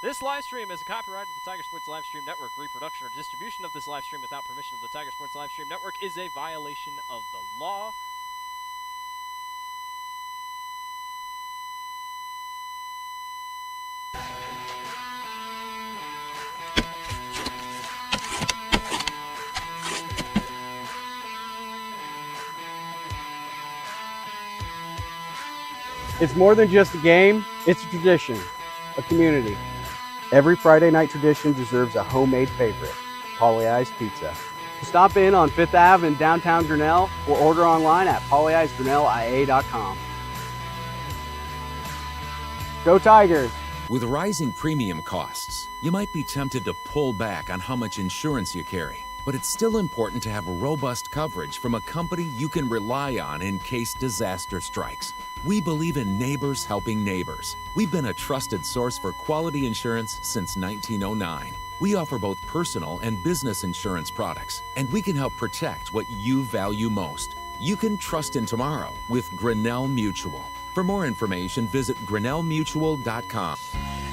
This live stream is a copyright of the Tiger Sports Livestream Network. Reproduction or distribution of this live stream without permission of the Tiger Sports Livestream Network is a violation of the law. It's more than just a game, it's a tradition, a community. Every Friday night tradition deserves a homemade favorite, Polly-I's Pizza. Stop in on 5th Ave in downtown Grinnell or order online at pollyi'sgrinnellia.com. Go Tigers! With rising premium costs, you might be tempted to pull back on how much insurance you carry. But it's still important to have robust coverage from a company you can rely on in case disaster strikes. We believe in neighbors helping neighbors. We've been a trusted source for quality insurance since 1909. We offer both personal and business insurance products, and we can help protect what you value most. You can trust in tomorrow with Grinnell Mutual. For more information, visit grinnellmutual.com.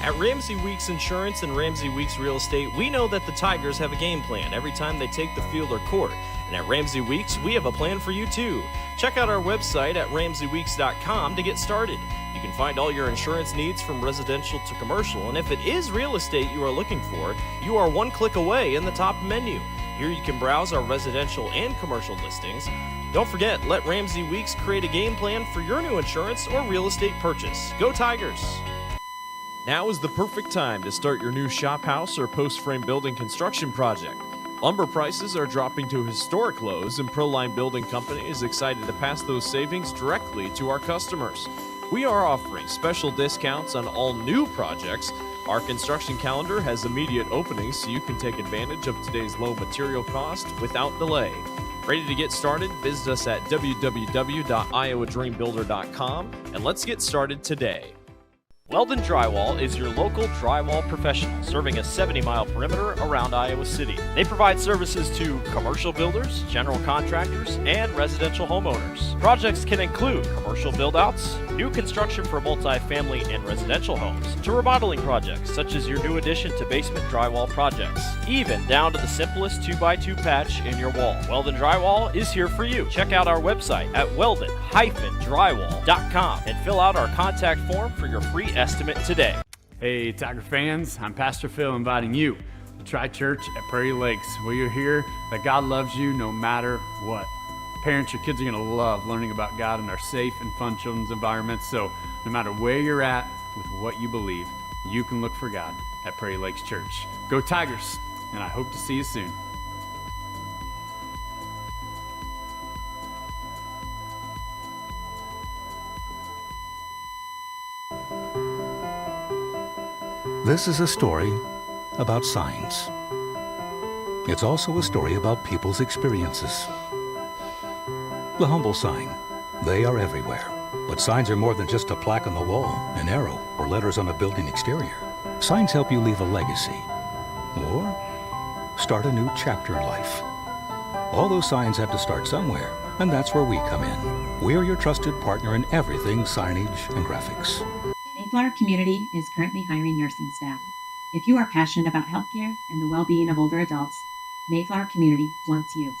At Ramsey Weeks Insurance and Ramsey Weeks Real Estate, we know that the Tigers have a game plan every time they take the field or court. And at Ramsey Weeks, we have a plan for you too. Check out our website at ramseyweeks.com to get started. You can find all your insurance needs from residential to commercial, and if it is real estate you are looking for, you are one click away in the top menu. Here you can browse our residential and commercial listings. Don't forget, let Ramsey Weeks create a game plan for your new insurance or real estate purchase. Go Tigers! Now is the perfect time to start your new shop house or post-frame building construction project. Lumber prices are dropping to historic lows, and Proline Building Company is excited to pass those savings directly to our customers. We are offering special discounts on all new projects. Our construction calendar has immediate openings so you can take advantage of today's low material cost without delay. Ready to get started? Visit us at www.iowadreambuilder.com and let's get started today. Weldon Drywall is your local drywall professional, serving a 70-mile perimeter around Iowa City. They provide services to commercial builders, general contractors, and residential homeowners. Projects can include commercial build-outs, new construction for multi-family and residential homes, to remodeling projects such as your new addition to basement drywall projects, even down to the simplest 2x2 patch in your wall. Weldon Drywall is here for you. Check out our website at weldon-drywall.com and fill out our contact form for your free estimate today. Hey Tiger fans, I'm Pastor Phil inviting you to Tri Church at Prairie Lakes, where you'll hear that God loves you no matter what. Parents, your kids are going to love learning about God in our safe and fun children's environments, so no matter where you're at with what you believe, you can look for God at Prairie Lakes Church. Go Tigers, and I hope to see you soon. This is a story about signs. It's also a story about people's experiences. The humble sign. They are everywhere. But signs are more than just a plaque on the wall, an arrow, or letters on a building exterior. Signs help you leave a legacy or start a new chapter in life. All those signs have to start somewhere, and that's where we come in. We're your trusted partner in everything signage and graphics. Mayflower Community is currently hiring nursing staff. If you are passionate about healthcare and the well-being of older adults, Mayflower Community wants you.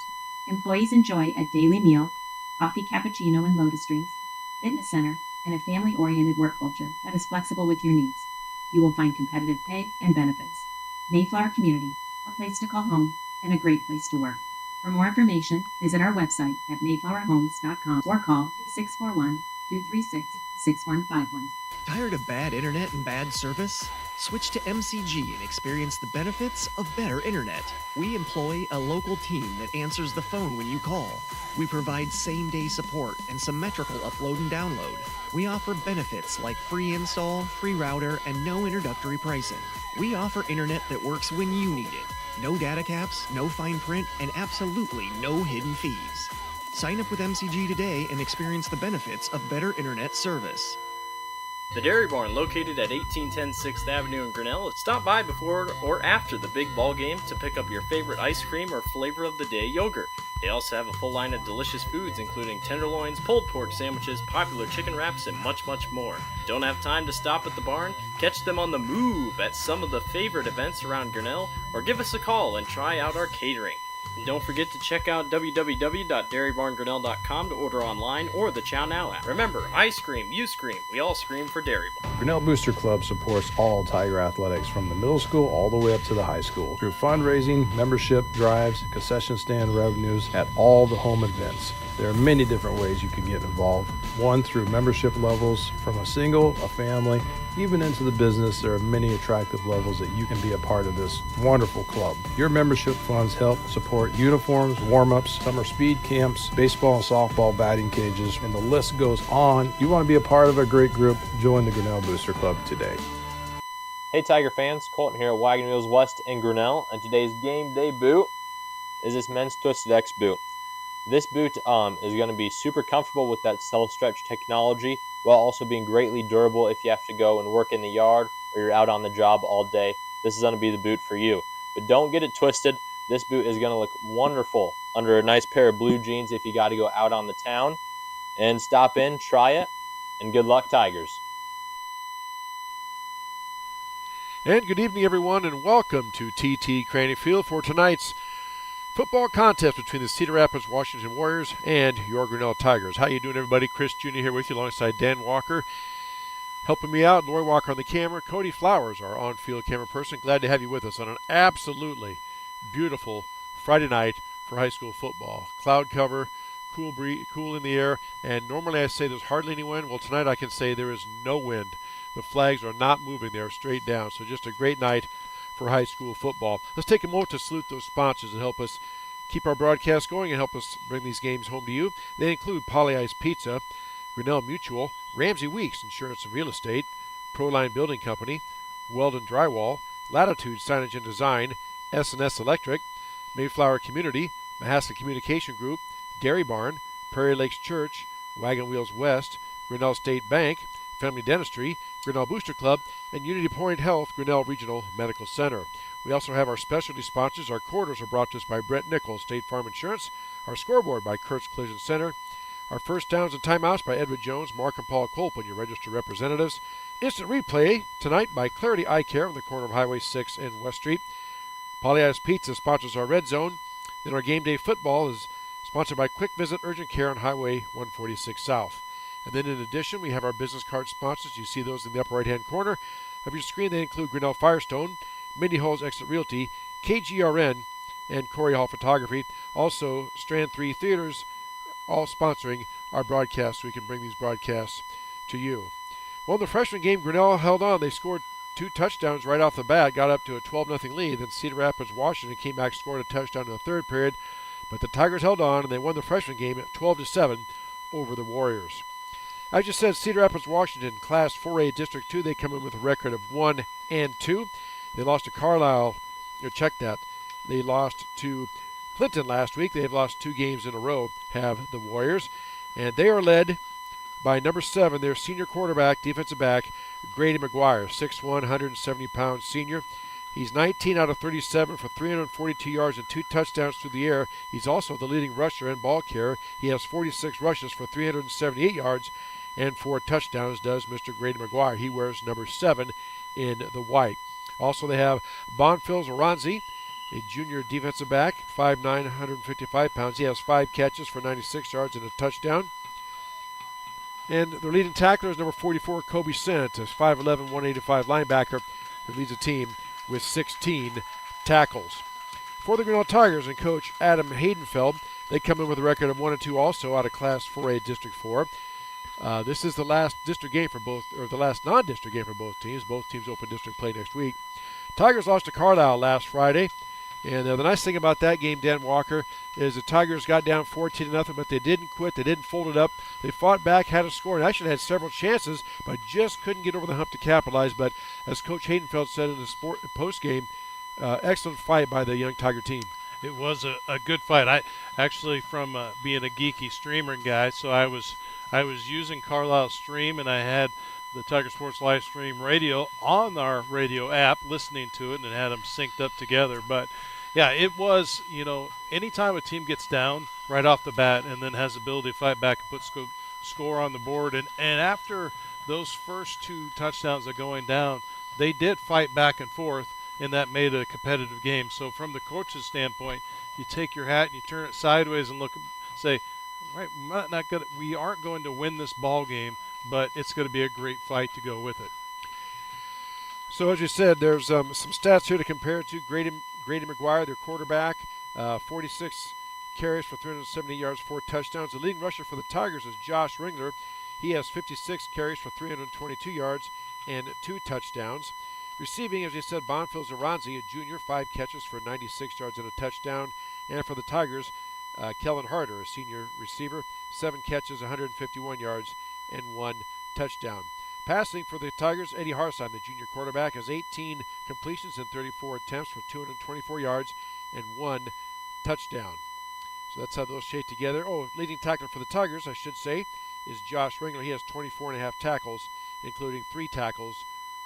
Employees enjoy a daily meal, coffee cappuccino and lotus drinks, fitness center, and a family-oriented work culture that is flexible with your needs. You will find competitive pay and benefits. Mayflower Community, a place to call home and a great place to work. For more information, visit our website at mayflowerhomes.com or call 641-236-6151. Tired of bad internet and bad service? Switch to MCG and experience the benefits of better internet. We employ a local team that answers the phone when you call. We provide same-day support and symmetrical upload and download. We offer benefits like free install, free router, and no introductory pricing. We offer internet that works when you need it. No data caps, no fine print, and absolutely no hidden fees. Sign up with MCG today and experience the benefits of better internet service. The Dairy Barn, located at 1810 6th Avenue in Grinnell. Stop by before or after the big ball game to pick up your favorite ice cream or flavor of the day yogurt. They also have a full line of delicious foods including tenderloins, pulled pork sandwiches, popular chicken wraps, and much, much more. Don't have time to stop at the barn? Catch them on the move at some of the favorite events around Grinnell, or give us a call and try out our catering. And don't forget to check out www.dairybarngrinnell.com to order online or the Chow Now app. Remember, I scream, you scream, we all scream for Dairy Barn. Grinnell Booster Club supports all Tiger athletics from the middle school all the way up to the high school through fundraising, membership drives, concession stand revenues at all the home events. There are many different ways you can get involved. One, through membership levels from a single, a family, even into the business. There are many attractive levels that you can be a part of this wonderful club. Your membership funds help support uniforms, warm-ups, summer speed camps, baseball and softball batting cages, and the list goes on. You want to be a part of a great group? Join the Grinnell Booster Club today. Hey Tiger fans, Colton here at Wagon Wheels West in Grinnell, and today's game day boot is this men's Twisted X boot. This boot is going to be super comfortable with that self-stretch technology while also being greatly durable if you have to go and work in the yard or you're out on the job all day. This is going to be the boot for you. But don't get it twisted. This boot is going to look wonderful under a nice pair of blue jeans if you got to go out on the town. And stop in, try it, and good luck, Tigers. And good evening, everyone, and welcome to TT Craney Field for tonight's football contest between the Cedar Rapids Washington Warriors and your Grinnell Tigers. How you doing, everybody? Chris Jr. here with you alongside Dan Walker. Helping me out, Lori Walker on the camera. Cody Flowers, our on-field camera person. Glad to have you with us on an absolutely beautiful Friday night for high school football. Cloud cover, cool breeze, cool in the air, and normally I say there's hardly any wind. Well, tonight I can say there is no wind. The flags are not moving. They are straight down. So just a great night for high school football. Let's take a moment to salute those sponsors that help us keep our broadcast going and help us bring these games home to you. They include Poly Ice Pizza, Grinnell Mutual, Ramsey Weeks Insurance and Real Estate, Proline Building Company, Weldon Drywall, Latitude Signage and Design, S&S Electric, Mayflower Community, Mahassa Communication Group, Dairy Barn, Prairie Lakes Church, Wagon Wheels West, Grinnell State Bank, Family Dentistry, Grinnell Booster Club, and Unity Point Health, Grinnell Regional Medical Center. We also have our specialty sponsors. Our quarters are brought to us by Brett Nichols, State Farm Insurance. Our scoreboard by Kurtz Collision Center. Our first downs and timeouts by Edward Jones, Mark and Paul Colpin, your registered representatives. Instant replay tonight by Clarity Eye Care on the corner of Highway 6 and West Street. Poly Ice Pizza sponsors our Red Zone. Then our game day football is sponsored by Quick Visit Urgent Care on Highway 146 South. And then in addition, we have our business card sponsors. You see those in the upper right-hand corner of your screen. They include Grinnell Firestone, Mindy Hall's Exit Realty, KGRN, and Corey Hall Photography. Also, Strand 3 Theaters, all sponsoring our broadcasts so we can bring these broadcasts to you. Well, in the freshman game, Grinnell held on. They scored 2 touchdowns right off the bat, got up to a 12-0 lead. Then Cedar Rapids, Washington came back, scored a touchdown in the third period. But the Tigers held on, and they won the freshman game at 12-7 over the Warriors. I just said Cedar Rapids, Washington, Class 4A District 2. They come in with a record of 1-2. They lost to Carlisle. Check that. They lost to Clinton last week. They've lost 2 games in a row, have the Warriors. And they are led by number 7, their senior quarterback, defensive back, Grady McGuire, 6'1", 170-pound senior. He's 19 out of 37 for 342 yards and 2 touchdowns through the air. He's also the leading rusher and ball carrier. He has 46 rushes for 378 yards and 4 touchdowns, does Mr. Grady McGuire. He wears number 7 in the white. Also, they have Bonfils Oranzi, a junior defensive back, 5'9", 155 pounds. He has 5 catches for 96 yards and a touchdown. And their leading tackler is number 44, Kobe Sent, a 5'11", 185 linebacker who leads the team with 16 tackles. For the Grinnell Tigers and coach Adam Haydenfeld, they come in with a record of 1-2 also out of Class 4A District 4. This is the last district game for both, or the last non-district game for both teams. Both teams open district play next week. Tigers lost to Carlisle last Friday. And the nice thing about that game, Dan Walker, is the Tigers got down 14-0, but they didn't quit. They didn't fold it up. They fought back, had a score, and actually had several chances, but just couldn't get over the hump to capitalize. But as Coach Haydenfeld said in the post-game, excellent fight by the young Tiger team. It was a good fight. I actually, from being a geeky streamer guy, so I was using Carlisle Stream, and I had the Tiger Sports live stream radio on our radio app, listening to it, and it had them synced up together. But yeah, it was, anytime a team gets down right off the bat, and then has the ability to fight back and put score on the board. And after those first 2 touchdowns that going down, they did fight back and forth, and that made it a competitive game. So from the coach's standpoint, you take your hat and you turn it sideways and say, right, we aren't going to win this ball game, but it's going to be a great fight to go with it. So as you said, there's some stats here to compare to. Grady McGuire, their quarterback, 46 carries for 370 yards, 4 touchdowns. The leading rusher for the Tigers is Josh Ringler. He has 56 carries for 322 yards and 2 touchdowns. Receiving, as you said, Bonfils Aranzi, a junior, 5 catches for 96 yards and a touchdown. And for the Tigers, Kellen Harder, a senior receiver, 7 catches, 151 yards, and 1 touchdown. Passing for the Tigers, Eddie Harsheim, the junior quarterback, has 18 completions in 34 attempts for 224 yards and 1 touchdown. So that's how those shake together. Oh, leading tackler for the Tigers, I should say, is Josh Ringler. He has 24.5 tackles, including 3 tackles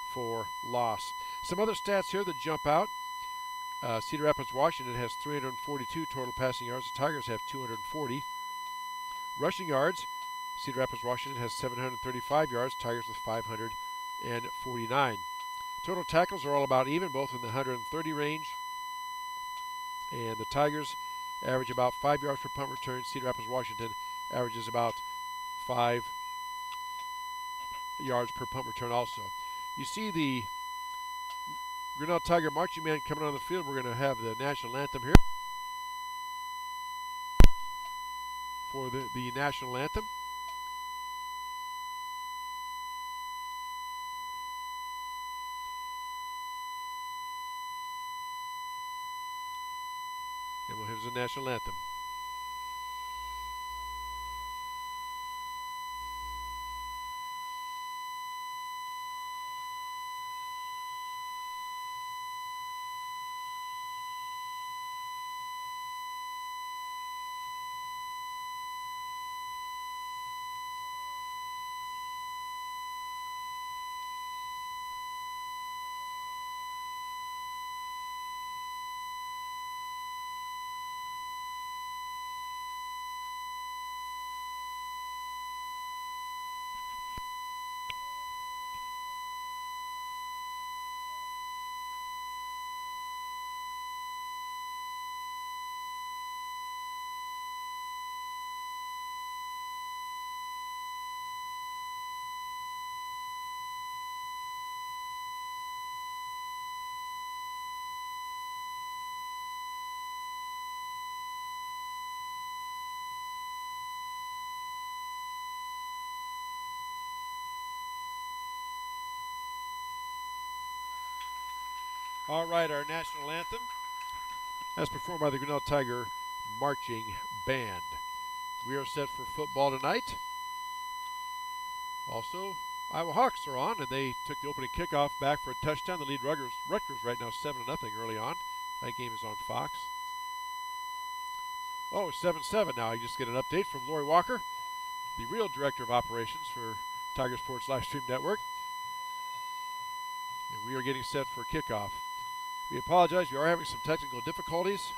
for loss. Some other stats here that jump out. Cedar Rapids, Washington has 342 total passing yards. The Tigers have 240. Rushing yards, Cedar Rapids, Washington has 735 yards. Tigers with 549. Total tackles are all about even, both in the 130 range. And the Tigers average about 5 yards per punt return. Cedar Rapids, Washington averages about 5 yards per punt return also. You see the Grinnell Tiger marching band coming on the field. We're going to have the national anthem here for the national anthem. And we'll have the national anthem. All right, our national anthem, as performed by the Grinnell Tiger Marching Band. We are set for football tonight. Also, Iowa Hawks are on, and they took the opening kickoff back for a touchdown. The lead Rutgers right now 7-0 early on. That game is on Fox. Oh, 7-7 now. I just get an update from Lori Walker, the real director of operations for Tiger Sports Livestream Network. And we are getting set for kickoff. We apologize. We are having some technical difficulties.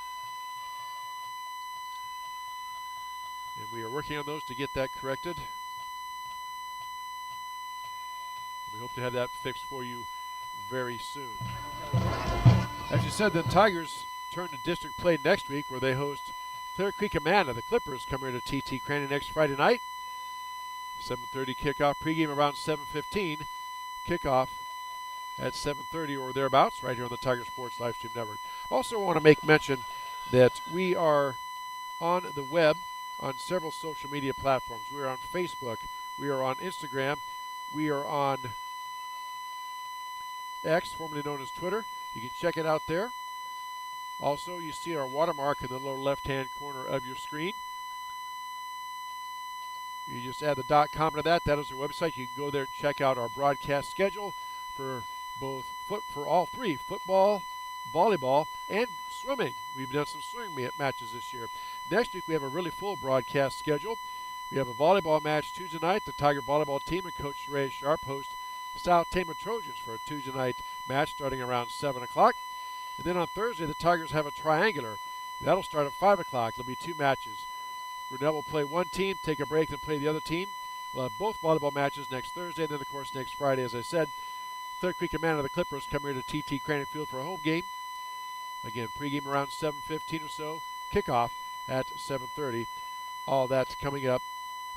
And we are working on those to get that corrected. We hope to have that fixed for you very soon. As you said, the Tigers turn to district play next week, where they host Clear Creek Amana. The Clippers come here to TT Crane next Friday night. 7:30 kickoff. Pregame around 7:15. Kickoff at 7:30 or thereabouts, right here on the Tiger Sports Livestream Network. Also want to make mention that we are on the web on several social media platforms. We are on Facebook. We are on Instagram. We are on X, formerly known as Twitter. You can check it out there. Also, you see our watermark in the lower left-hand corner of your screen. You just add the .com to that. That is our website. You can go there and check out our broadcast schedule for for all three, football, volleyball, and swimming. We've done some swimming matches this year. Next week, we have a really full broadcast schedule. We have a volleyball match Tuesday night. The Tiger volleyball team and Coach Ray Sharp host South Tama Trojans for a Tuesday night match starting around 7 o'clock. And then on Thursday, the Tigers have a triangular. That'll start at 5 o'clock. There'll be 2 matches. Grinnell will play one team, take a break, then play the other team. We'll have both volleyball matches next Thursday, and then, of course, next Friday, as I said. Third Creek Commander of the Clippers come here to TT Crane Field for a home game. Again, pregame around 7:15 or so. Kickoff at 7:30. All that's coming up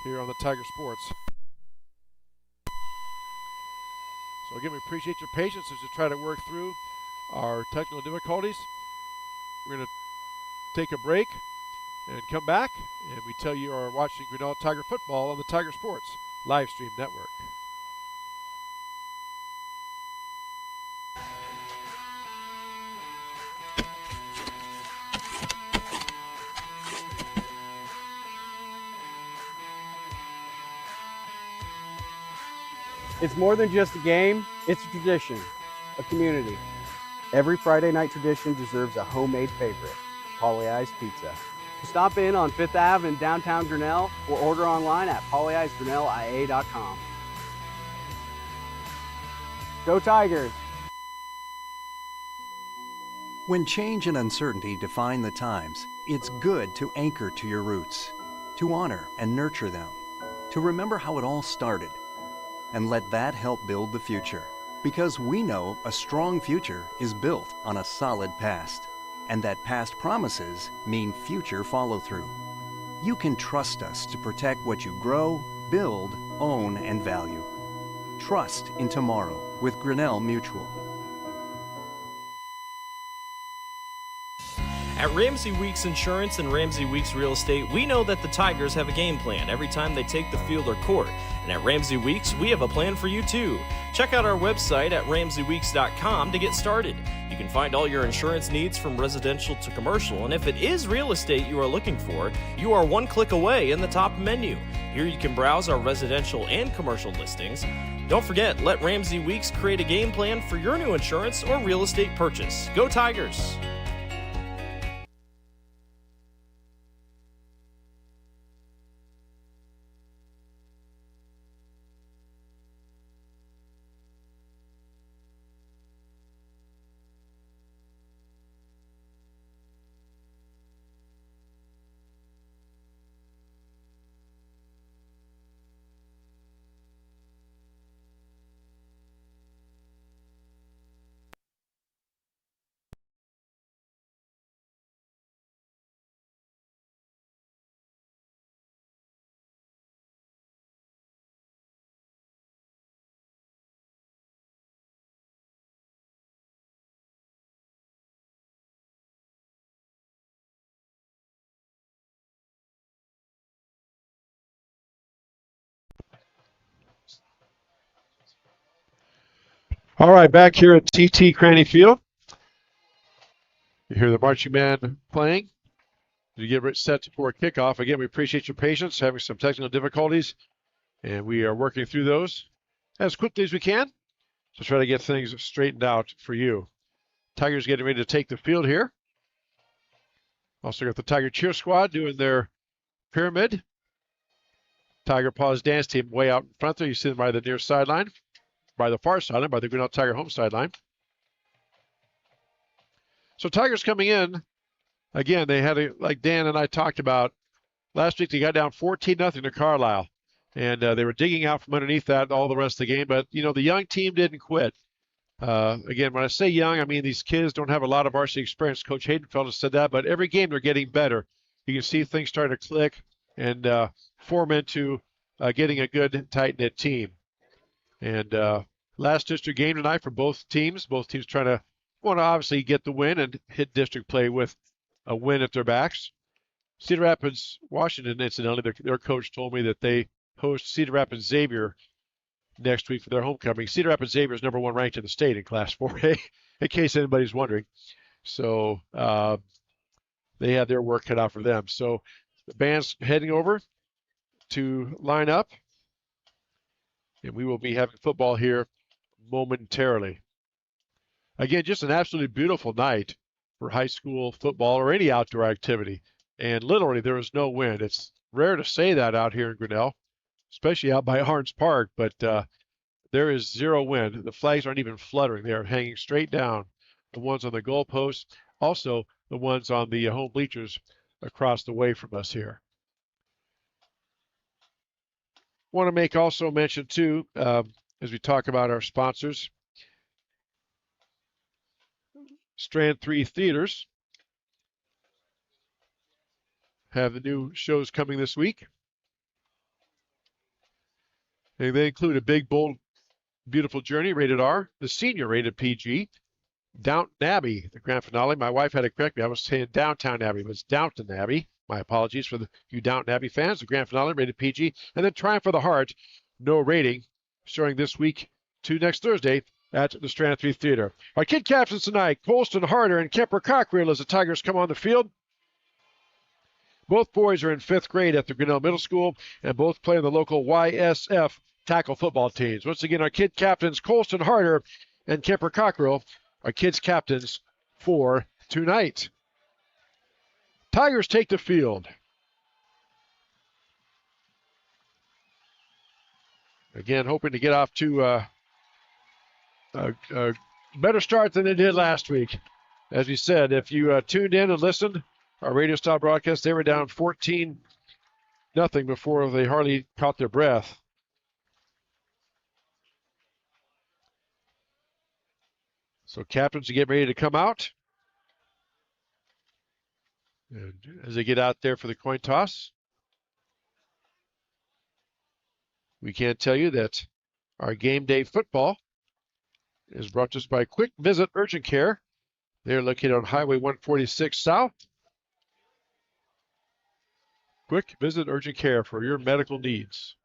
here on the Tiger Sports. So again, we appreciate your patience as we try to work through our technical difficulties. We're going to take a break and come back, and we tell you are watching Grinnell Tiger football on the Tiger Sports live stream network. It's more than just a game, it's a tradition, a community. Every Friday night tradition deserves a homemade favorite, Polly-I's Pizza. Stop in on 5th Ave in downtown Grinnell or order online at pollyi'sgrinnellia.com. Go Tigers! When change and uncertainty define the times, it's good to anchor to your roots, to honor and nurture them, to remember how it all started, and let that help build the future. Because we know a strong future is built on a solid past, and that past promises mean future follow-through. You can trust us to protect what you grow, build, own, and value. Trust in tomorrow with Grinnell Mutual. At Ramsey Weeks Insurance and Ramsey Weeks Real Estate, we know that the Tigers have a game plan every time they take the field or court. And at Ramsey Weeks, we have a plan for you too. Check out our website at ramseyweeks.com to get started. You can find all your insurance needs from residential to commercial, and if it is real estate you are looking for, you are one click away in the top menu. Here you can browse our residential and commercial listings. Don't forget, let Ramsey Weeks create a game plan for your new insurance or real estate purchase. Go Tigers! All right, back here at TT Cranny Field. You hear the marching band playing. You get set for kickoff. Again, we appreciate your patience, having some technical difficulties, and we are working through those as quickly as we can to try to get things straightened out for you. Tigers getting ready to take the field here. Also got the Tiger Cheer Squad doing their pyramid. Tiger Paws dance team way out in front there. You see them by the near sideline, by the far sideline, by the Grinnell Tiger home sideline. So Tigers coming in, again, they had, like Dan and I talked about, last week they got down 14-0 to Carlisle. And they were digging out from underneath that all the rest of the game. But, you know, the young team didn't quit. Again, when I say young, I mean these kids don't have a lot of varsity experience. Coach Haydenfeld has said that. But every game they're getting better. You can see things starting to click and form into getting a good, tight-knit team. And last district game tonight for both teams. Both teams trying to want to obviously get the win and hit district play with a win at their backs. Cedar Rapids, Washington, incidentally, their coach told me that they host Cedar Rapids Xavier next week for their homecoming. Cedar Rapids Xavier is number 1 ranked in the state in Class 4A, in case anybody's wondering. So they had their work cut out for them. So the band's heading over to line up, and we will be having football here momentarily. Again, just an absolutely beautiful night for high school football or any outdoor activity. And literally, there was no wind. It's rare to say that out here in Grinnell, especially out by Arns Park, but there is zero wind. The flags aren't even fluttering. They are hanging straight down, the ones on the goalposts, also the ones on the home bleachers across the way from us here. Want to make also mention, too, as we talk about our sponsors, Strand 3 Theaters have the new shows coming this week. And they include A Big, Bold, Beautiful Journey, rated R, The Senior, rated PG, Downton Abbey, the grand finale. My wife had to correct me. I was saying Downtown Abbey, but it's Downton Abbey. My apologies for you Downton Abbey fans. The grand finale, rated PG. And then Triumph of the Heart, no rating, showing this week to next Thursday at the Strand 3 Theater. Our kid captains tonight, Colston Harder and Kemper Cockrell as the Tigers come on the field. Both boys are in 5th grade at the Grinnell Middle School, and both play on the local YSF tackle football teams. Once again, our kid captains, Colston Harder and Kemper Cockrell, our kids captains for tonight. Tigers take the field. Again, hoping to get off to a better start than they did last week. As we said, if you tuned in and listened, our radio style broadcast, they were down 14-0 before they hardly caught their breath. So captains are getting ready to come out. And as they get out there for the coin toss, we can tell you that our game day football is brought to us by Quick Visit Urgent Care. They're located on Highway 146 South. Quick Visit Urgent Care for your medical needs.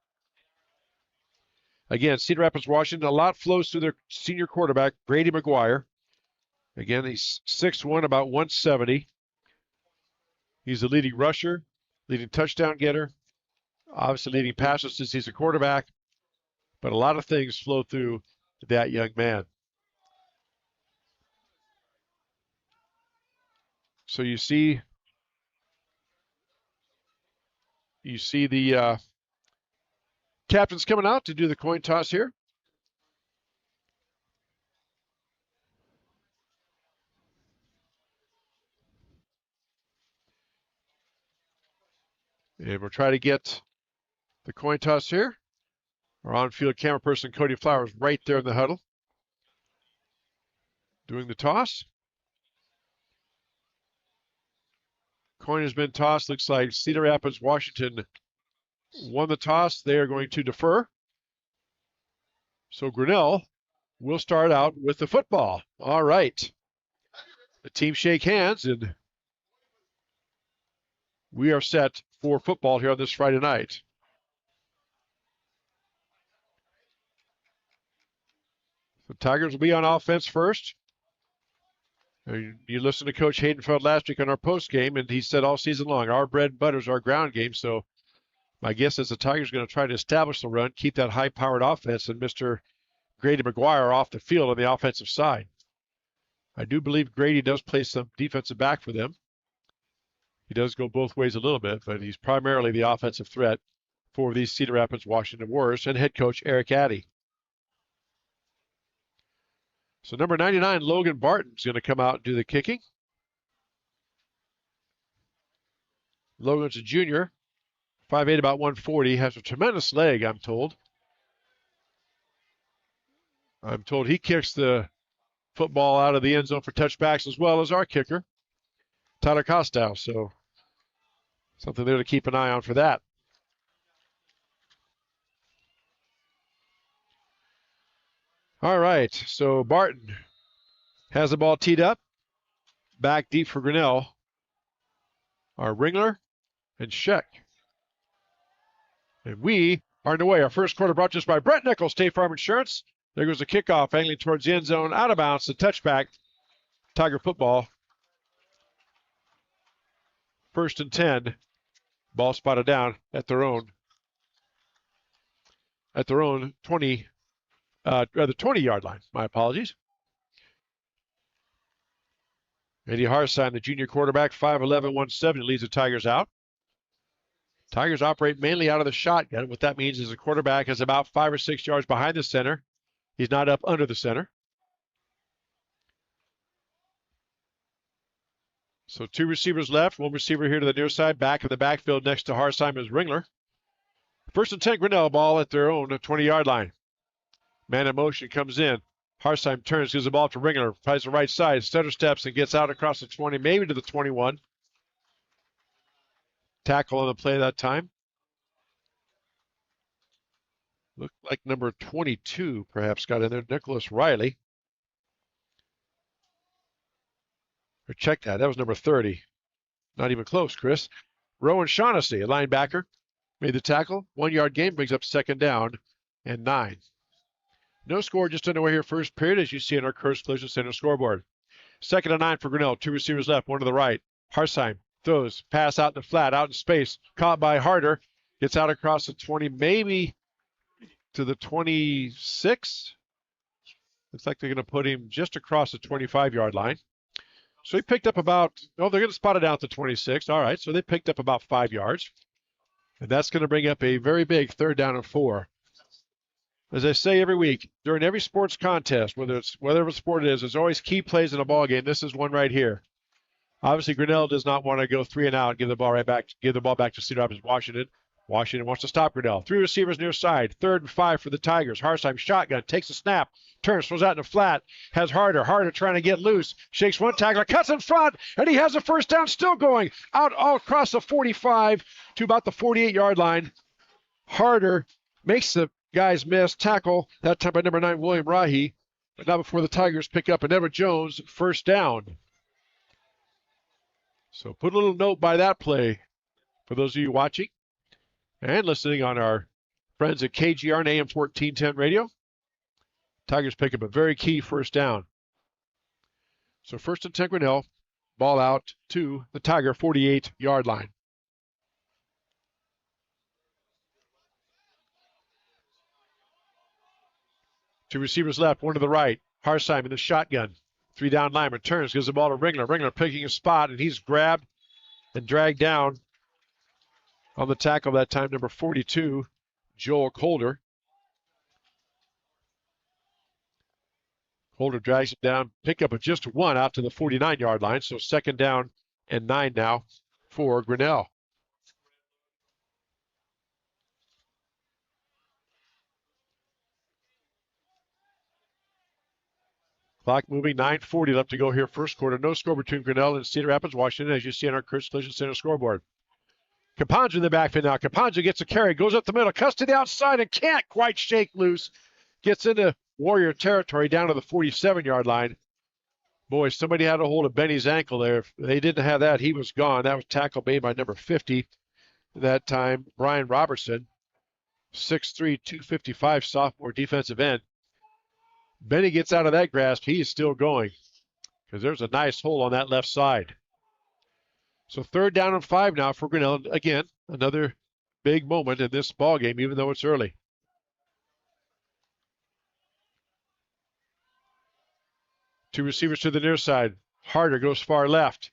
Again, Cedar Rapids, Washington, a lot flows through their senior quarterback, Grady McGuire. Again, he's 6'1", about 170. He's the leading rusher, leading touchdown getter, obviously leading passes since he's a quarterback. But a lot of things flow through that young man. So you see the captains coming out to do the coin toss here. And we'll try to get the coin toss here. Our on-field camera person, Cody Flowers, right there in the huddle, doing the toss. Coin has been tossed. Looks like Cedar Rapids, Washington won the toss. They are going to defer. So Grinnell will start out with the football. All right. The team shake hands, and we are set for football here on this Friday night. The Tigers will be on offense first. You listened to Coach Haydenfeld last week on our post game, and he said all season long, our bread and butter is our ground game. So my guess is the Tigers are going to try to establish the run, keep that high-powered offense, and Mr. Grady McGuire off the field on the offensive side. I do believe Grady does play some defensive back for them. He does go both ways a little bit, but he's primarily the offensive threat for these Cedar Rapids Washington Warriors and head coach Eric Addy. So number 99, Logan Barton, is going to come out and do the kicking. Logan's a junior, 5'8", about 140, has a tremendous leg, I'm told. I'm told he kicks the football out of the end zone for touchbacks as well as our kicker, Tyler Kostow. So something there to keep an eye on for that. All right, so Barton has the ball teed up. Back deep for Grinnell are Ringler and Scheck. And we are underway. Our first quarter brought to us by Brett Nichols, State Farm Insurance. There goes the kickoff, angling towards the end zone, out of bounds, the touchback. Tiger football. 1st and 10. Ball spotted down at their own 20. The 20-yard line. My apologies. Eddie Harsign, the junior quarterback, 5'11", 170, leads the Tigers out. Tigers operate mainly out of the shotgun. What that means is the quarterback is about 5 or 6 yards behind the center. He's not up under the center. So 2 receivers left, 1 receiver here to the near side. Back in the backfield next to Harsign is Ringler. First and 10, Grinnell, ball at their own 20-yard line. Man in motion comes in. Harsheim turns, gives the ball to Ringler, tries the right side, stutter steps and gets out across the 20, maybe to the 21. Tackle on the play that time. Looked like number 22 perhaps got in there, Nicholas Riley. Or check that, that was number 30. Not even close, Chris. Rowan Shaughnessy, a linebacker, made the tackle. 1 yard gain, brings up second down and 9. No score just underway here first period, as you see in our Curse Collision Center scoreboard. Second and 9 for Grinnell. 2 receivers left, 1 to the right. Harsheim throws, pass out in the flat, out in space. Caught by Harder. Gets out across the 20, maybe to the 26. Looks like they're going to put him just across the 25-yard line. So he picked up about, they're going to spot it out to 26. All right, so they picked up about 5 yards. And that's going to bring up a very big 3rd down and 4. As I say every week, during every sports contest, whatever sport it is, there's always key plays in a ball game. This is one right here. Obviously, Grinnell does not want to go 3 and out and give the ball back to Cedar Rapids, Washington. Washington wants to stop Grinnell. 3 receivers near side. 3rd and 5 for the Tigers. Harsheim shotgun, takes a snap, turns, throws out in the flat, has Harder. Harder trying to get loose, shakes one tackler, cuts in front, and he has a first down still going. Out all across the 45 to about the 48-yard line. Harder makes the guys miss. Tackle, that time by number 9, William Rahi. But not before the Tigers pick up an Everett Jones first down. So put a little note by that play for those of you watching and listening on our friends at KGR and AM 1410 radio. Tigers pick up a very key first down. So first and 10 Grinnell, ball out to the Tiger 48-yard line. Two receivers left, 1 to the right. Harsheim in the shotgun. 3 down lineman turns, gives the ball to Ringler. Ringler picking a spot, and he's grabbed and dragged down on the tackle that time, number 42, Joel Colder. Colder drags it down, pick up of just 1 out to the 49-yard line, so 2nd down and 9 now for Grinnell. Clock moving, 9:40 left to go here first quarter. No score between Grinnell and Cedar Rapids, Washington, as you see on our Curse Collision Center scoreboard. Caponzo in the backfield now. Caponzo gets a carry, goes up the middle, cuts to the outside and can't quite shake loose. Gets into Warrior territory down to the 47-yard line. Boy, somebody had a hold of Benny's ankle there. If they didn't have that, he was gone. That was tackle made by number 50 that time, Brian Robertson. 6'3", 255 sophomore defensive end. Benny gets out of that grasp. He is still going because there's a nice hole on that left side. So 3rd down and 5 now for Grinnell. Again, another big moment in this ball game, even though it's early. Two receivers to the near side. Harder goes far left.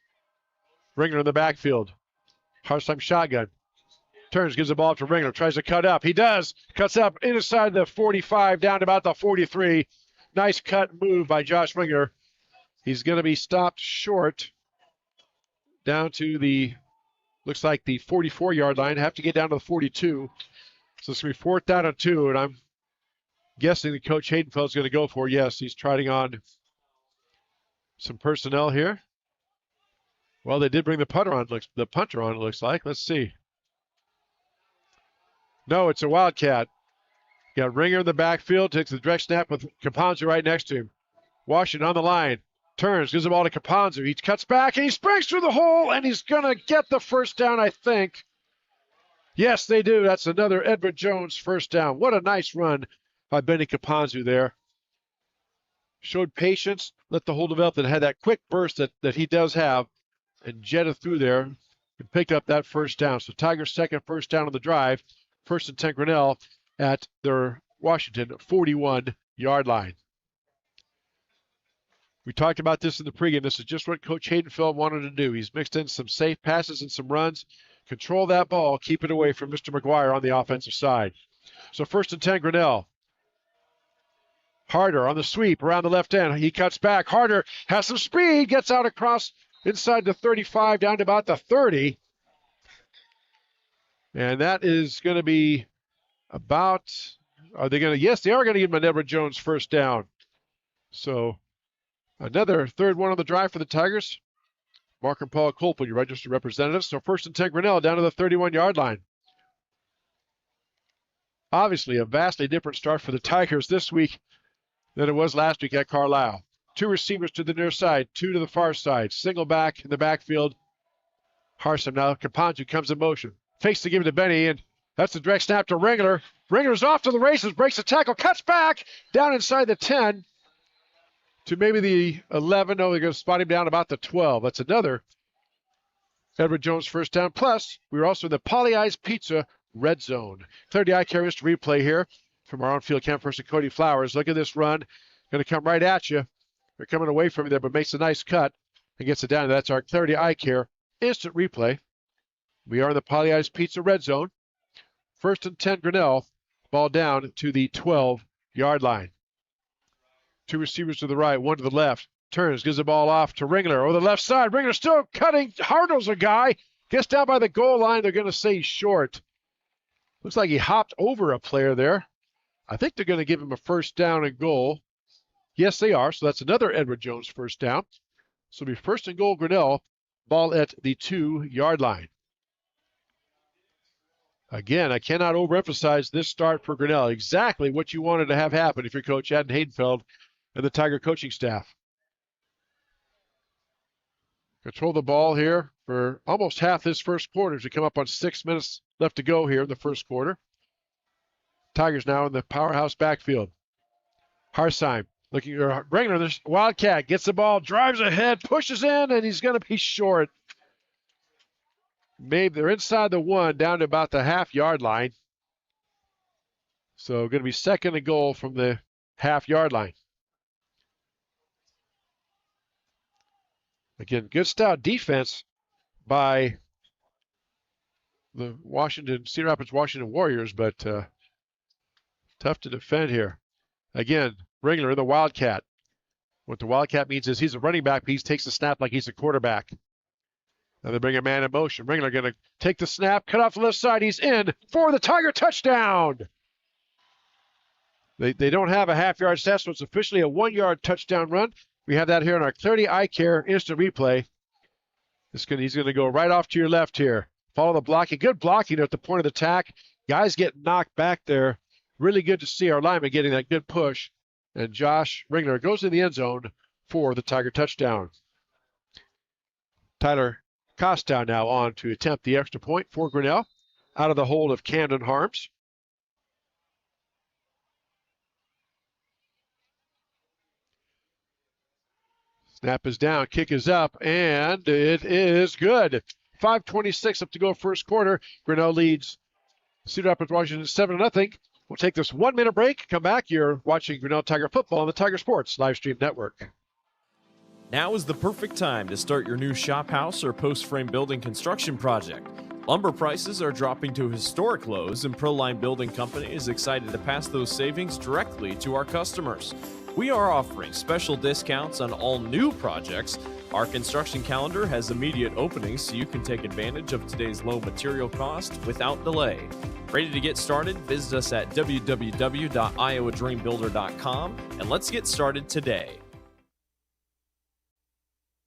Ringler in the backfield. Harsheim shotgun. Turns, gives the ball to Ringler. Tries to cut up. He does. Cuts up inside the 45 down to about the 43. Nice cut move by Josh Ringler. He's going to be stopped short down to the, looks like the 44-yard line. Have to get down to the 42. So it's going to be 4th down and 2, and I'm guessing that Coach Haydenfeld's going to go for, yes, he's trying on some personnel here. Well, they did bring the punter on, it looks like. Let's see. No, it's a Wildcat. Got Ringer in the backfield, takes the direct snap with Caponzo right next to him. Washington on the line. Turns, gives the ball to Caponzo. He cuts back, and he springs through the hole, and he's going to get the first down, I think. Yes, they do. That's another Edward Jones first down. What a nice run by Benny Caponzo there. Showed patience, let the hole develop, and had that quick burst that he does have, and jetted through there and picked up that first down. So Tigers' second first down on the drive. 1st and 10 Grinnell at their Washington 41-yard line. We talked about this in the pregame. This is just what Coach Haydenfeld wanted to do. He's mixed in some safe passes and some runs. Control that ball. Keep it away from Mr. McGuire on the offensive side. So 1st and 10 Grinnell. Harder on the sweep around the left end. He cuts back. Harder has some speed. Gets out across inside the 35 down to about the 30. And that is going to be about, are they going to, yes, they are going to give him an Edward Jones first down. So another third one on the drive for the Tigers. Mark and Paul Colpin, your registered representatives. So 1st and 10 Grinnell down to the 31-yard line. Obviously a vastly different start for the Tigers this week than it was last week at Carlisle. 2 receivers to the near side, 2 to the far side. Single back in the backfield. Harsom now. Kapanju comes in motion. Fakes to give it to Benny, and that's the direct snap to Ringler. Ringler's off to the races, breaks the tackle, cuts back, down inside the 10 to maybe the 11. No, they're going to spot him down about the 12. That's another Edward Jones first down. Plus, we were also in the Polly-Ice Pizza red zone. Clear the eye care instant replay here from our on-field camp person, Cody Flowers. Look at this run. Going to come right at you. They're coming away from you there, but makes a nice cut and gets it down. That's our Clarity Eye Care instant replay. We are in the Polly-Ice Pizza red zone. 1st and 10 Grinnell. Ball down to the 12-yard line. 2 receivers to the right, 1 to the left. Turns, gives the ball off to Ringler over the left side. Ringler still cutting, hurdles a guy. Gets down by the goal line. They're going to say short. Looks like he hopped over a player there. I think they're going to give him a first down and goal. Yes, they are. So that's another Edward Jones first down. So it'll be 1st and goal Grinnell. Ball at the 2-yard line. Again, I cannot overemphasize this start for Grinnell. Exactly what you wanted to have happen if you're Coach Adam Haydenfeld and the Tiger coaching staff. Control the ball here for almost half this first quarter as we come up on 6 minutes left to go here in the first quarter. Tigers now in the powerhouse backfield. Harsheim looking at Ringler, this Wildcat gets the ball, drives ahead, pushes in, and he's going to be short. Maybe they're inside the 1, down to about the half-yard line. So going to be 2nd and goal from the half-yard line. Again, good style defense by the Cedar Rapids Washington Warriors, but tough to defend here. Again, Ringler in the Wildcat. What the Wildcat means is he's a running back, but he takes the snap like he's a quarterback. Now they bring a man in motion. Ringler going to take the snap, cut off the left side. He's in for the Tiger touchdown. They don't have a half-yard stat, so it's officially a 1-yard touchdown run. We have that here in our Clarity Eye Care instant replay. He's going to go right off to your left here. Follow the blocking. Good blocking at the point of the attack. Guys get knocked back there. Really good to see our lineman getting that good push. And Josh Ringler goes in the end zone for the Tiger touchdown. Tyler Costow now on to attempt the extra point for Grinnell out of the hold of Camden Harms. Snap is down, kick is up, and it is good. 5:26 up to go first quarter. Grinnell leads Cedar Rapids Washington 7-0. We'll take this 1-minute break. Come back. You're watching Grinnell Tiger football on the Tiger Sports live stream network. Now is the perfect time to start your new shop house or post frame building construction project. Lumber prices are dropping to historic lows, and Proline Building Company is excited to pass those savings directly to our customers. We are offering special discounts on all new projects. Our construction calendar has immediate openings, so you can take advantage of today's low material cost without delay. Ready to get started? Visit us at www.iowadreambuilder.com and let's get started today.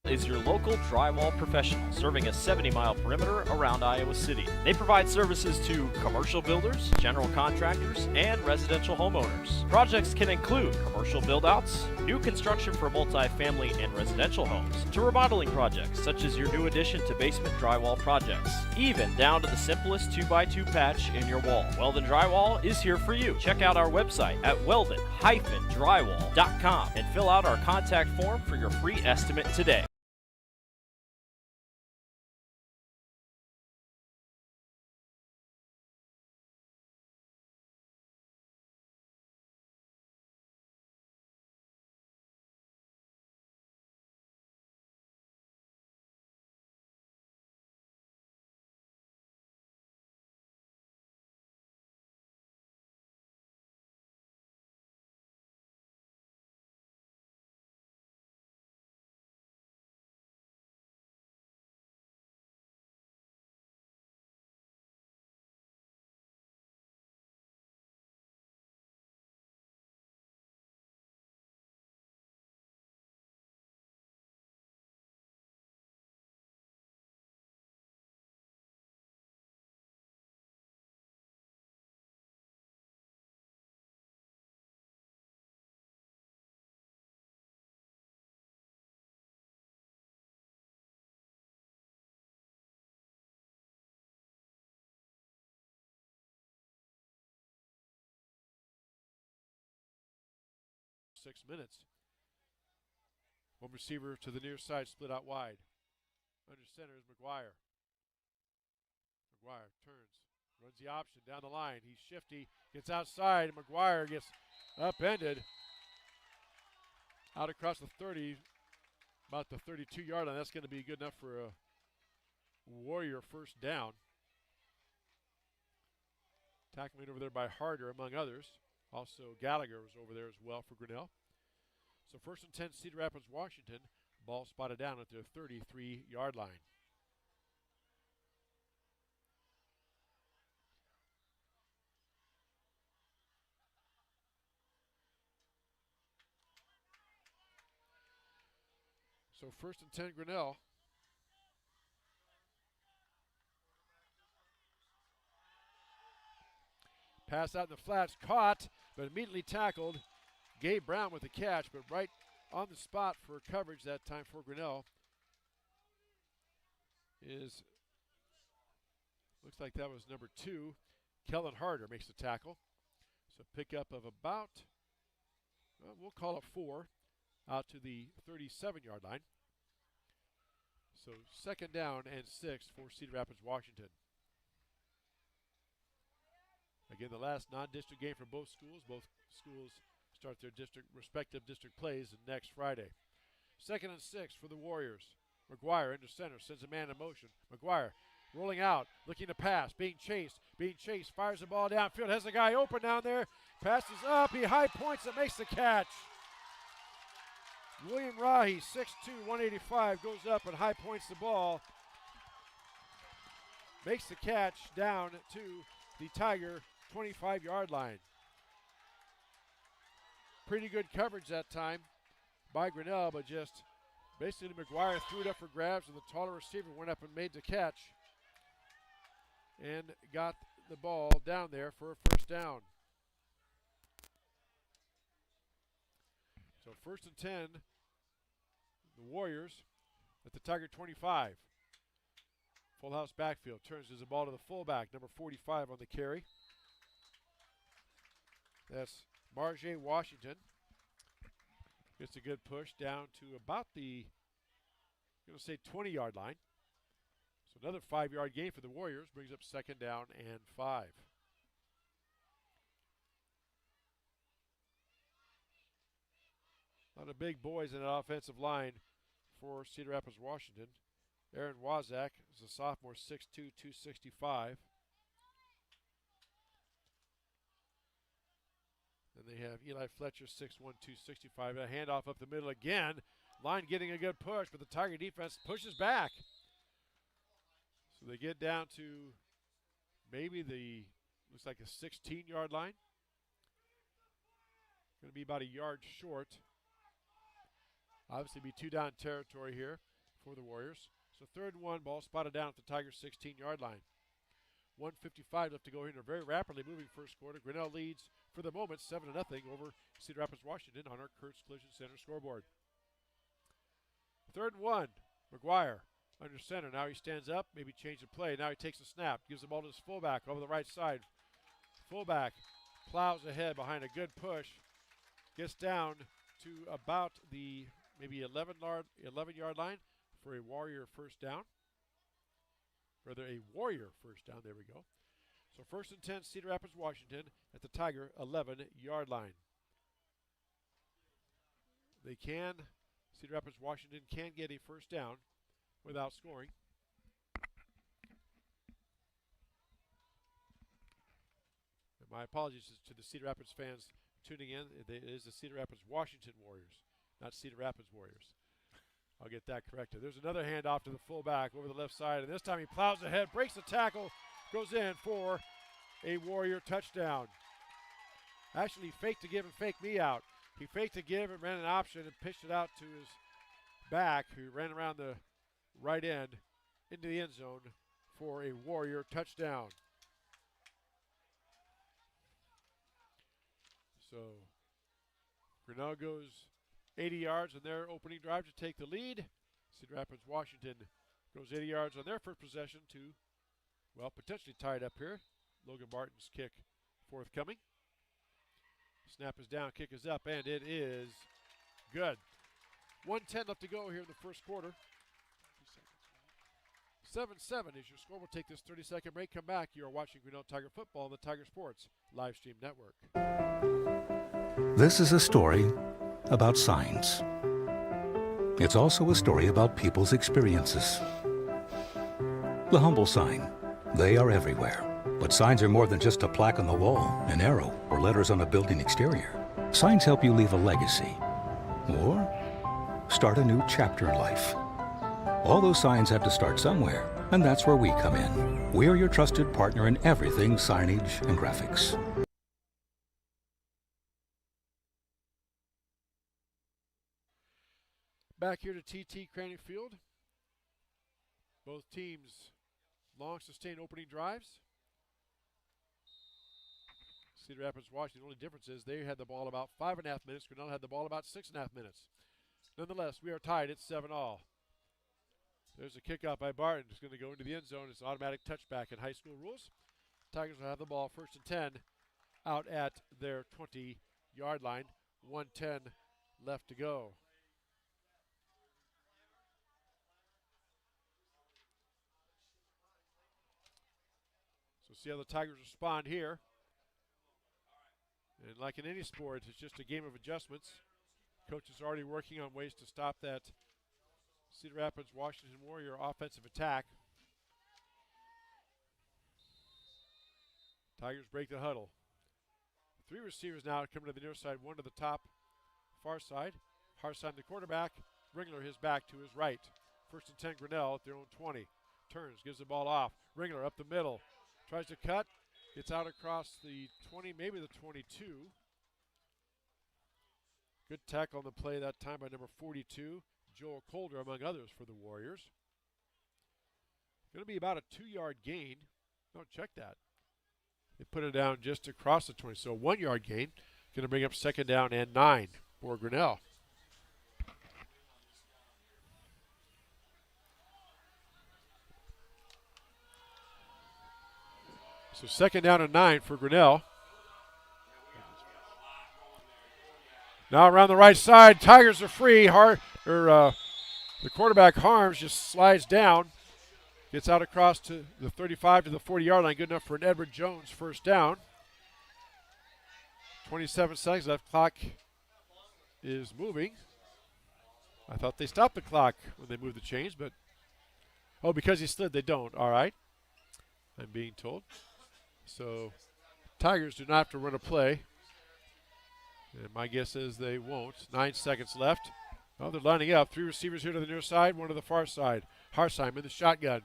Is your local drywall professional serving a 70-mile perimeter around Iowa City. They provide services to commercial builders, general contractors, and residential homeowners. Projects can include commercial build-outs, new construction for multi-family and residential homes, to remodeling projects such as your new addition to basement drywall projects, even down to the simplest 2x2 patch in your wall. Weldon Drywall is here for you. Check out our website at weldon-drywall.com and fill out our contact form for your free estimate today. 6 minutes. One receiver to the near side, split out wide. Under center is McGuire. McGuire turns, runs the option down the line. He's shifty, gets outside, and McGuire gets upended out across the 30, about the 32-yard line. That's going to be good enough for a Warrior first down. Tackling over there by Harder, among others. Also, Gallagher was over there as well for Grinnell. So 1st and 10, Cedar Rapids, Washington. Ball spotted down at their 33-yard line. So 1st and 10, Grinnell. Pass out in the flats, caught, but immediately tackled. Gabe Brown with the catch, but right on the spot for coverage that time for Grinnell is, looks like that was number 2. Kellen Harder makes the tackle. So pickup of about, well, we'll call it 4, out to the 37-yard line. So 2nd down and 6 for Cedar Rapids, Washington. Again, the last non-district game for both schools. Both schools start their respective district plays next Friday. 2nd and 6 for the Warriors. McGuire into center, sends a man in motion. McGuire rolling out, looking to pass, being chased, fires the ball downfield, has a guy open down there, passes up, he high points it, makes the catch. William Rahi, 6'2", 185, goes up and high points the ball. Makes the catch down to the Tiger 25-yard line. Pretty good coverage that time by Grinnell, but just basically McGuire threw it up for grabs, and the taller receiver went up and made the catch and got the ball down there for a first down. So 1st and 10, the Warriors at the Tiger 25. Full house backfield, turns the ball to the fullback, number 45 on the carry. That's Marjay Washington. Gets a good push down to about the, I'm going to say 20-yard line. So another 5-yard gain for the Warriors, brings up 2nd down and 5. A lot of big boys in that offensive line for Cedar Rapids, Washington. Aaron Wazak is a sophomore, 6'2", 265. Then they have Eli Fletcher, 6'1", 265. A handoff up the middle again. Line getting a good push, but the Tiger defense pushes back. So they get down to maybe the, looks like a 16-yard line. Going to be about a yard short. Obviously be 2-down territory here for the Warriors. So 3rd and 1, ball spotted down at the Tigers' 16-yard line. 1:55 left to go here in a very rapidly moving first quarter. Grinnell leads for the moment 7-0 over Cedar Rapids, Washington on our Kurtz Collision Center scoreboard. 3rd and 1, McGuire under center. Now he stands up, maybe change the play. Now he takes a snap, gives the ball to his fullback over the right side. Fullback plows ahead behind a good push. Gets down to about the maybe 11-yard line for a Warrior first down. Rather, a Warrior first down. There we go. So 1st and 10, Cedar Rapids, Washington at the Tiger 11-yard line. Cedar Rapids, Washington can get a first down without scoring. And my apologies to the Cedar Rapids fans tuning in. It is the Cedar Rapids, Washington Warriors, not Cedar Rapids Warriors. I'll get that corrected. There's another handoff to the fullback over the left side, and this time he plows ahead, breaks the tackle, goes in for a Warrior touchdown. Actually, he faked to give and faked me out. He faked to give and ran an option and pitched it out to his back, who ran around the right end into the end zone for a Warrior touchdown. So Grinnell goes 80 yards on their opening drive to take the lead. Cedar Rapids, Washington goes 80 yards on their first possession to, well, potentially tied up here. Logan Martin's kick forthcoming. Snap is down, kick is up, and it is good. 1:10 left to go here in the first quarter. 7-7 is your score. We'll take this 30-second break. Come back. You are watching Grinnell Tiger Football on the Tiger Sports Live Stream Network. This is a story about signs. It's also a story about people's experiences. The humble sign. They are everywhere. But signs are more than just a plaque on the wall, an arrow, or letters on a building exterior. Signs help you leave a legacy or start a new chapter in life. All those signs have to start somewhere, and that's where we come in. We're your trusted partner in everything signage and graphics. Back here to TT Cranny Field. Both teams long sustained opening drives. Cedar Rapids, Washington, the only difference is they had the ball about 5.5 minutes. Grinnell had the ball about 6.5 minutes. Nonetheless, we are tied. It's 7-all. There's a kickoff by Barton. It's going to go into the end zone. It's automatic touchback in high school rules. Tigers will have the ball 1st and 10 out at their 20-yard line. 1:10 left to go. So see how the Tigers respond here. And like in any sport, it's just a game of adjustments. Coach is already working on ways to stop that Cedar Rapids Washington Warrior offensive attack. Tigers break the huddle. 3 receivers now coming to the near side, 1 to the top, far side. Harsheim, the quarterback. Ringler, his back to his right. 1st and 10, Grinnell at their own 20. Turns, gives the ball off. Ringler up the middle. Tries to cut. Gets out across the 20, maybe the 22. Good tackle on the play that time by number 42, Joel Colder, among others, for the Warriors. Going to be about a 2-yard gain. No, check that. They put it down just across the 20, so a 1-yard gain. Going to bring up 2nd down and 9 for Grinnell. So 2nd down and 9 for Grinnell. Now around the right side, Tigers are free. The quarterback Harms just slides down, gets out across to the 35 to the 40-yard line. Good enough for an Edward Jones 1st down. 27 seconds left. Clock is moving. I thought they stopped the clock when they moved the chains, but because he slid, they don't. All right, I'm being told. So Tigers do not have to run a play. And my guess is they won't. 9 seconds left. Oh, they're lining up. 3 receivers here to the near side, 1 to the far side. Harsheim in the shotgun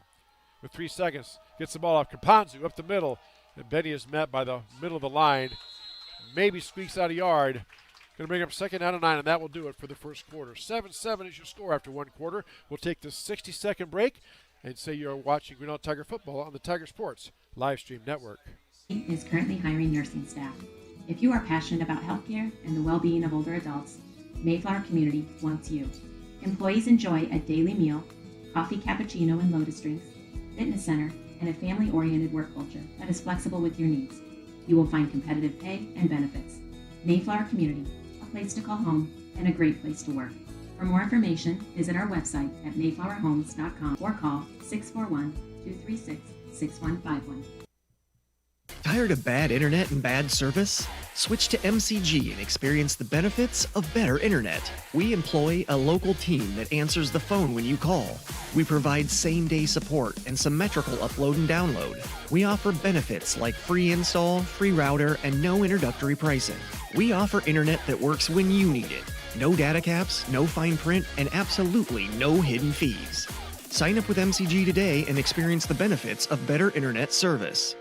with 3 seconds. Gets the ball off. Kapanzu up the middle. And Benny is met by the middle of the line. Maybe squeaks out a yard. Going to bring up 2nd down and 9, and that will do it for the first quarter. 7-7 is your score after 1 quarter. We'll take this 60-second break and say you're watching Grinnell Tiger Football on the Tiger Sports Live Stream Network. Is currently hiring nursing staff. If you are passionate about healthcare and the well-being of older adults, Mayflower Community wants you. Employees enjoy a daily meal, coffee, cappuccino, and lotus drinks, fitness center, and a family-oriented work culture that is flexible with your needs. You will find competitive pay and benefits. Mayflower Community, a place to call home and a great place to work. For more information, visit our website at mayflowerhomes.com or call 641-236-6151. Tired of bad internet and bad service? Switch to MCG and experience the benefits of better internet. We employ a local team that answers the phone when you call. We provide same-day support and symmetrical upload and download. We offer benefits like free install, free router, and no introductory pricing. We offer internet that works when you need it. No data caps, no fine print, and absolutely no hidden fees. Sign up with MCG today and experience the benefits of better internet service.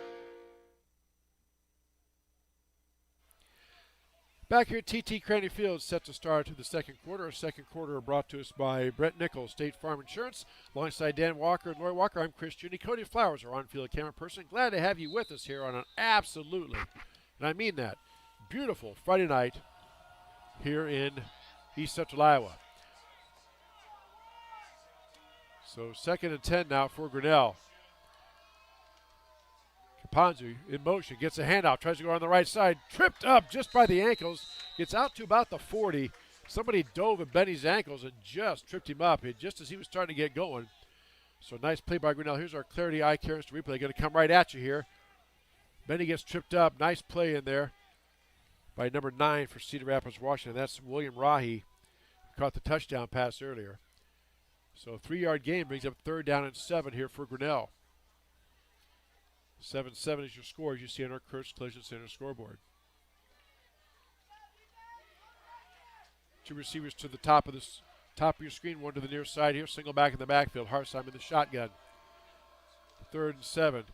Back here at TT Cranny Field, set to start the second quarter. Our second quarter brought to us by Brett Nichols, State Farm Insurance. Alongside Dan Walker and Lori Walker, I'm Chris Judy. Cody Flowers, our on-field camera person. Glad to have you with us here on an absolutely, and I mean that, beautiful Friday night here in East Central Iowa. So 2nd and 10 now for Grinnell. Ponzu in motion, gets a handout, tries to go on the right side, tripped up just by the ankles, gets out to about the 40. Somebody dove at Benny's ankles and just tripped him up just as he was starting to get going. So nice play by Grinnell. Here's our Clarity Eye Care Instant Replay. Going to come right at you here. Benny gets tripped up. Nice play in there by number 9 for Cedar Rapids, Washington. That's William Rahi, who caught the touchdown pass earlier. So a 3-yard gain brings up 3rd down and 7 here for Grinnell. 7-7 is your score, as you see on our Kurtz Collision Center scoreboard. 2 receivers to the top of your screen, 1 to the near side here. Single back in the backfield. Harsheim in the shotgun. 3rd and 7.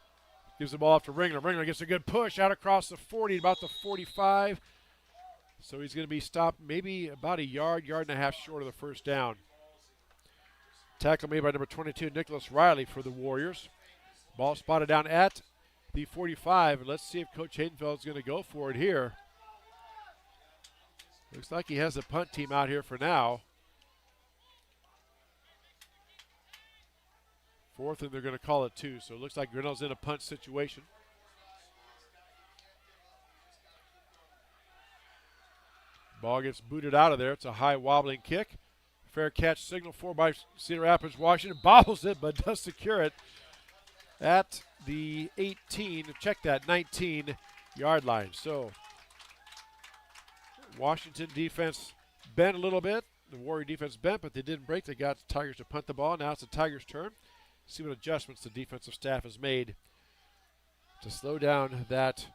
Gives the ball off to Ringler. Ringler gets a good push out across the 40, about the 45. So he's going to be stopped maybe about a yard and a half short of the first down. Tackle made by number 22, Nicholas Riley for the Warriors. Ball spotted down at the 45, and let's see if Coach Haydenfeld is going to go for it here. Looks like he has the punt team out here for now. 4th, and they're going to call it 2, so it looks like Grinnell's in a punt situation. Ball gets booted out of there. It's a high wobbling kick. Fair catch signal for by Cedar Rapids, Washington. Bobbles it, but does secure it at the 18. Check that, 19-yard line. So Washington defense bent a little bit. The Warrior defense bent, but they didn't break. They got the Tigers to punt the ball. Now it's the Tigers' turn. See what adjustments the defensive staff has made to slow down that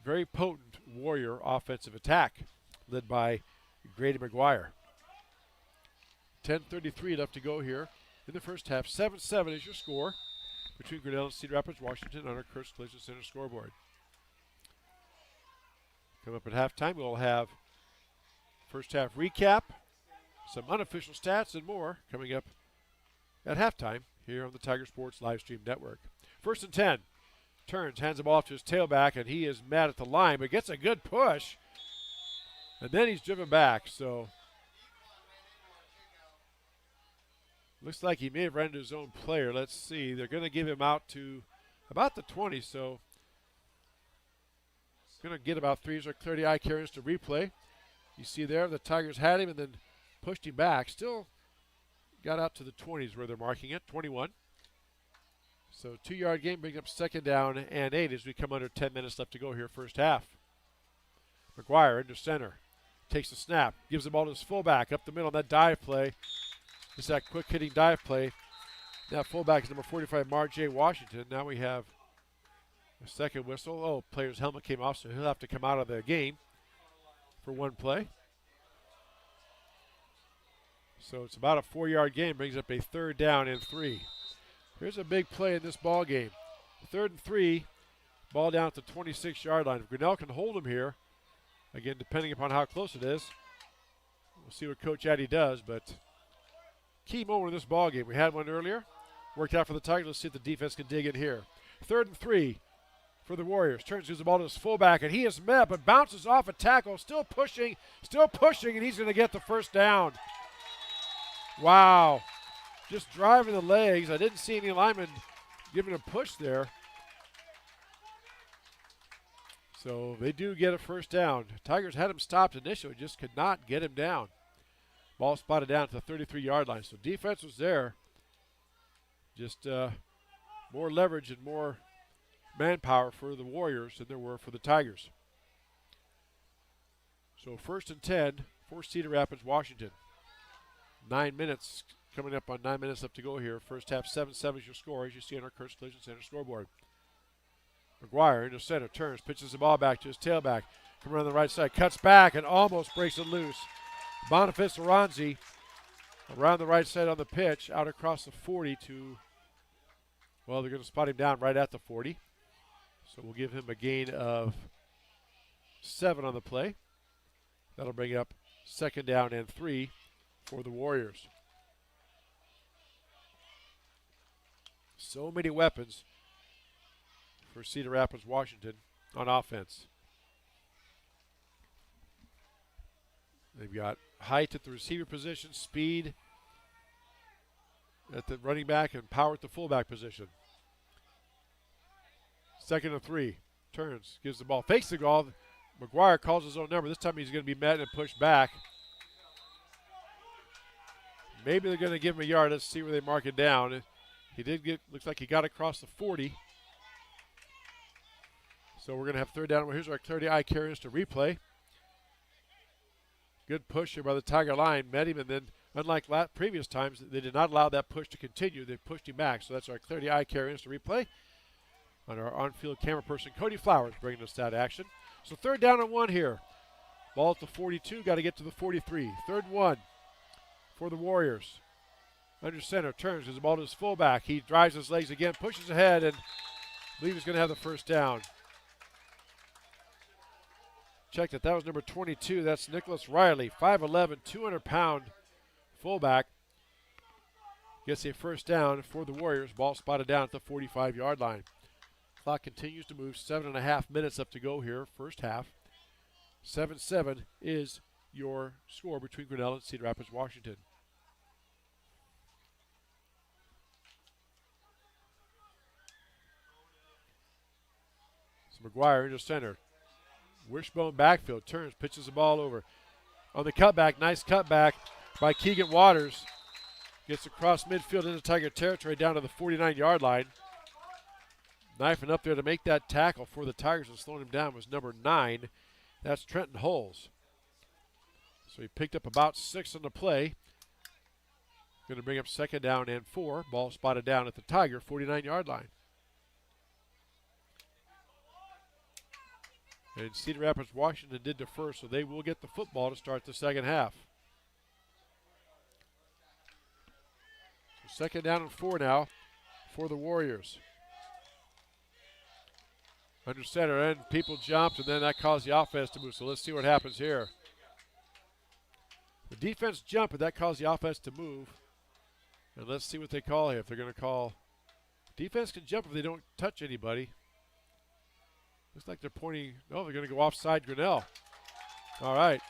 very potent Warrior offensive attack led by Grady McGuire. 10:33 left to go here in the first half. 7-7 is your score between Grinnell and Cedar Rapids, Washington on our Kurtz Collision Center scoreboard. Coming up at halftime, we'll have first half recap, some unofficial stats, and more coming up at halftime here on the Tiger Sports Live Stream Network. 1st and 10. Turns, hands the ball off to his tailback, and he is mad at the line, but gets a good push. And then he's driven back, so looks like he may have run into his own player. Let's see. They're going to give him out to about the 20, so going to get about 3. Here's our Clarity Eye Care Instant Replay. You see there, the Tigers had him and then pushed him back. Still got out to the 20s where they're marking it, 21. So 2-yard gain brings up 2nd down and 8 as we come under 10 minutes left to go here first half. McGuire into center. Takes the snap. Gives the ball to his fullback up the middle on that dive play. It's that quick hitting dive play. That fullback is number 45, Marjay Washington. Now we have a second whistle. Oh, player's helmet came off, so he'll have to come out of the game for one play. So it's about a 4-yard gain, brings up a 3rd down and 3. Here's a big play in this ball game. 3rd and 3, ball down at the 26-yard line. If Grinnell can hold him here, again, depending upon how close it is, we'll see what Coach Addy does, but key moment in this ball game. We had one earlier. Worked out for the Tigers. Let's see if the defense can dig in here. 3rd and 3 for the Warriors. Turns, gives the ball to his fullback, and he is met, but bounces off a tackle. Still pushing, and he's going to get the first down. Wow. Just driving the legs. I didn't see any linemen giving a push there. So they do get a first down. Tigers had him stopped initially, just could not get him down. Ball spotted down to the 33-yard line. So defense was there. Just more leverage and more manpower for the Warriors than there were for the Tigers. So 1st and 10 for Cedar Rapids, Washington. 9 minutes coming up on 9 minutes left to go here. First half, 7-7 is your score, as you see on our Kurtz Collision Center scoreboard. McGuire into center, turns, pitches the ball back to his tailback. Coming around the right side, cuts back and almost breaks it loose. Boniface Aranzi around the right side on the pitch, out across the 40 to, well, they're going to spot him down right at the 40. So we'll give him a gain of 7 on the play. That'll bring up 2nd down and 3 for the Warriors. So many weapons for Cedar Rapids, Washington on offense. They've got height at the receiver position, speed at the running back, and power at the fullback position. 2nd and 3. Turns, gives the ball, fakes the ball. McGuire calls his own number. This time he's going to be met and pushed back. Maybe they're going to give him a yard. Let's see where they mark it down. He did get, looks like he got across the 40. So we're going to have 3rd down. Well, here's our clarity eye carriers to replay. Good push here by the Tiger line. Met him, and then unlike previous times, they did not allow that push to continue. They pushed him back. So that's our clarity eye carriers to replay. On our on-field camera person, Cody Flowers, bringing us that action. So 3rd down and 1 here. Ball at the 42, got to get to the 43. 3rd 1 for the Warriors. Under center, turns, gives the ball to his fullback. He drives his legs again, pushes ahead, and I believe he's going to have the 1st down. Check that. That was number 22. That's Nicholas Riley, 5'11", 200-pound fullback. Gets a 1st down for the Warriors. Ball spotted down at the 45-yard line. Clock continues to move. 7.5 minutes up to go here, first half. 7-7 is your score between Grinnell and Cedar Rapids, Washington. So McGuire into center. Wishbone backfield, turns, pitches the ball over. On the cutback, nice cutback by Keegan Waters. Gets across midfield into Tiger territory down to the 49-yard line. Knifing up there to make that tackle for the Tigers and slowing him down was number 9. That's Trenton Holes. So he picked up about 6 on the play. Going to bring up 2nd down and 4. Ball spotted down at the Tiger 49-yard line. And Cedar Rapids, Washington did defer, so they will get the football to start the 2nd half. So 2nd down and 4 now for the Warriors. Under center, and people jumped, and then that caused the offense to move. So let's see what happens here. The defense jumped, but that caused the offense to move. And let's see what they call here. If they're going to call, defense can jump if they don't touch anybody. Looks like they're pointing, no, they're going to go offside Grinnell. All right.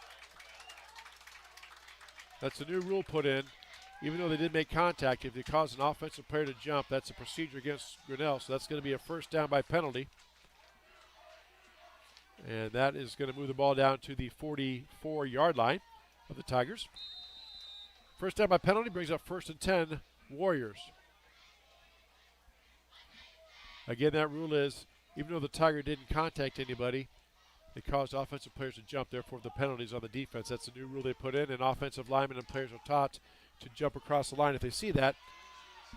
That's a new rule put in. Even though they did make contact, if they cause an offensive player to jump, that's a procedure against Grinnell. So that's going to be a 1st down by penalty. And that is going to move the ball down to the 44-yard line of the Tigers. 1st down by penalty brings up 1st and 10 Warriors. Again, that rule is, even though the Tiger didn't contact anybody, it caused offensive players to jump. Therefore, the penalties on the defense. That's a new rule they put in, and offensive linemen and players are taught to jump across the line if they see that,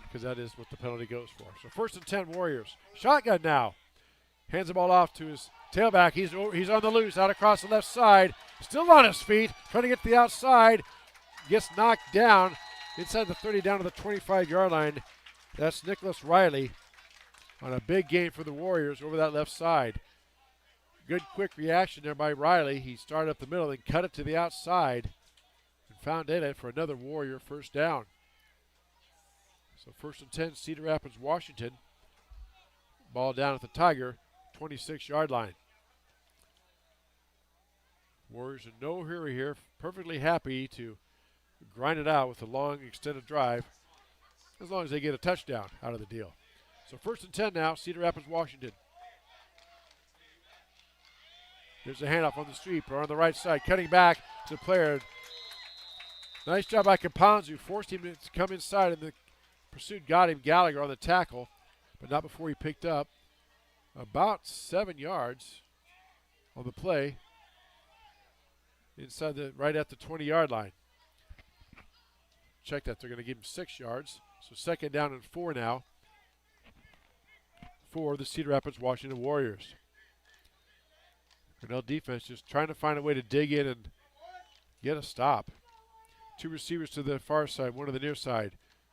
because that is what the penalty goes for. So 1st and 10 Warriors. Shotgun now. Hands the ball off to his tailback. He's on the loose, out across the left side. Still on his feet, trying to get to the outside. Gets knocked down inside the 30 down to the 25-yard line. That's Nicholas Riley on a big gain for the Warriors over that left side. Good quick reaction there by Riley. He started up the middle and cut it to the outside and found daylight for another Warrior 1st down. So 1st and 10, Cedar Rapids, Washington. Ball down at the Tiger 26-yard line. Warriors in no hurry here, perfectly happy to grind it out with a long extended drive as long as they get a touchdown out of the deal. So 1st and 10 now, Cedar Rapids, Washington. There's a handoff on the sweep or on the right side, cutting back to the player. Nice job by Kapanzu, forced him to come inside, and the pursuit got him. Gallagher on the tackle, but not before he picked up about 7 yards on the play inside right at the 20-yard line. Check that, they're going to give him 6 yards. So 2nd down and 4 now for the Cedar Rapids, Washington Warriors. Grinnell defense just trying to find a way to dig in and get a stop. 2 receivers to the far side, 1 to the near side.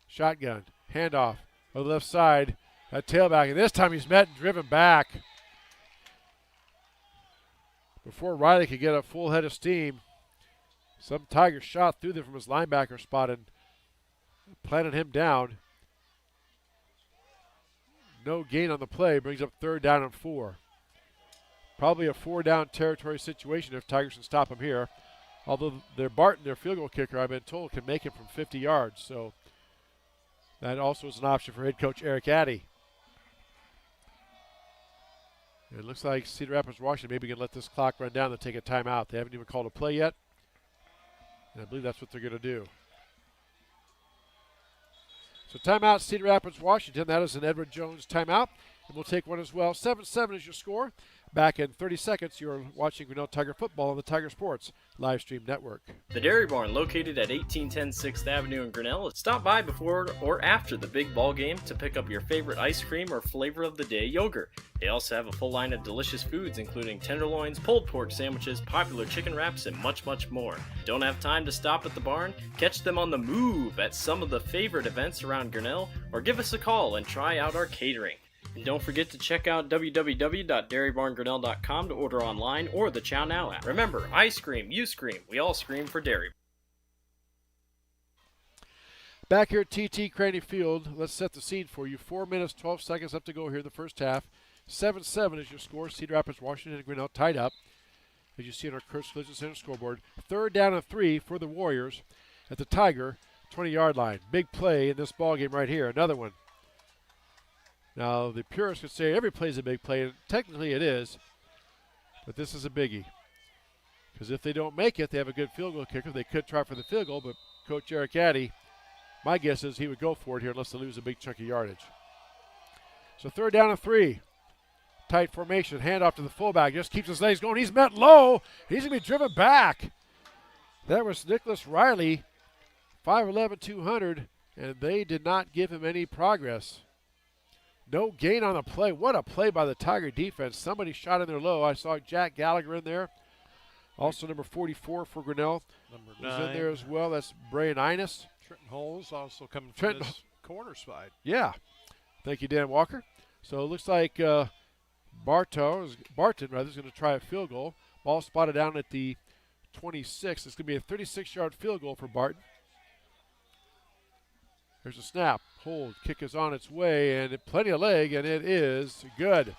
Shotgun, handoff on the left side. That tailback, and this time he's met and driven back. Before Riley could get a full head of steam, some Tiger shot through there from his linebacker spot and planted him down. No gain on the play, brings up 3rd down and 4. Probably a 4-down territory situation if Tigers can stop him here. Although Barton, their field goal kicker, I've been told, can make it from 50 yards. So that also is an option for head coach Eric Addy. It looks like Cedar Rapids, Washington maybe going to let this clock run down and take a timeout. They haven't even called a play yet, and I believe that's what they're going to do. So timeout, Cedar Rapids, Washington. That is an Edward Jones timeout, and we'll take one as well. 7-7 is your score. Back in 30 seconds, you're watching Grinnell Tiger football on the Tiger Sports live stream network. The Dairy Barn, located at 1810 6th Avenue in Grinnell. Stop by before or after the big ball game to pick up your favorite ice cream or flavor of the day yogurt. They also have a full line of delicious foods, including tenderloins, pulled pork sandwiches, popular chicken wraps, and much, much more. Don't have time to stop at the barn? Catch them on the move at some of the favorite events around Grinnell, or give us a call and try out our catering. And don't forget to check out www.dairybarngrinnell.com to order online or the Chow Now app. Remember, I scream, you scream, we all scream for Dairy. Back here at TT Craney Field, let's set the scene for you. 4 minutes, 12 seconds left to go here in the first half. 7-7 is your score. Cedar Rapids, Washington, and Grinnell tied up, as you see on our Kurtz Collision Center scoreboard. 3rd down and 3 for the Warriors at the Tiger 20-yard line. Big play in this ball game right here. Another one. Now, the purists could say every play is a big play, and technically it is, but this is a biggie. Because if they don't make it, they have a good field goal kicker. They could try for the field goal, but Coach Eric Addy, my guess is he would go for it here unless they lose a big chunk of yardage. So 3rd down and 3. Tight formation, handoff to the fullback, just keeps his legs going. He's met low. He's going to be driven back. That was Nicholas Riley, 5'11", 200, and they did not give him any progress. No gain on the play. What a play by the Tiger defense. Somebody shot in there low. I saw Jack Gallagher in there. Also number 44 for Grinnell Number was 9. in there as well. That's Brian Innes. Trenton Holes also coming from this corner side. Yeah. Thank you, Dan Walker. So it looks like Barton is going to try a field goal. Ball spotted down at the 26. It's going to be a 36-yard field goal for Barton. There's a snap, hold, kick is on its way, and plenty of leg, and it is good.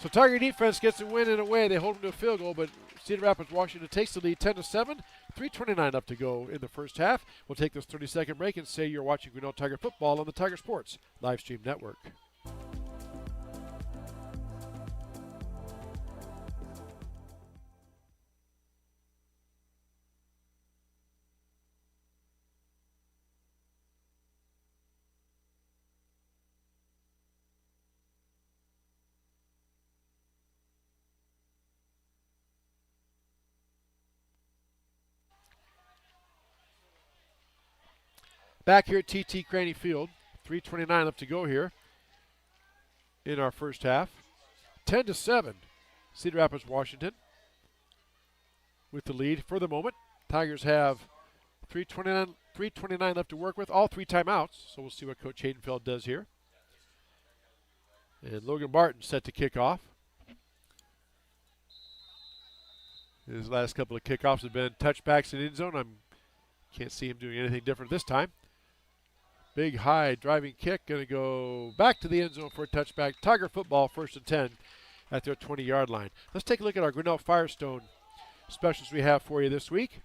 So Tiger defense gets a win in a way. They hold them to a field goal, but Cedar Rapids, Washington takes the lead 10-7. 3:29 up to go in the first half. We'll take this 30-second break and say you're watching Grinnell Tiger football on the Tiger Sports live stream network. Back here at TT Craney Field, 3:29 left to go here in our first half. 10-7, Cedar Rapids, Washington with the lead for the moment. Tigers have 3:29 left to work with, all 3 timeouts, so we'll see what Coach Haydenfeld does here. And Logan Barton set to kick off. His last couple of kickoffs have been touchbacks in end zone. Can't see him doing anything different this time. Big high driving kick, going to go back to the end zone for a touchback. Tiger football, 1st and 10 at their 20-yard line. Let's take a look at our Grinnell Firestone specials we have for you this week.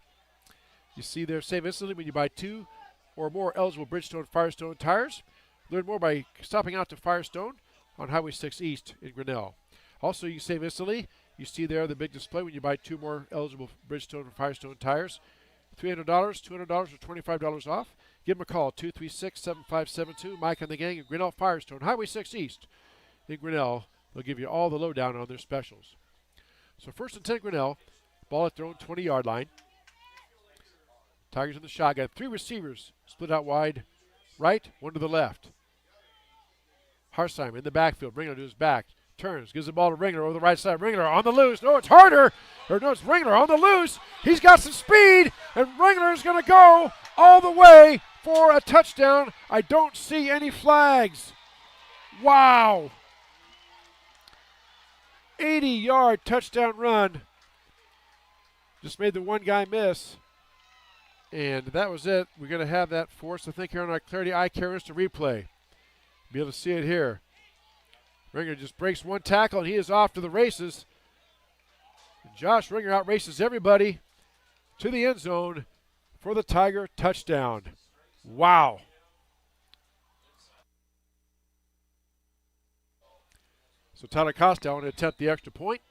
You see there, save instantly when you buy 2 or more eligible Bridgestone Firestone tires. Learn more by stopping out to Firestone on Highway 6 East in Grinnell. Also, you save instantly. You see there the big display when you buy 2 more eligible Bridgestone Firestone tires. $300, $200, or $25 off. Give them a call, 236-7572. Mike and the gang at Grinnell Firestone, Highway 6 East in Grinnell. They'll give you all the lowdown on their specials. So 1st and 10 Grinnell, ball at their own 20-yard line. Tigers in the shotgun. 3 receivers split out wide right, 1 to the left. Harsheim in the backfield, bringing it to his back. Turns, gives the ball to Ringler over the right side. Ringler on the loose. No, it's Harder. Or no, it's Ringler on the loose. He's got some speed, and Ringler is going to go all the way for a touchdown. I don't see any flags. Wow. 80-yard touchdown run. Just made the one guy miss. And that was it. We're going to have that for us, I think, here on our Clarity Eye Care Instant Replay. Be able to see it here. Ringer just breaks one tackle, and he is off to the races. Josh Ringer outraces everybody to the end zone for the Tiger touchdown. Wow. So Tyler Costow to attempt the extra point.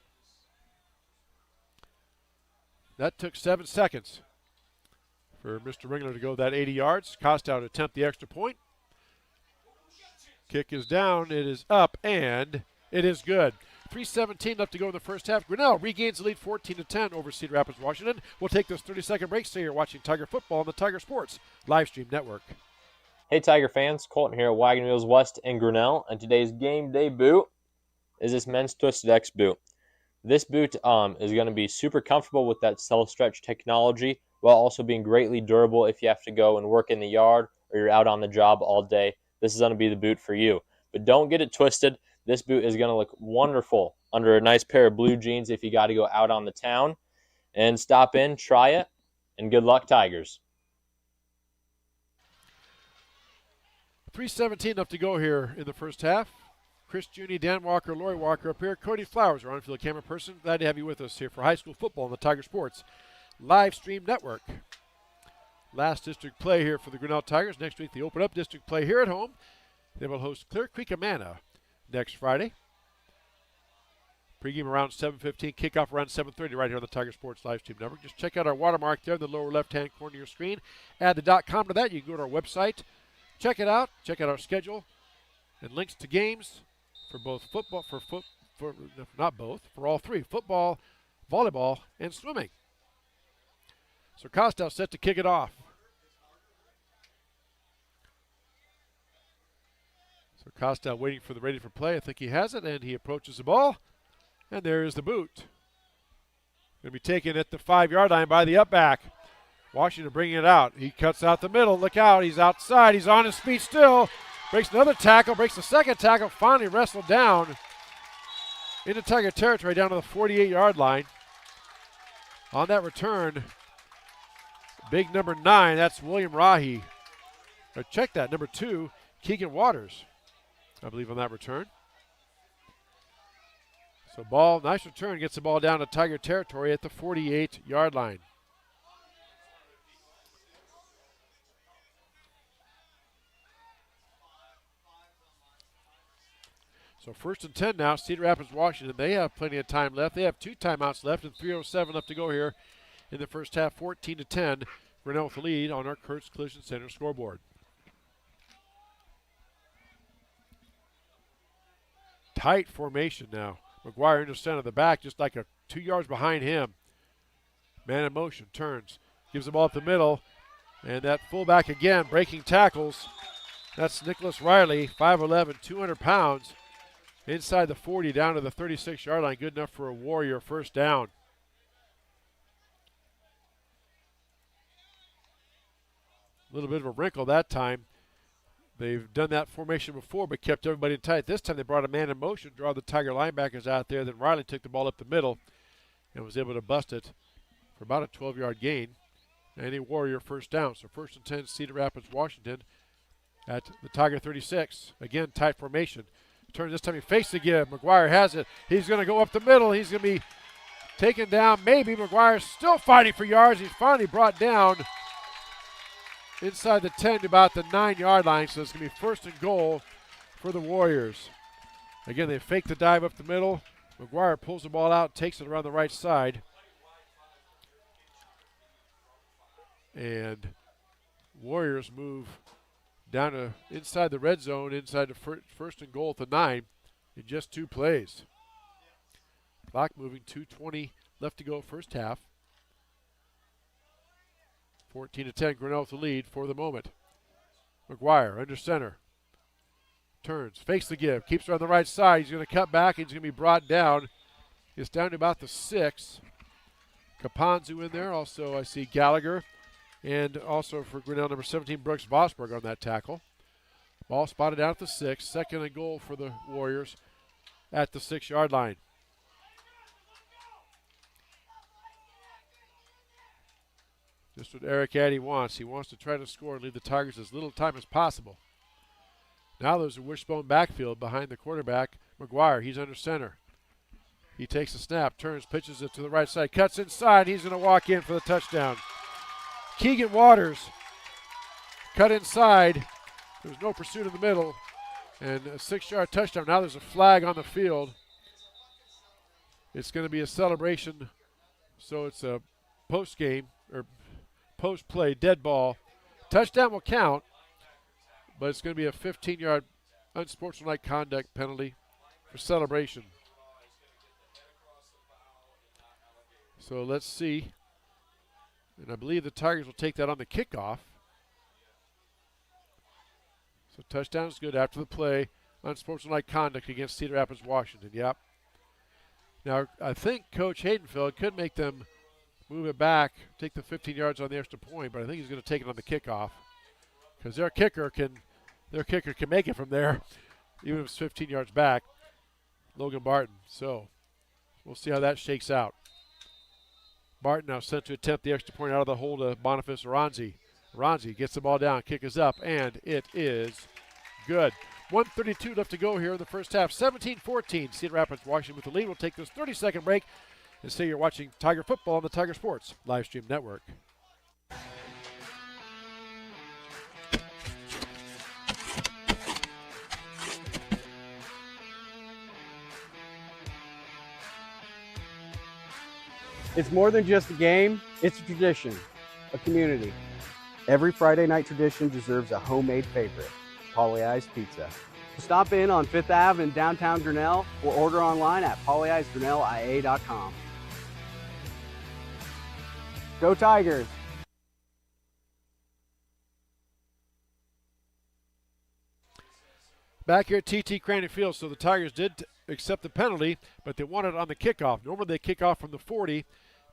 That took 7 seconds for Mr. Ringler to go that 80 yards. Costow to attempt the extra point. Kick is down, it is up, and it is good. 3:17 left to go in the first half. Grinnell regains the lead 14-10 over Cedar Rapids, Washington. We'll take this 30-second break. Stay here watching Tiger football on the Tiger Sports live stream network. Hey Tiger fans, Colton here at Wagon Wheels West in Grinnell, and today's game day boot is this men's Twisted X boot. This boot is going to be super comfortable with that self-stretch technology while also being greatly durable if you have to go and work in the yard or you're out on the job all day. This is going to be the boot for you. But don't get it twisted. This boot is going to look wonderful under a nice pair of blue jeans if you got to go out on the town. And stop in, try it, and good luck, Tigers. 3:17 left to go here in the first half. Chris Juni, Dan Walker, Lori Walker up here. Cody Flowers, our on-field camera person. Glad to have you with us here for high school football on the Tiger Sports live stream network. Last district play here for the Grinnell Tigers. Next week, they open up district play here at home. They will host Clear Creek Amana next Friday. Pregame around 7:15, kickoff around 7:30 right here on the Tiger Sports live stream network. Just check out our watermark there in the lower left-hand corner of your screen. Add the .com to that. You can go to our website. Check it out. Check out our schedule and links to games for both football, for all three, football, volleyball, and swimming. So Costow set to kick it off. So Costow waiting for the ready for play. I think he has it, and he approaches the ball. And there is the boot. Going to be taken at the 5-yard line by the upback. Washington bringing it out. He cuts out the middle. Look out. He's outside. He's on his feet still. Breaks another tackle. Breaks the second tackle. Finally wrestled down into Tiger territory down to the 48-yard line. On that return, big number 9. That's William Rahi. Check that. Number 2, Keegan Waters, I believe, on that return. So ball, nice return, gets the ball down to Tiger territory at the 48-yard line. So 1st and 10 now, Cedar Rapids, Washington. They have plenty of time left. They have 2 timeouts left and 3:07 left to go here in the first half. 14-10, Grinnell with the lead on our Kurtz Collision Center scoreboard. Tight formation now. McGuire into center of the back, just like 2 yards behind him. Man in motion, turns, gives the ball up the middle, and that fullback again breaking tackles. That's Nicholas Riley, 5'11", 200 pounds, inside the 40 down to the 36-yard line. Good enough for a Warrior first down. A little bit of a wrinkle that time. They've done that formation before, but kept everybody in tight. This time they brought a man in motion, draw the Tiger linebackers out there. Then Riley took the ball up the middle and was able to bust it for about a 12-yard gain. And a Warrior first down. So 1st and 10, Cedar Rapids, Washington at the Tiger 36. Again, tight formation. Turns this time, he fakes the give. McGuire has it. He's going to go up the middle. He's going to be taken down. Maybe McGuire's still fighting for yards. He's finally brought down inside the 10 to about the 9-yard line, so it's going to be 1st and goal for the Warriors. Again, they fake the dive up the middle. McGuire pulls the ball out, takes it around the right side. And Warriors move down to inside the red zone, inside the 1st and goal at the 9 in just 2 plays. Clock moving, 2:20 left to go first half. 14-10, Grinnell with the lead for the moment. McGuire under center. Turns, fakes the give, keeps it on the right side. He's going to cut back, and he's going to be brought down. It's down to about the 6. Caponzu in there. Also, I see Gallagher. And also for Grinnell, number 17, Brooks Vosberg on that tackle. Ball spotted out at the 6. 2nd and goal for the Warriors at the 6-yard line. Just what Eric Addy wants. He wants to try to score and leave the Tigers as little time as possible. Now there's a wishbone backfield behind the quarterback, McGuire. He's under center. He takes a snap, turns, pitches it to the right side, cuts inside. He's going to walk in for the touchdown. Keegan Waters cut inside. There's no pursuit in the middle. And a 6-yard touchdown. Now there's a flag on the field. It's going to be a celebration. So it's a post-game or post-play dead ball. Touchdown will count, but it's going to be a 15-yard unsportsmanlike conduct penalty for celebration. So let's see. And I believe the Tigers will take that on the kickoff. So touchdown is good after the play. Unsportsmanlike conduct against Cedar Rapids, Washington. Yep. Now, I think Coach Haydenfeld could make them move it back, take the 15 yards on the extra point, but I think he's going to take it on the kickoff because their kicker can make it from there, even if it's 15 yards back. Logan Barton. So we'll see how that shakes out. Barton now sent to attempt the extra point out of the hole to Boniface Aranzi. Aranzi gets the ball down, kick is up, and it is good. 1:32 left to go here in the first half. 17-14, Cedar Rapids, Washington with the lead. We'll take this 30-second break and say you're watching Tiger Football on the Tiger Sports Live Stream Network. It's more than just a game, it's a tradition, a community. Every Friday night tradition deserves a homemade favorite, Polly-I's Pizza. Stop in on 5th Ave in downtown Grinnell or order online at pollyi'sgrinnellia.com. Go Tigers! Back here at TT Crane Field, so the Tigers did accept the penalty, but they wanted it on the kickoff. Normally they kick off from the 40.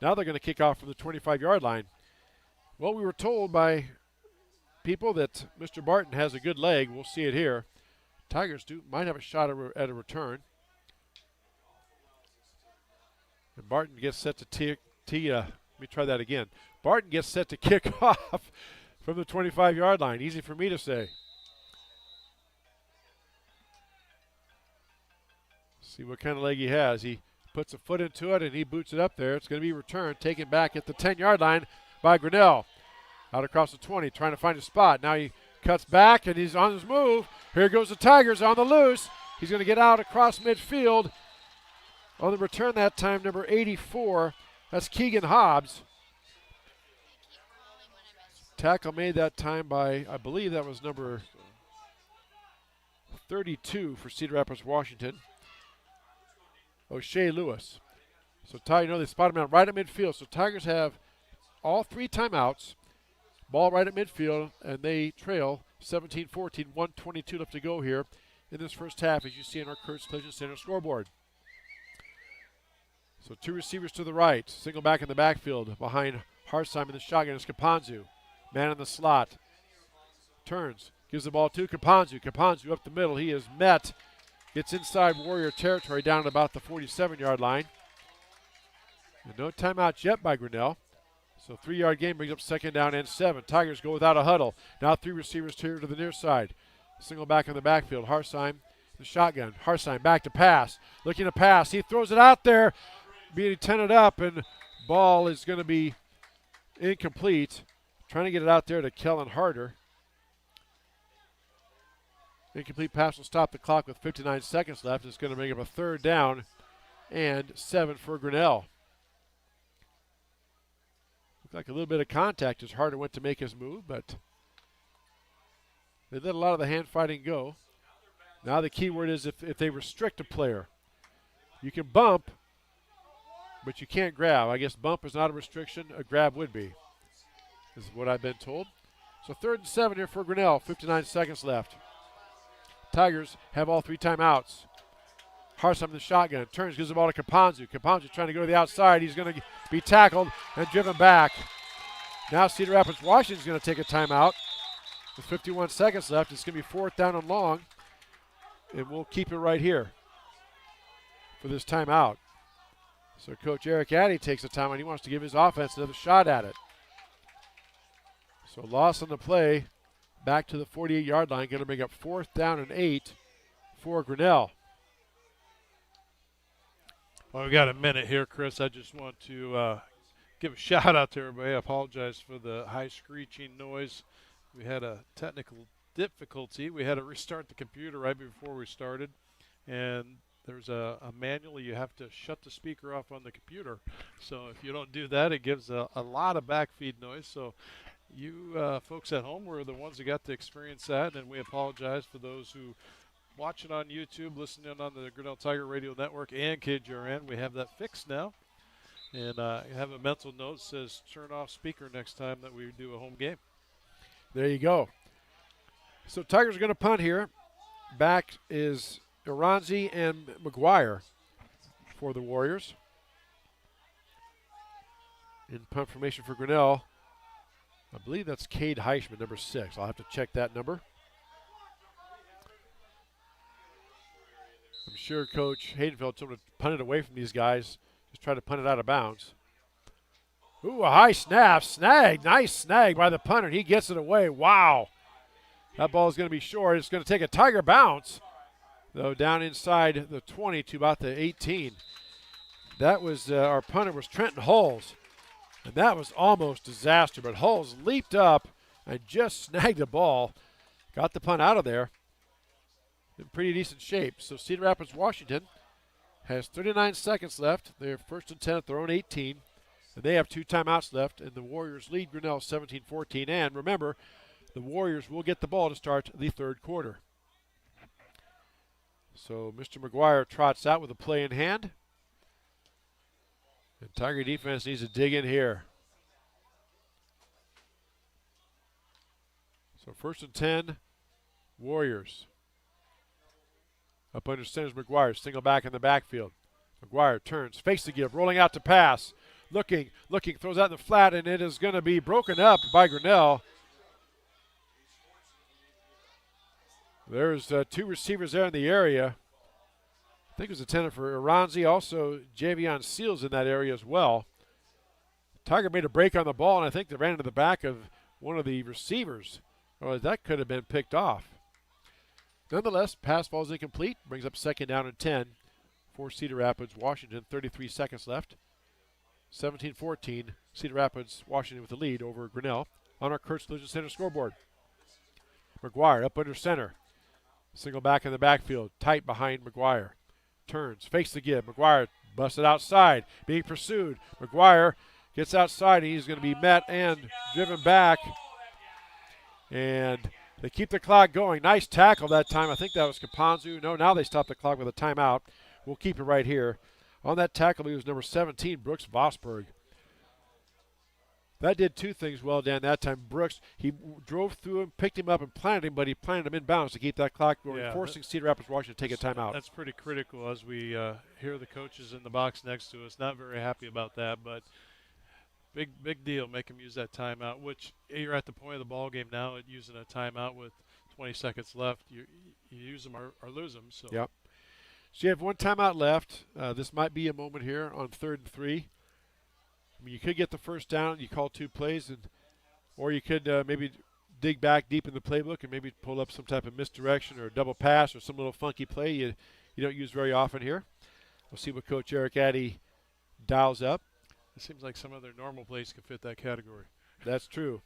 Now they're going to kick off from the 25-yard line. Well, we were told by people that Mr. Barton has a good leg. We'll see it here. Tigers might have a shot at a return. And Barton gets set to let me try that again. Barton gets set to kick off from the 25-yard line. Easy for me to say. See what kind of leg he has. He puts a foot into it and he boots it up there. It's going to be returned, taken back at the 10-yard line by Grinnell. Out across the 20, trying to find a spot. Now he cuts back and he's on his move. Here goes the Tigers on the loose. He's going to get out across midfield. On the return that time, number 84. That's Keegan Hobbs. Tackle made that time by, I believe that was number 32 for Cedar Rapids, Washington. O'Shea Lewis. So they spot him out right at midfield. So Tigers have all 3 timeouts. Ball right at midfield, and they trail 17-14, 1:22 left to go here in this first half, as you see in our Kurtz Collision Center scoreboard. So 2 receivers to the right, single back in the backfield behind Harsheim in the shotgun is Kapanzu. Man in the slot. Turns, gives the ball to Kapanzu. Kapanzu up the middle. He is met. Gets inside Warrior territory down at about the 47-yard line. And no timeouts yet by Grinnell. So 3-yard gain brings up 2nd down and 7. Tigers go without a huddle. Now 3 receivers here to the near side. Single back in the backfield. Harsheim, the shotgun. Harsheim back to pass. Looking to pass. He throws it out there. Being tented up, and ball is going to be incomplete. Trying to get it out there to Kellen Harder. Incomplete pass will stop the clock with 59 seconds left. It's going to bring up a 3rd down and 7 for Grinnell. Like a little bit of contact as Harder went to make his move, but they let a lot of the hand fighting go. Now the key word is if they restrict a player. You can bump, but you can't grab. I guess bump is not a restriction. A grab would be, is what I've been told. So 3rd and 7 here for Grinnell. 59 seconds left. Tigers have all 3 timeouts. Harsheim in the shotgun. Turns, gives the ball to Kapanzu. Kapanzu trying to go to the outside. He's going to be tackled and driven back. Now Cedar Rapids, Washington's going to take a timeout. With 51 seconds left, it's going to be 4th down and long. And we'll keep it right here for this timeout. So Coach Eric Addy takes a timeout. He wants to give his offense another shot at it. So loss on the play. Back to the 48-yard line. Going to bring up 4th down and 8 for Grinnell. Well, we got a minute here, Chris. I just want to give a shout out to everybody. I apologize for the high screeching noise. We had a technical difficulty. We had to restart the computer right before we started, and there's a manual. You have to shut the speaker off on the computer. So if you don't do that, it gives a lot of backfeed noise. So you folks at home were the ones that got to experience that, and we apologize for those who watch it on YouTube, listening on the Grinnell Tiger Radio Network and KJRN. We have that fixed now. And I have a mental note that says turn off speaker next time that we do a home game. There you go. So Tigers are going to punt here. Back is Iranzi and McGuire for the Warriors. In punt formation for Grinnell, I believe that's Cade Heichman, number 6. I'll have to check that number. I'm sure Coach Haydenfeld told him to punt it away from these guys. Just try to punt it out of bounds. Ooh, a high snap. Snag. Nice snag by the punter. He gets it away. Wow. That ball is going to be short. It's going to take a Tiger bounce, though, down inside the 20 to about the 18. That was our punter was Trenton Hulls, and that was almost disaster. But Hulls leaped up and just snagged the ball, got the punt out of there in pretty decent shape. So Cedar Rapids, Washington has 39 seconds left. They're first and 10 at their own 18, and they have 2 timeouts left, and the Warriors lead Grinnell 17-14. And remember, the Warriors will get the ball to start the third quarter. So Mr. McGuire trots out with a play in hand. And Tiger defense needs to dig in here. So first and 10, Warriors. Up under center is McGuire, single back in the backfield. McGuire turns, fakes the give, rolling out to pass. Looking, throws out in the flat, and it is going to be broken up by Grinnell. There's 2 receivers there in the area. I think it was intended for Iranzi, also Javion Seals in that area as well. Tiger made a break on the ball, and I think they ran into the back of one of the receivers. Or that could have been picked off. Nonetheless, pass falls incomplete, brings up second down and 10 for Cedar Rapids, Washington. 33 seconds left. 17-14, Cedar Rapids, Washington with the lead over Grinnell on our Kurtz Collision Center scoreboard. McGuire up under center. Single back in the backfield, tight behind McGuire. Turns, fakes the give. McGuire busted outside, being pursued. McGuire gets outside, and he's going to be met and driven back. And they keep the clock going. Nice tackle that time. I think that was Kapanzu. No, now they stop the clock with a timeout. We'll keep it right here. On that tackle, he was number 17, Brooks Vosberg. That did 2 things well, Dan, that time. Brooks, he drove through him, picked him up, and planted him, but he planted him inbounds to keep that clock going, forcing Cedar Rapids, Washington to take a timeout. That's pretty critical as we hear the coaches in the box next to us. Not very happy about that, but big deal. Make him use that timeout, which you're at the point of the ball game now at using a timeout with 20 seconds left. You use them or lose them. So. Yep. So you have 1 timeout left. This might be a moment here on 3rd and 3. I mean, you could get the first down. You call 2 plays, or you could maybe dig back deep in the playbook and maybe pull up some type of misdirection or a double pass or some little funky play you don't use very often here. We'll see what Coach Eric Addy dials up. It seems like some other normal plays could fit that category. That's true.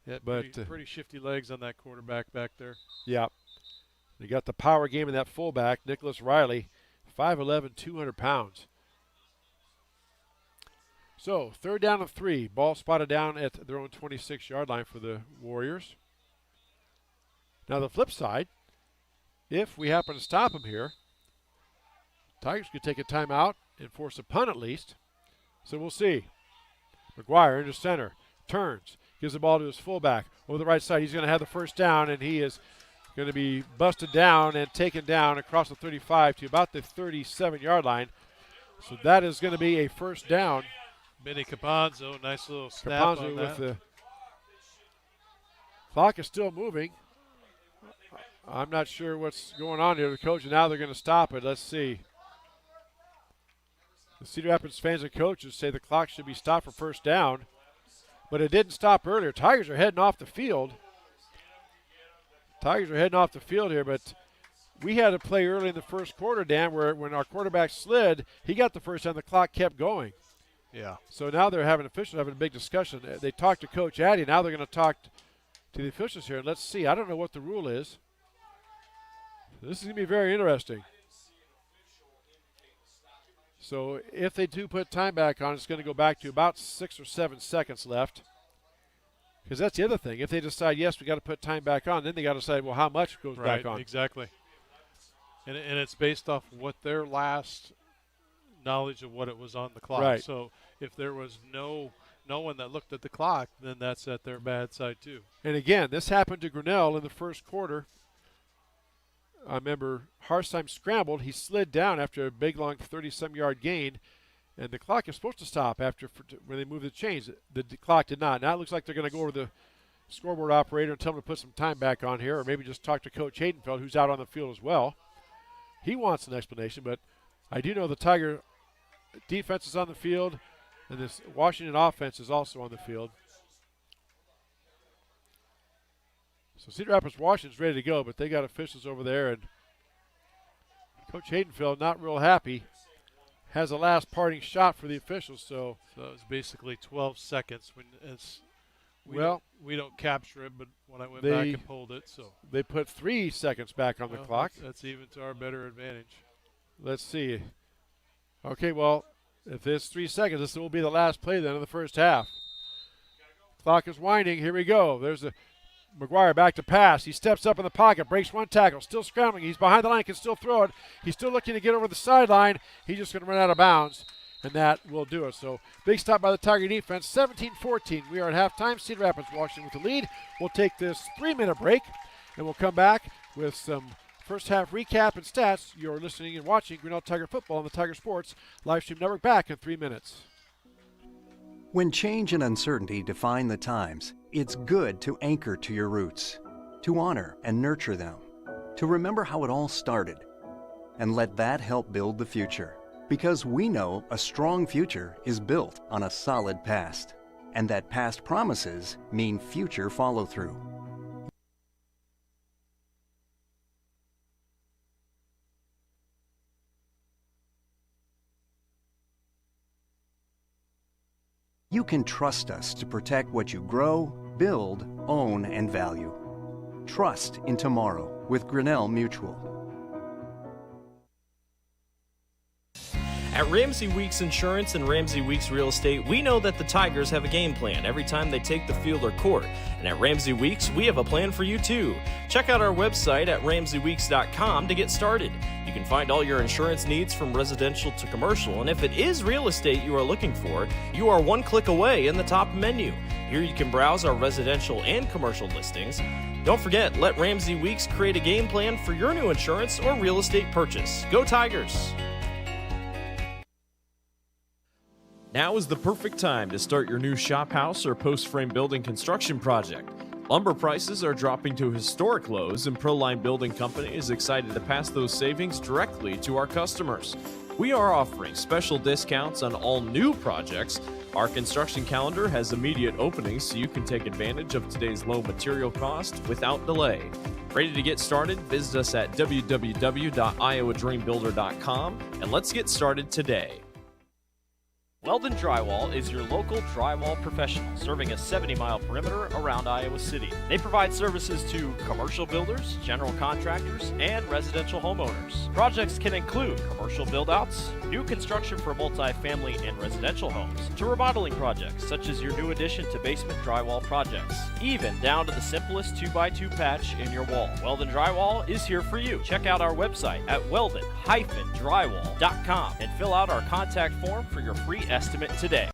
Yeah, but pretty shifty legs on that quarterback back there. Yeah. They got the power game in that fullback, Nicholas Riley, 5'11", 200 pounds. So 3rd down and 3. Ball spotted down at their own 26-yard line for the Warriors. Now the flip side, if we happen to stop them here, Tigers could take a timeout and force a punt at least. So we'll see. McGuire into center, turns, gives the ball to his fullback. Over the right side, he's going to have the first down, and he is going to be busted down and taken down across the 35 to about the 37-yard line. So that is going to be a first down. Benny Caponzo, nice little snap on that. With the clock is still moving. I'm not sure what's going on here. The coach, now they're going to stop it. Let's see. The Cedar Rapids fans and coaches say the clock should be stopped for first down, but it didn't stop earlier. Tigers are heading off the field. Here, but we had a play early in the first quarter, Dan, where when our quarterback slid, he got the first down, the clock kept going. Yeah. So now they're having officials having a big discussion. They talked to Coach Addy. Now they're going to talk to the officials here. Let's see. I don't know what the rule is. This is going to be very interesting. So if they do put time back on, it's going to go back to about 6 or 7 seconds left. Because that's the other thing. If they decide, yes, we got to put time back on, then they got to decide, well, how much goes back on. Exactly. And it's based off what their last knowledge of what it was on the clock. Right. So if there was no one that looked at the clock, then that's at their bad side too. And again, this happened to Grinnell in the first quarter. I remember Harsheim scrambled. He slid down after a big, long 30-some yard gain, and the clock is supposed to stop after when they move the chains. The clock did not. Now it looks like they're going to go over to the scoreboard operator and tell him to put some time back on here, or maybe just talk to Coach Haydenfeld, who's out on the field as well. He wants an explanation, but I do know the Tiger defense is on the field, and this Washington offense is also on the field. So Cedar Rapids, Washington's ready to go, but they got officials over there, and Coach Haydenfeld not real happy. Has a last parting shot for the officials, so it's basically 12 seconds. We don't capture it, but when I went back and pulled it, so they put 3 seconds back on the clock. That's even to our better advantage. Let's see. Okay, well, if it's 3 seconds, this will be the last play then of the first half. Clock is winding. Here we go. There's a McGuire back to pass. He steps up in the pocket, breaks one tackle, still scrambling. He's behind the line, can still throw it. He's still looking to get over the sideline. He's just going to run out of bounds, and that will do it. So big stop by the Tiger defense, 17-14. We are at halftime. Cedar Rapids, Washington with the lead. We'll take this 3-minute break, and we'll come back with some first half recap and stats. You're listening and watching Grinnell Tiger Football on the Tiger Sports Live Stream Network. Back in 3 minutes. When change and uncertainty define the times, it's good to anchor to your roots, to honor and nurture them, to remember how it all started, and let that help build the future. Because we know a strong future is built on a solid past, and that past promises mean future follow-through. You can trust us to protect what you grow, build, own, and value. Trust in tomorrow with Grinnell Mutual. At Ramsey Weeks Insurance and Ramsey Weeks Real Estate, we know that the Tigers have a game plan every time they take the field or court. And at Ramsey Weeks, we have a plan for you too. Check out our website at RamseyWeeks.com to get started. You can find all your insurance needs from residential to commercial, and if it is real estate you are looking for, you are one click away in the top menu. Here you can browse our residential and commercial listings. Don't forget, let Ramsey Weeks create a game plan for your new insurance or real estate purchase. Go Tigers! Now is the perfect time to start your new shop house or post-frame building construction project. Lumber prices are dropping to historic lows, and Proline Building Company is excited to pass those savings directly to our customers. We are offering special discounts on all new projects. Our construction calendar has immediate openings, so you can take advantage of today's low material cost without delay. Ready to get started? Visit us at www.iowadreambuilder.com, and let's get started today. Weldon Drywall is your local drywall professional, serving a 70-mile perimeter around Iowa City. They provide services to commercial builders, general contractors, and residential homeowners. Projects can include commercial build-outs, new construction for multi-family and residential homes, to remodeling projects such as your new addition to basement drywall projects, even down to the simplest 2x2 patch in your wall. Weldon Drywall is here for you. Check out our website at weldon-drywall.com and fill out our contact form for your free estimate today.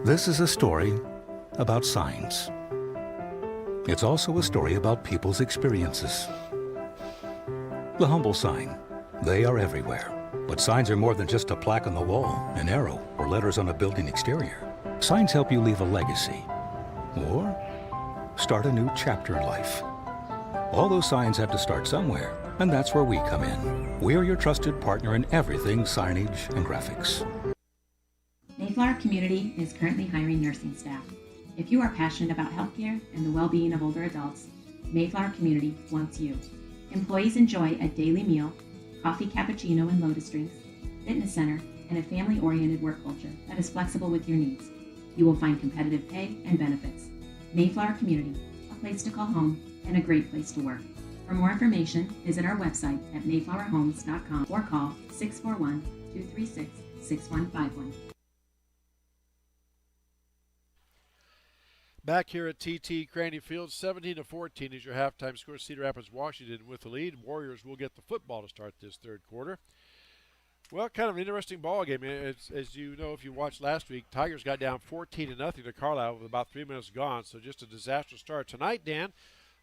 This is a story about signs. It's also a story about people's experiences. The humble sign. They are everywhere. But signs are more than just a plaque on the wall, an arrow, or letters on a building exterior. Signs help you leave a legacy or start a new chapter in life. All those signs have to start somewhere, and that's where we come in. We are your trusted partner in everything signage and graphics. Mayflower Community is currently hiring nursing staff. If you are passionate about healthcare and the well-being of older adults, Mayflower Community wants you. Employees enjoy a daily meal, coffee cappuccino and lotus drinks, fitness center, and a family-oriented work culture that is flexible with your needs. You will find competitive pay and benefits. Mayflower Community, a place to call home and a great place to work. For more information, visit our website at mayflowerhomes.com or call 641-236-6151. Back here at TT Craney Field, 17-14 is your halftime score. Cedar Rapids, Washington with the lead. Warriors will get the football to start this third quarter. Well, kind of an interesting ball game. As you know, if you watched last week, Tigers got down 14-0 to Carlisle with about 3 minutes gone, so just a disastrous start. Tonight, Dan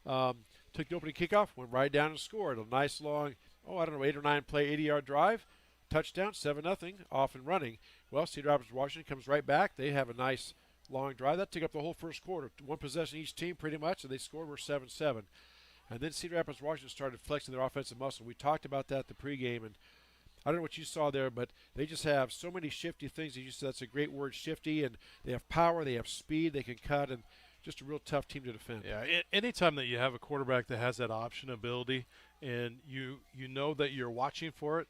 took the opening kickoff, went right down and scored a nice long, 8 or 9 play, 80-yard drive, touchdown, 7-0, off and running. Well, Cedar Rapids, Washington comes right back. They have a nice long drive. That took up the whole first quarter. One possession each team pretty much, and they scored were 7-7. And then Cedar Rapids, Washington started flexing their offensive muscle. We talked about that at the pregame, and I don't know what you saw there, but they just have so many shifty things. You said that's a great word, shifty, and they have power, they have speed, they can cut, and just a real tough team to defend. Yeah, anytime that you have a quarterback that has that option ability and you know that you're watching for it,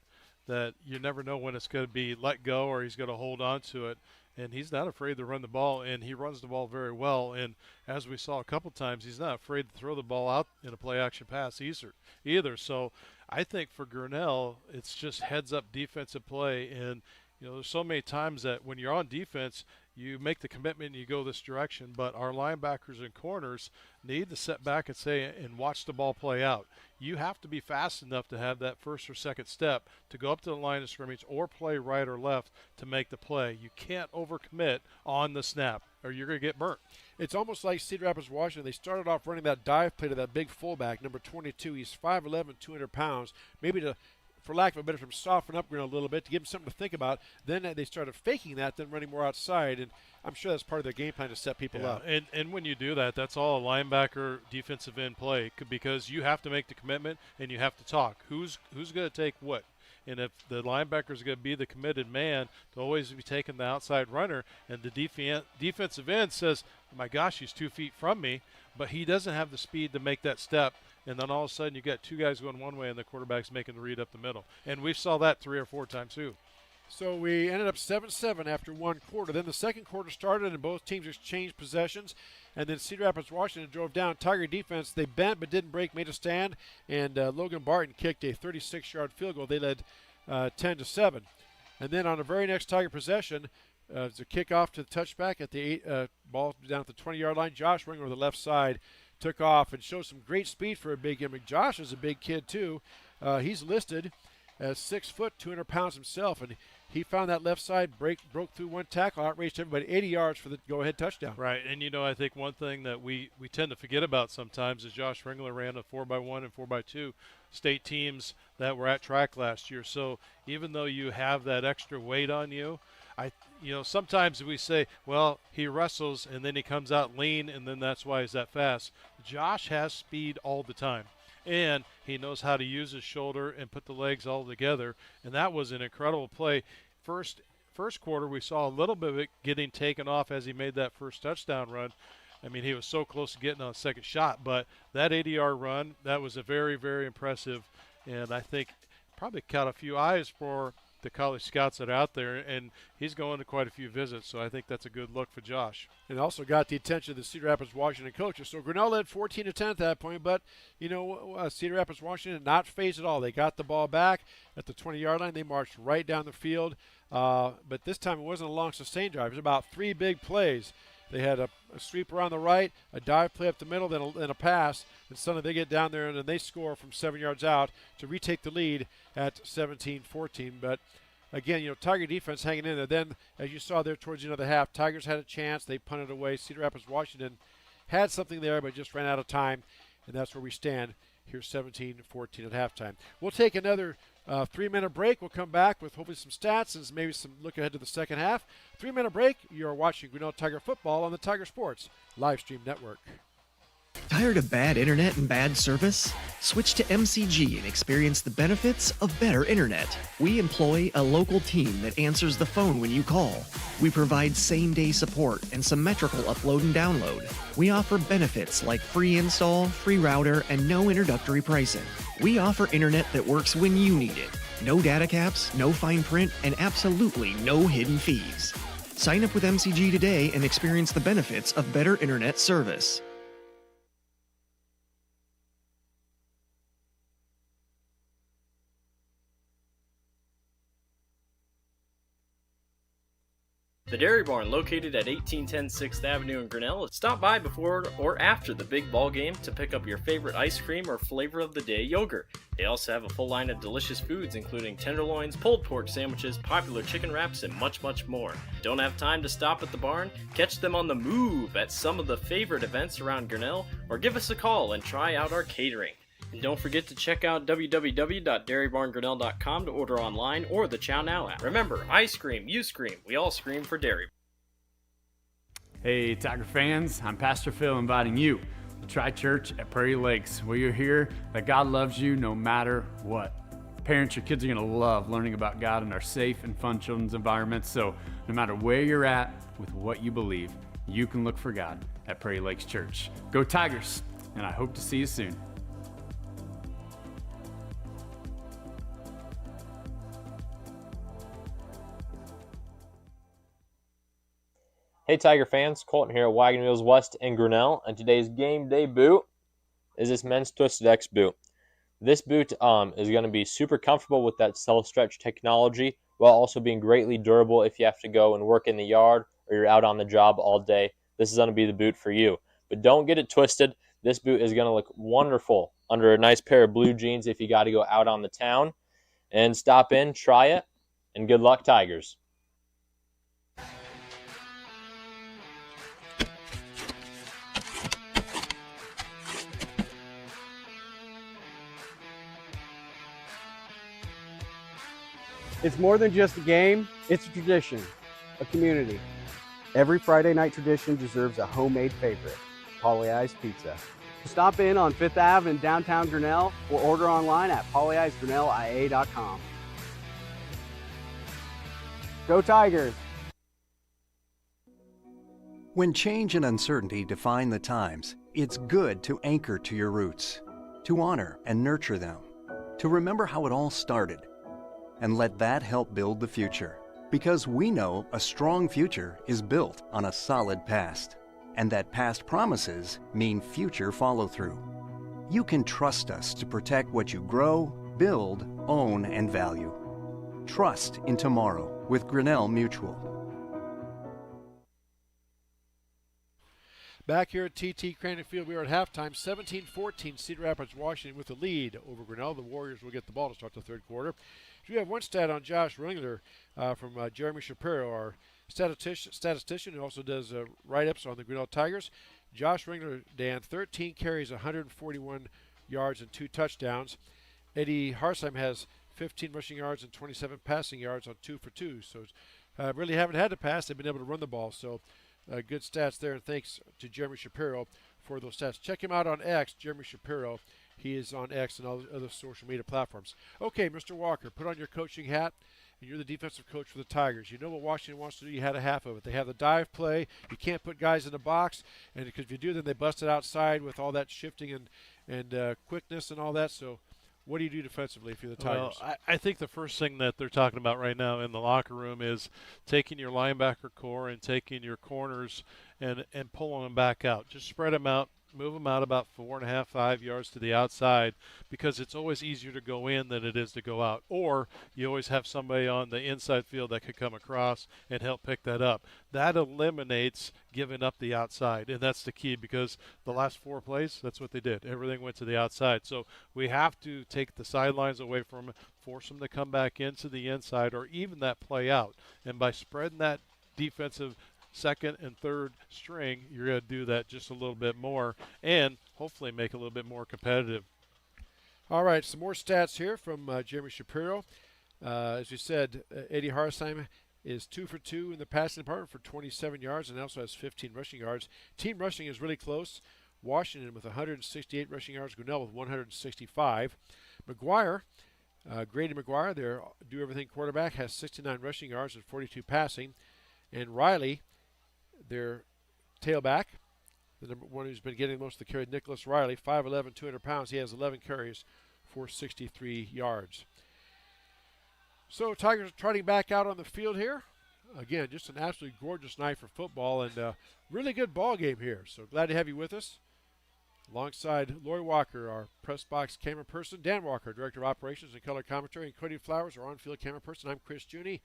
that you never know when it's going to be let go or he's going to hold on to it. And he's not afraid to run the ball, and he runs the ball very well. And as we saw a couple times, he's not afraid to throw the ball out in a play-action pass either. So I think for Grinnell, it's just heads-up defensive play. And, there's so many times that when you're on defense, you make the commitment and you go this direction. But our linebackers and corners need to sit back and watch the ball play out. You have to be fast enough to have that first or second step to go up to the line of scrimmage or play right or left to make the play. You can't overcommit on the snap or you're going to get burnt. It's almost like Cedar Rapids, Washington. They started off running that dive play to that big fullback, number 22. He's 5'11", 200 pounds. Maybe for lack of a better term, soften up Grinnell a little bit to give him something to think about. Then they started faking that, then running more outside, and I'm sure that's part of their game plan to set people up. And when you do that, that's all a linebacker defensive end play because you have to make the commitment and you have to talk. Who's going to take what? And if the linebacker is going to be the committed man to always be taking the outside runner, and the defensive end says, oh my gosh, he's 2 feet from me, but he doesn't have the speed to make that step, and then all of a sudden you got two guys going one way and the quarterback's making the read up the middle. And we saw that 3 or 4 times too. So we ended up 7-7 after one quarter. Then the second quarter started and both teams exchanged possessions. And then Cedar Rapids, Washington drove down. Tiger defense, they bent but didn't break, made a stand. And Logan Barton kicked a 36-yard field goal. They led 10-7. And then on the very next Tiger possession, it's a kickoff to the touchback at the ball down at the 20-yard line. Josh Ringer on the left side took off and showed some great speed for a big gimmick. Josh is a big kid too. He's listed as 6 foot, 200 pounds himself, and he found that left side broke through one tackle, outraged everybody, 80 yards for the go-ahead touchdown. Right, and I think one thing that we tend to forget about sometimes is Josh Ringler ran a 4x1 and 4x2 state teams that were at track last year. So even though you have that extra weight on you, sometimes we say, well, he wrestles and then he comes out lean and then that's why he's that fast. Josh has speed all the time. And he knows how to use his shoulder and put the legs all together. And that was an incredible play. First quarter, we saw a little bit of it getting taken off as he made that first touchdown run. I mean, he was so close to getting on a second shot. But that 80-yard run, that was a very, very impressive. And I think probably caught a few eyes for the college scouts that are out there, and he's going to quite a few visits, so I think that's a good look for Josh. And also got the attention of the Cedar Rapids Washington coaches. So Grinnell led 14-10 at that point, but Cedar Rapids Washington not phased at all. They got the ball back at the 20-yard line. They marched right down the field, but this time it wasn't a long sustained drive. It was about 3 big plays. They had a sweeper on the right, a dive play up the middle, then a pass, and suddenly they get down there and then they score from 7 yards out to retake the lead at 17-14. But again, Tiger defense hanging in there. Then, as you saw there towards the end of the half, Tigers had a chance. They punted away. Cedar Rapids Washington had something there but just ran out of time, and that's where we stand. Here's 17-14 at halftime. We'll take another 3-minute break. We'll come back with hopefully some stats and maybe some look ahead to the second half. 3-minute break. You're watching Grinnell Tiger football on the Tiger Sports live stream network. Tired of bad internet and bad service? Switch to MCG and experience the benefits of better internet. We employ a local team that answers the phone when you call. We provide same-day support and symmetrical upload and download. We offer benefits like free install, free router, and no introductory pricing. We offer internet that works when you need it. No data caps, no fine print, and absolutely no hidden fees. Sign up with MCG today and experience the benefits of better internet service. The Dairy Barn, located at 1810 6th Avenue in Grinnell. Stop by before or after the big ball game to pick up your favorite ice cream or flavor of the day yogurt. They also have a full line of delicious foods, including tenderloins, pulled pork sandwiches, popular chicken wraps, and much, much more. Don't have time to stop at the barn? Catch them on the move at some of the favorite events around Grinnell, or give us a call and try out our catering. And don't forget to check out www.dairybarngrinnell.com to order online or the Chow Now app. Remember, I scream, you scream, we all scream for dairy. Hey, Tiger fans, I'm Pastor Phil inviting you to try church at Prairie Lakes, where you'll hear that God loves you no matter what. Parents, your kids are going to love learning about God in our safe and fun children's environments, so no matter where you're at with what you believe, you can look for God at Prairie Lakes Church. Go Tigers, and I hope to see you soon. Hey Tiger fans, Colton here at Wagon Wheels West in Grinnell, and today's game day boot is this men's Twisted X boot. This boot is going to be super comfortable with that self-stretch technology, while also being greatly durable if you have to go and work in the yard or you're out on the job all day. This is going to be the boot for you. But don't get it twisted. This boot is going to look wonderful under a nice pair of blue jeans if you got to go out on the town. And stop in, try it, and good luck, Tigers. It's more than just a game, it's a tradition, a community. Every Friday night tradition deserves a homemade favorite, Polly-I's Pizza. Stop in on 5th Ave in downtown Grinnell or order online at pollyi'sgrinnellia.com. Go Tigers! When change and uncertainty define the times, it's good to anchor to your roots, to honor and nurture them, to remember how it all started, and let that help build the future. Because we know a strong future is built on a solid past, and that past promises mean future follow-through. You can trust us to protect what you grow, build, own, and value. Trust in tomorrow with Grinnell Mutual. Back here at TT Crane Field, we are at halftime, 17-14, Cedar Rapids, Washington with the lead over Grinnell. The Warriors will get the ball to start the third quarter. We have one stat on Josh Ringler from Jeremy Shapiro, our statistician who also does write-ups on the Grinnell Tigers. Josh Ringler, Dan, 13 carries, 141 yards, and 2 touchdowns. Eddie Harsheim has 15 rushing yards and 27 passing yards on 2 for 2. So really haven't had to pass. They've been able to run the ball. So good stats there, and thanks to Jeremy Shapiro for those stats. Check him out on X, Jeremy Shapiro. He is on X and all other social media platforms. Okay, Mr. Walker, put on your coaching hat, and you're the defensive coach for the Tigers. You know what Washington wants to do. You had a half of it. They have the dive play. You can't put guys in the box, and because if you do, then they bust it outside with all that shifting and quickness and all that. So what do you do defensively if you're the Tigers? Well, I think the first thing that they're talking about right now in the locker room is taking your linebacker core and taking your corners and pulling them back out. Just spread them out. Move them out about 4.5, 5 yards to the outside, because it's always easier to go in than it is to go out. Or you always have somebody on the inside field that could come across and help pick that up. That eliminates giving up the outside, and that's the key, because the last 4 plays, that's what they did. Everything went to the outside. So we have to take the sidelines away from them, force them to come back into the inside, or even that play out. And by spreading that defensive second and third string, you're going to do that just a little bit more and hopefully make it a little bit more competitive. All right, some more stats here from Jeremy Shapiro. As you said, Eddie Harsheim is 2 for 2 in the passing department for 27 yards and also has 15 rushing yards. Team rushing is really close. Washington with 168 rushing yards, Grinnell with 165. McGuire, Grady McGuire, their do-everything quarterback, has 69 rushing yards and 42 passing. And Riley, their tailback, the number one who's been getting most of the carries, Nicholas Riley, 5'11", 200 pounds. He has 11 carries for 63 yards. So Tigers are trotting back out on the field here. again, just an absolutely gorgeous night for football and really good ball game here. So glad to have you with us. Alongside Lori Walker, our press box camera person, Dan Walker, Director of Operations and Color Commentary, and Cody Flowers, our on-field camera person. I'm Chris Juni.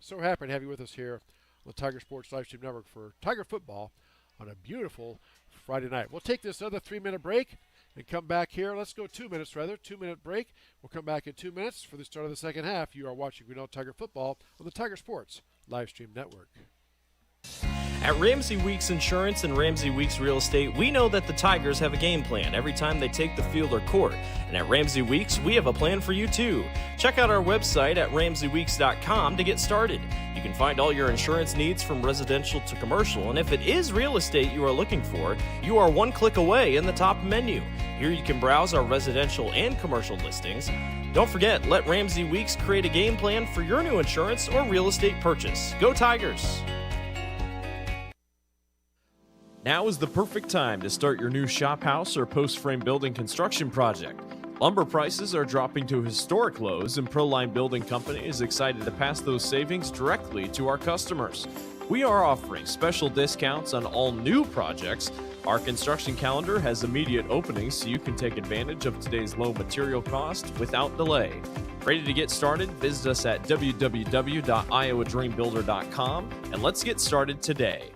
So happy to have you with us here on the Tiger Sports Livestream Network for Tiger football on a beautiful Friday night. We'll take this other 3-minute break and come back here. Let's go 2 minutes, rather. 2-minute break. We'll come back in 2 minutes for the start of the second half. You are watching Grinnell Tiger football on the Tiger Sports Livestream Network. At Ramsey Weeks Insurance and Ramsey Weeks Real Estate, we know that the Tigers have a game plan every time they take the field or court. And at Ramsey Weeks, we have a plan for you too. Check out our website at ramseyweeks.com to get started. You can find all your insurance needs from residential to commercial, and if it is real estate you are looking for, you are one click away in the top menu. Here you can browse our residential and commercial listings. Don't forget, let Ramsey Weeks create a game plan for your new insurance or real estate purchase. Go Tigers! Now is the perfect time to start your new shop house or post-frame building construction project. Lumber prices are dropping to historic lows, and Proline Building Company is excited to pass those savings directly to our customers. We are offering special discounts on all new projects. Our construction calendar has immediate openings so you can take advantage of today's low material cost without delay. Ready to get started? Visit us at www.iowadreambuilder.com and let's get started today.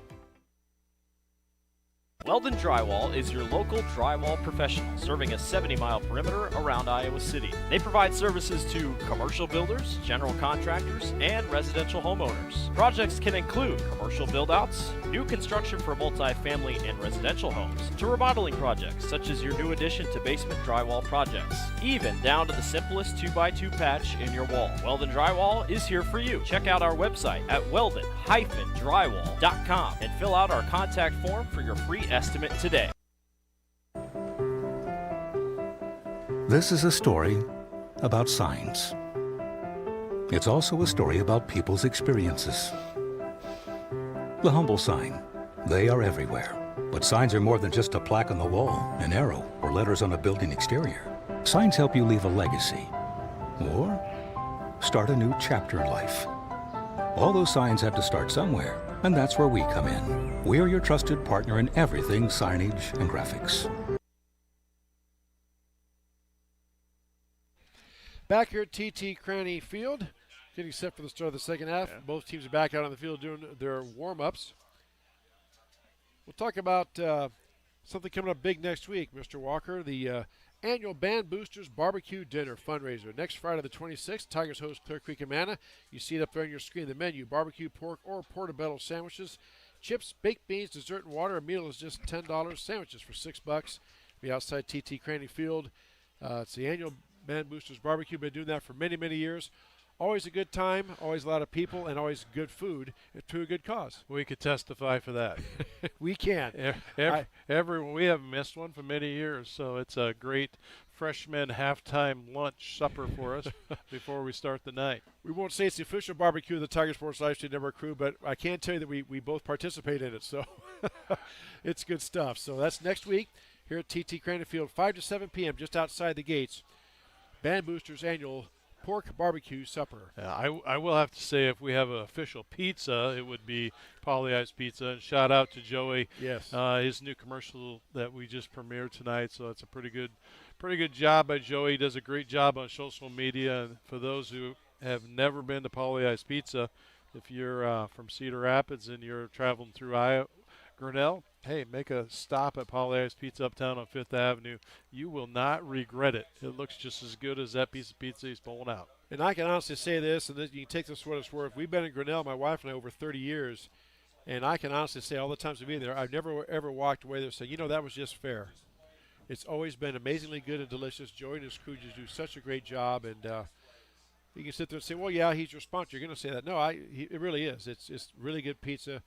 Weldon Drywall is your local drywall professional, serving a 70-mile perimeter around Iowa City. They provide services to commercial builders, general contractors, and residential homeowners. Projects can include commercial build-outs, new construction for multi-family and residential homes, to remodeling projects such as your new addition to basement drywall projects, even down to the simplest 2x2 patch in your wall. Weldon Drywall is here for you. Check out our website at weldon-drywall.com and fill out our contact form for your free estimate today. This is a story about signs. It's also a story about people's experiences. The humble sign. They are everywhere. But signs are more than just a plaque on the wall, an arrow, or letters on a building exterior. Signs help you leave a legacy or start a new chapter in life. All those signs have to start somewhere, and that's where we come in. We are your trusted partner in everything signage and graphics. Back here at TT Cranny Field, getting set for the start of the second half. Yeah. Both teams are back out on the field doing their warm-ups. We'll talk about something coming up big next week, Mr. Walker, the annual Band Boosters Barbecue Dinner fundraiser. Next Friday the 26th, Tigers host Clear Creek and Manna. You see it up there on your screen, the menu: barbecue, pork, or portobello sandwiches, chips, baked beans, dessert, and water. A meal is just $10. Sandwiches for $6. Be outside TT Cranny Field. It's the annual Band Boosters Barbecue. Been doing that for many, many years. Always a good time, always a lot of people, and always good food to a good cause. We could testify for that. We can. We haven't missed one for many years, so it's a great freshman halftime lunch supper for us before we start the night. We won't say it's the official barbecue of the Tiger Sports Livestream Network crew, but I can tell you that we both participate in it, so it's good stuff. So that's next week here at TT Cranny Field, 5 to 7 p.m., just outside the gates. Band Boosters annual pork barbecue supper. I will have to say, if we have an official pizza, it would be Polly Ice Pizza. And shout out to Joey. Yes. His new commercial that we just premiered tonight. So it's a pretty good job by Joey. He does a great job on social media. And for those who have never been to Polly Ice Pizza, if you're from Cedar Rapids and you're traveling through Grinnell, hey, make a stop at Polly Ice Pizza uptown on 5th Avenue. You will not regret it. It looks just as good as that piece of pizza he's pulling out. And I can honestly say this, and you can take this for what it's worth. We've been in Grinnell, my wife and I, over 30 years, and I can honestly say all the times we've been there, I've never ever walked away there saying, that was just fair. It's always been amazingly good and delicious. Joey and his crew just do such a great job, and you can sit there and say, well, yeah, he's your sponsor. You're going to say that. No, it really is. It's really good pizza.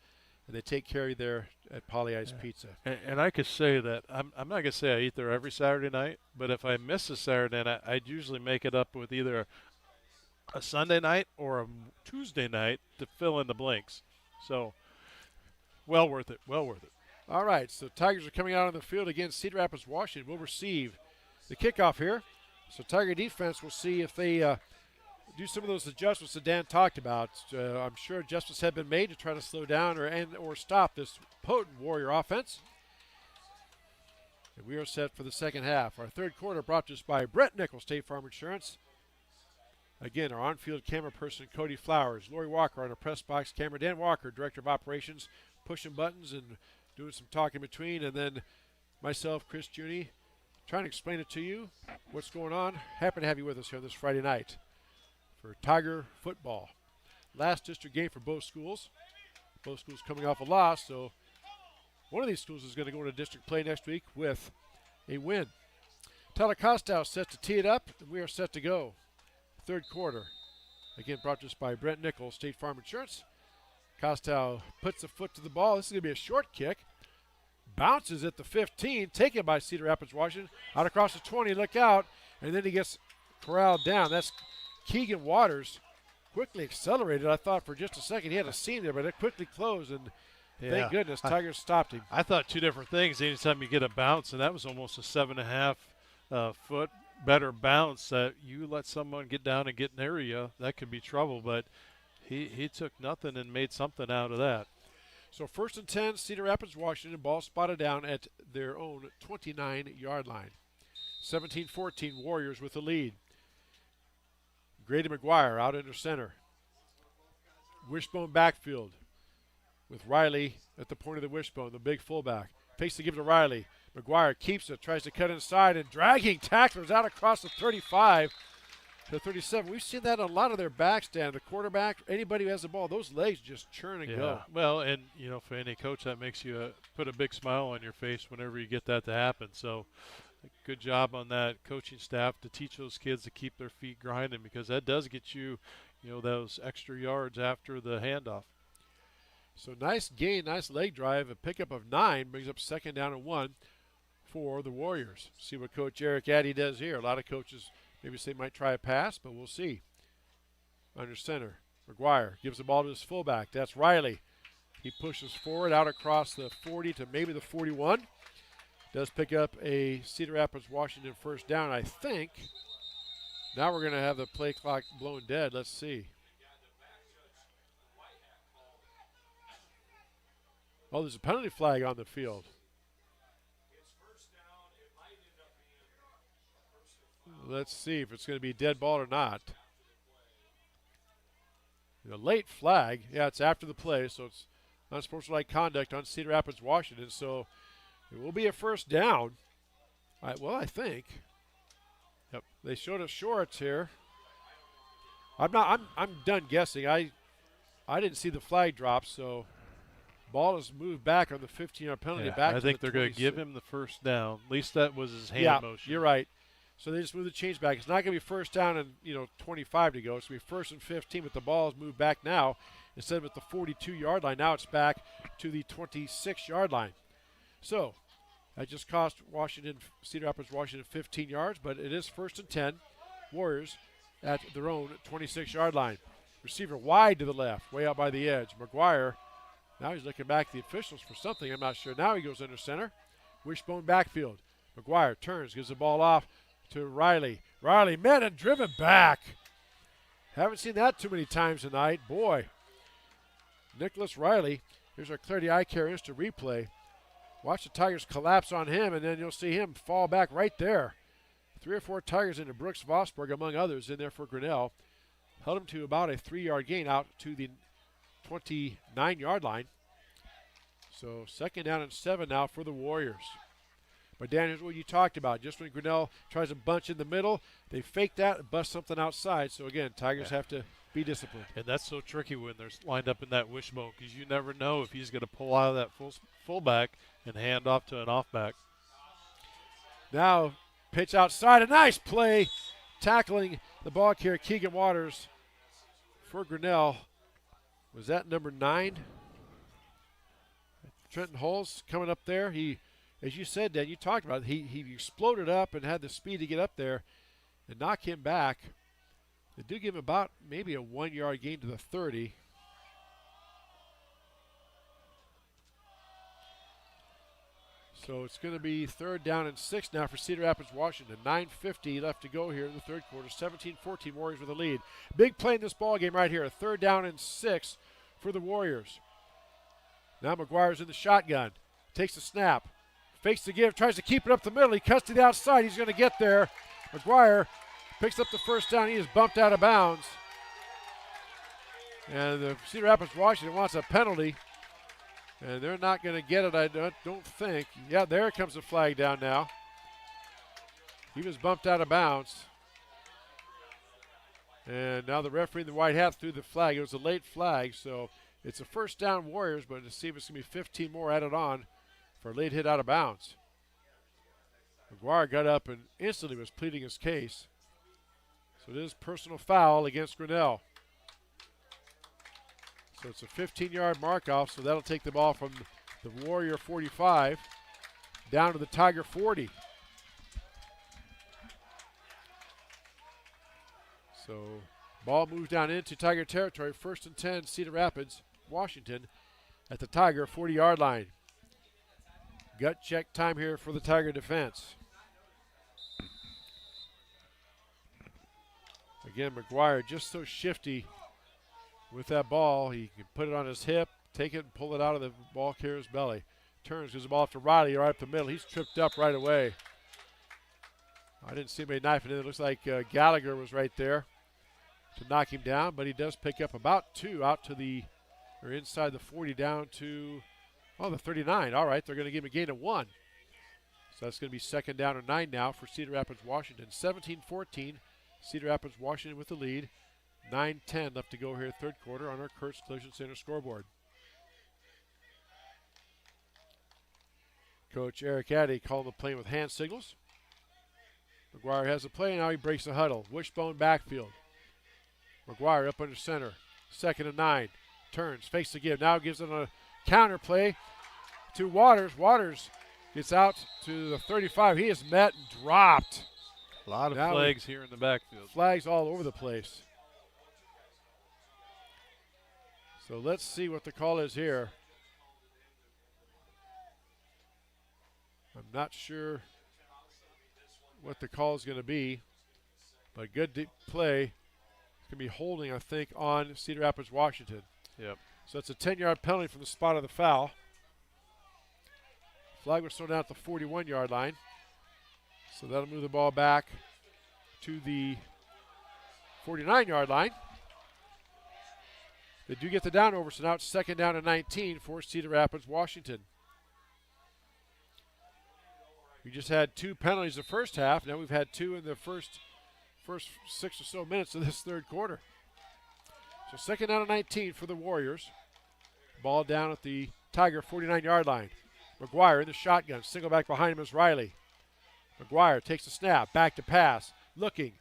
And they take care of you there at Polly Ice Pizza. And I could say that I'm not going to say I eat there every Saturday night, but if I miss a Saturday night, I'd usually make it up with either a Sunday night or a Tuesday night to fill in the blanks. So, well worth it. Well worth it. All right, so Tigers are coming out on the field against Cedar Rapids, Washington. Will receive the kickoff here. So Tiger defense will see if they do do some of those adjustments that Dan talked about. I'm sure adjustments have been made to try to slow down or stop this potent Warrior offense. And we are set for the second half. Our third quarter brought to us by Brett Nichols, State Farm Insurance. Again, our on-field camera person, Cody Flowers. Lori Walker on our press box camera. Dan Walker, Director of Operations, pushing buttons and doing some talk in between. And then myself, Chris Juni, trying to explain it to you, what's going on. Happy to have you with us here this Friday night for Tiger football. Last district game for both schools. Both schools coming off a loss, so one of these schools is going to go into district play next week with a win. Tyler Costow set to tee it up, and we are set to go. Third quarter. Again, brought to us by Brent Nichols, State Farm Insurance. Costow puts the foot to the ball. This is going to be a short kick. Bounces at the 15, taken by Cedar Rapids, Washington. Out across the 20, look out. And then he gets corralled down. That's Keegan Waters. Quickly accelerated. I thought for just a second he had a seam there, but it quickly closed, and thank goodness Tigers stopped him. I thought two different things. Anytime you get a bounce, and that was almost a 7.5 foot better bounce, that you let someone get down and get near you, that could be trouble, but he took nothing and made something out of that. So 1st and 10, Cedar Rapids, Washington, ball spotted down at their own 29-yard line. 17-14, Warriors with the lead. Grady McGuire out under center. Wishbone backfield with Riley at the point of the wishbone, the big fullback. Fakes to give it to Riley. McGuire keeps it, tries to cut inside, and dragging tacklers out across the 35 to 37. We've seen that on a lot of their backs, Dan. The quarterback, anybody who has the ball, those legs just churn and go. Well, and, for any coach, that makes you put a big smile on your face whenever you get that to happen. So good job on that coaching staff to teach those kids to keep their feet grinding, because that does get you, those extra yards after the handoff. So nice gain, nice leg drive. A pickup of 9 brings up 2nd down and 1 for the Warriors. See what Coach Eric Addy does here. A lot of coaches maybe say might try a pass, but we'll see. Under center, McGuire gives the ball to his fullback. That's Riley. He pushes forward out across the 40 to maybe the 41. Does pick up a Cedar Rapids, Washington first down, I think. Now we're going to have the play clock blown dead. Let's see. Oh, there's a penalty flag on the field. Let's see if it's going to be dead ball or not. The late flag. Yeah, it's after the play, so it's unsportsmanlike conduct on Cedar Rapids, Washington. So it will be a first down. I think. Yep. They showed us shorts here. I'm done guessing. I didn't see the flag drop, so ball is moved back on the 15-yard penalty back. I think they're going to give him the first down. At least that was his hand motion. You're right. So they just moved the change back. It's not going to be first down and 25 to go. It's going to be 1st and 15, but the ball is moved back now instead of at the 42-yard line. Now it's back to the 26-yard line. So that just cost Cedar Rapids, Washington 15 yards, but it is 1st and 10. Warriors at their own 26-yard line. Receiver wide to the left, way out by the edge. McGuire, now he's looking back at the officials for something. I'm not sure. Now he goes under center. Wishbone backfield. McGuire turns, gives the ball off to Riley. Riley met and driven back. Haven't seen that too many times tonight. Boy. Nicholas Riley. Here's our Clarity Eye Care Instant replay. Watch the Tigers collapse on him, and then you'll see him fall back right there. 3 or 4 Tigers into Brooks Vosburg, among others, in there for Grinnell. Held him to about a 3-yard gain out to the 29-yard line. So 2nd down and 7 now for the Warriors. But Dan, here's what you talked about. Just when Grinnell tries to bunch in the middle, they fake that and bust something outside. So again, Tigers have to be disciplined. And that's so tricky when they're lined up in that wishbone, because you never know if he's going to pull out of that fullback and hand off to an offback. Now pitch outside, a nice play, tackling the ball carrier Keegan Waters for Grinnell. Was that number 9? Trenton Holes coming up there. He, as you said, Dan, you talked about it, he exploded up and had the speed to get up there and knock him back. They do give him about maybe a 1-yard gain to the 30. So it's going to be 3rd down and 6 now for Cedar Rapids, Washington. 9:50 left to go here in the third quarter. 17-14 Warriors with the lead. Big play in this ball game right here. 3rd down and 6 for the Warriors. Now McGuire's in the shotgun. Takes the snap. Fakes the give. Tries to keep it up the middle. He cuts to the outside. He's going to get there. McGuire picks up the first down. He is bumped out of bounds. And the Cedar Rapids, Washington wants a penalty. And they're not going to get it, I don't think. Yeah, there comes the flag down now. He was bumped out of bounds. And now the referee in the white hat threw the flag. It was a late flag, so it's a 1st down Warriors, but to see if it's going to be 15 more added on for a late hit out of bounds. McGuire got up and instantly was pleading his case. So it is personal foul against Grinnell. So it's a 15-yard mark-off, so that'll take the ball from the Warrior 45 down to the Tiger 40. So ball moves down into Tiger territory. 1st and 10, Cedar Rapids, Washington at the Tiger 40-yard line. Gut check time here for the Tiger defense. Again, McGuire just so shifty with that ball. He can put it on his hip, take it and pull it out of the ball carrier's belly. Turns, gives the ball off to Riley right up the middle. He's tripped up right away. I didn't see anybody knifing it. It looks like Gallagher was right there to knock him down, but he does pick up about 2 out to the, or inside the 40 down to, the 39. All right, they're going to give him a gain of 1. So that's going to be 2nd down and 9 now for Cedar Rapids, Washington. 17-14, Cedar Rapids, Washington with the lead. 9:10 left to go here, third quarter on our Kurtz Collision Center scoreboard. Coach Eric Addy calling the play with hand signals. McGuire has the play, now he breaks the huddle. Wishbone backfield. McGuire up under center. 2nd and 9. Turns, fakes the give. Now gives it a counter play to Waters. Waters gets out to the 35. He is met and dropped. A lot of flags here in the backfield. Flags all over the place. So let's see what the call is here. I'm not sure what the call is going to be, but good deep play. It's going to be holding, I think, on Cedar Rapids, Washington. Yep. So it's a 10-yard penalty from the spot of the foul. Flag was thrown out at the 41-yard line. So that'll move the ball back to the 49-yard line. They do get the down over, so now it's 2nd down and 19 for Cedar Rapids, Washington. We just had 2 penalties the first half. Now we've had 2 in the first 6 or so minutes of this third quarter. So 2nd down and 19 for the Warriors. Ball down at the Tiger 49-yard line. McGuire in the shotgun. Single back behind him is Riley. McGuire takes the snap. Back to pass. Looking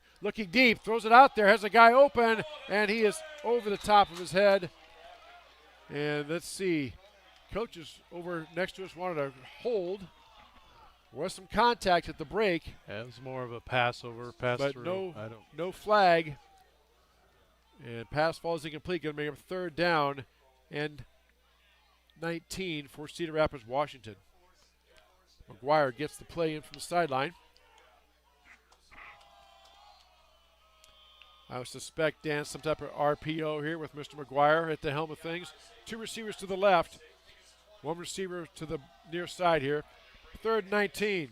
deep. Throws it out there. Has a guy open. And he is over the top of his head. And let's see. Coaches over next to us wanted to hold. There was some contact at the break. Yeah, it was more of a pass but through. No flag. And pass falls incomplete. Going to make a 3rd down and 19 for Cedar Rapids, Washington. McGuire gets the play in from the sideline. I would suspect, Dan, some type of RPO here with Mr. McGuire at the helm of things. 2 receivers to the left. 1 receiver to the near side here. 3rd and 19.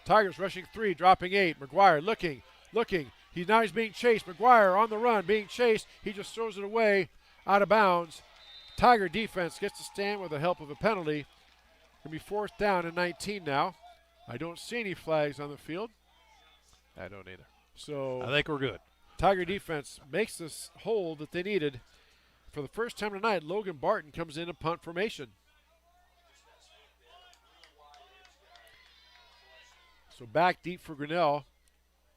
Tigers rushing 3, dropping 8. McGuire looking. He's being chased. McGuire on the run, being chased. He just throws it away, out of bounds. Tiger defense gets to stand with the help of a penalty. Going to be 4th down and 19 now. I don't see any flags on the field. I don't either. So I think we're good. Tiger defense makes this hold that they needed. For the first time tonight, Logan Barton comes in punt formation. So back deep for Grinnell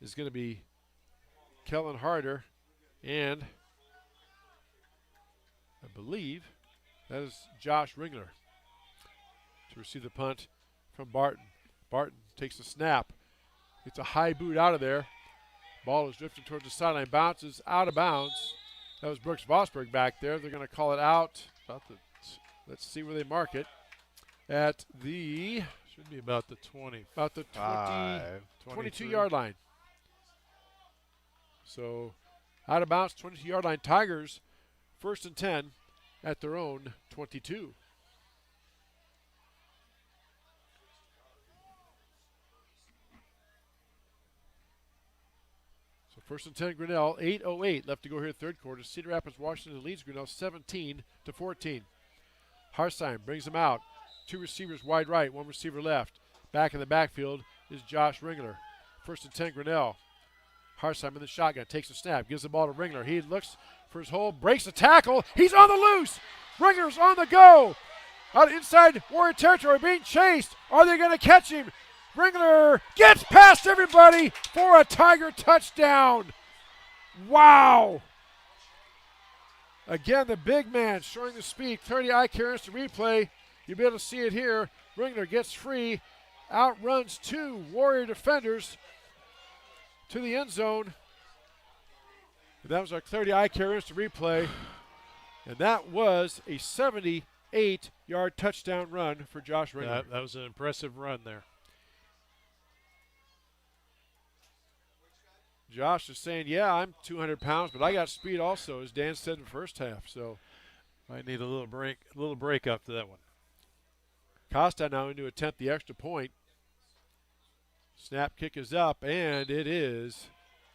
is going to be Kellen Harder, and I believe that is Josh Ringler to receive the punt from Barton. Barton takes a snap. Gets a high boot out of there. Ball is drifting towards the sideline. Bounces out of bounds. That was Brooks Vosberg back there. They're going to call it out. Let's see where they mark it. at the should be about the 20. about the 22-yard line. So out of bounds, 22-yard line. Tigers, 1st and 10 at their own 22. So 1st and 10, Grinnell. 8:08 left to go here, third quarter. Cedar Rapids, Washington leads Grinnell 17-14. Harsheim brings them out. 2 receivers wide right, 1 receiver left. Back in the backfield is Josh Ringler. 1st and 10, Grinnell. Harsheim in the shotgun, takes a snap, gives the ball to Ringler. He looks for his hole, breaks the tackle. He's on the loose. Ringler's on the go. Out inside Warrior territory, being chased. Are they going to catch him? Ringler gets past everybody for a Tiger touchdown. Wow. Again, the big man showing the speed. 30 eye care instant replay. You'll be able to see it here. Ringler gets free, outruns 2 Warrior defenders to the end zone. And that was our 30 eye care instant replay. And that was a 78-yard touchdown run for Josh Ringler. That was an impressive run there. Josh is saying, yeah, I'm 200 pounds, but I got speed also, as Dan said in the first half. So might need a little break after that one. Costa now in to attempt the extra point. Snap kick is up, and it is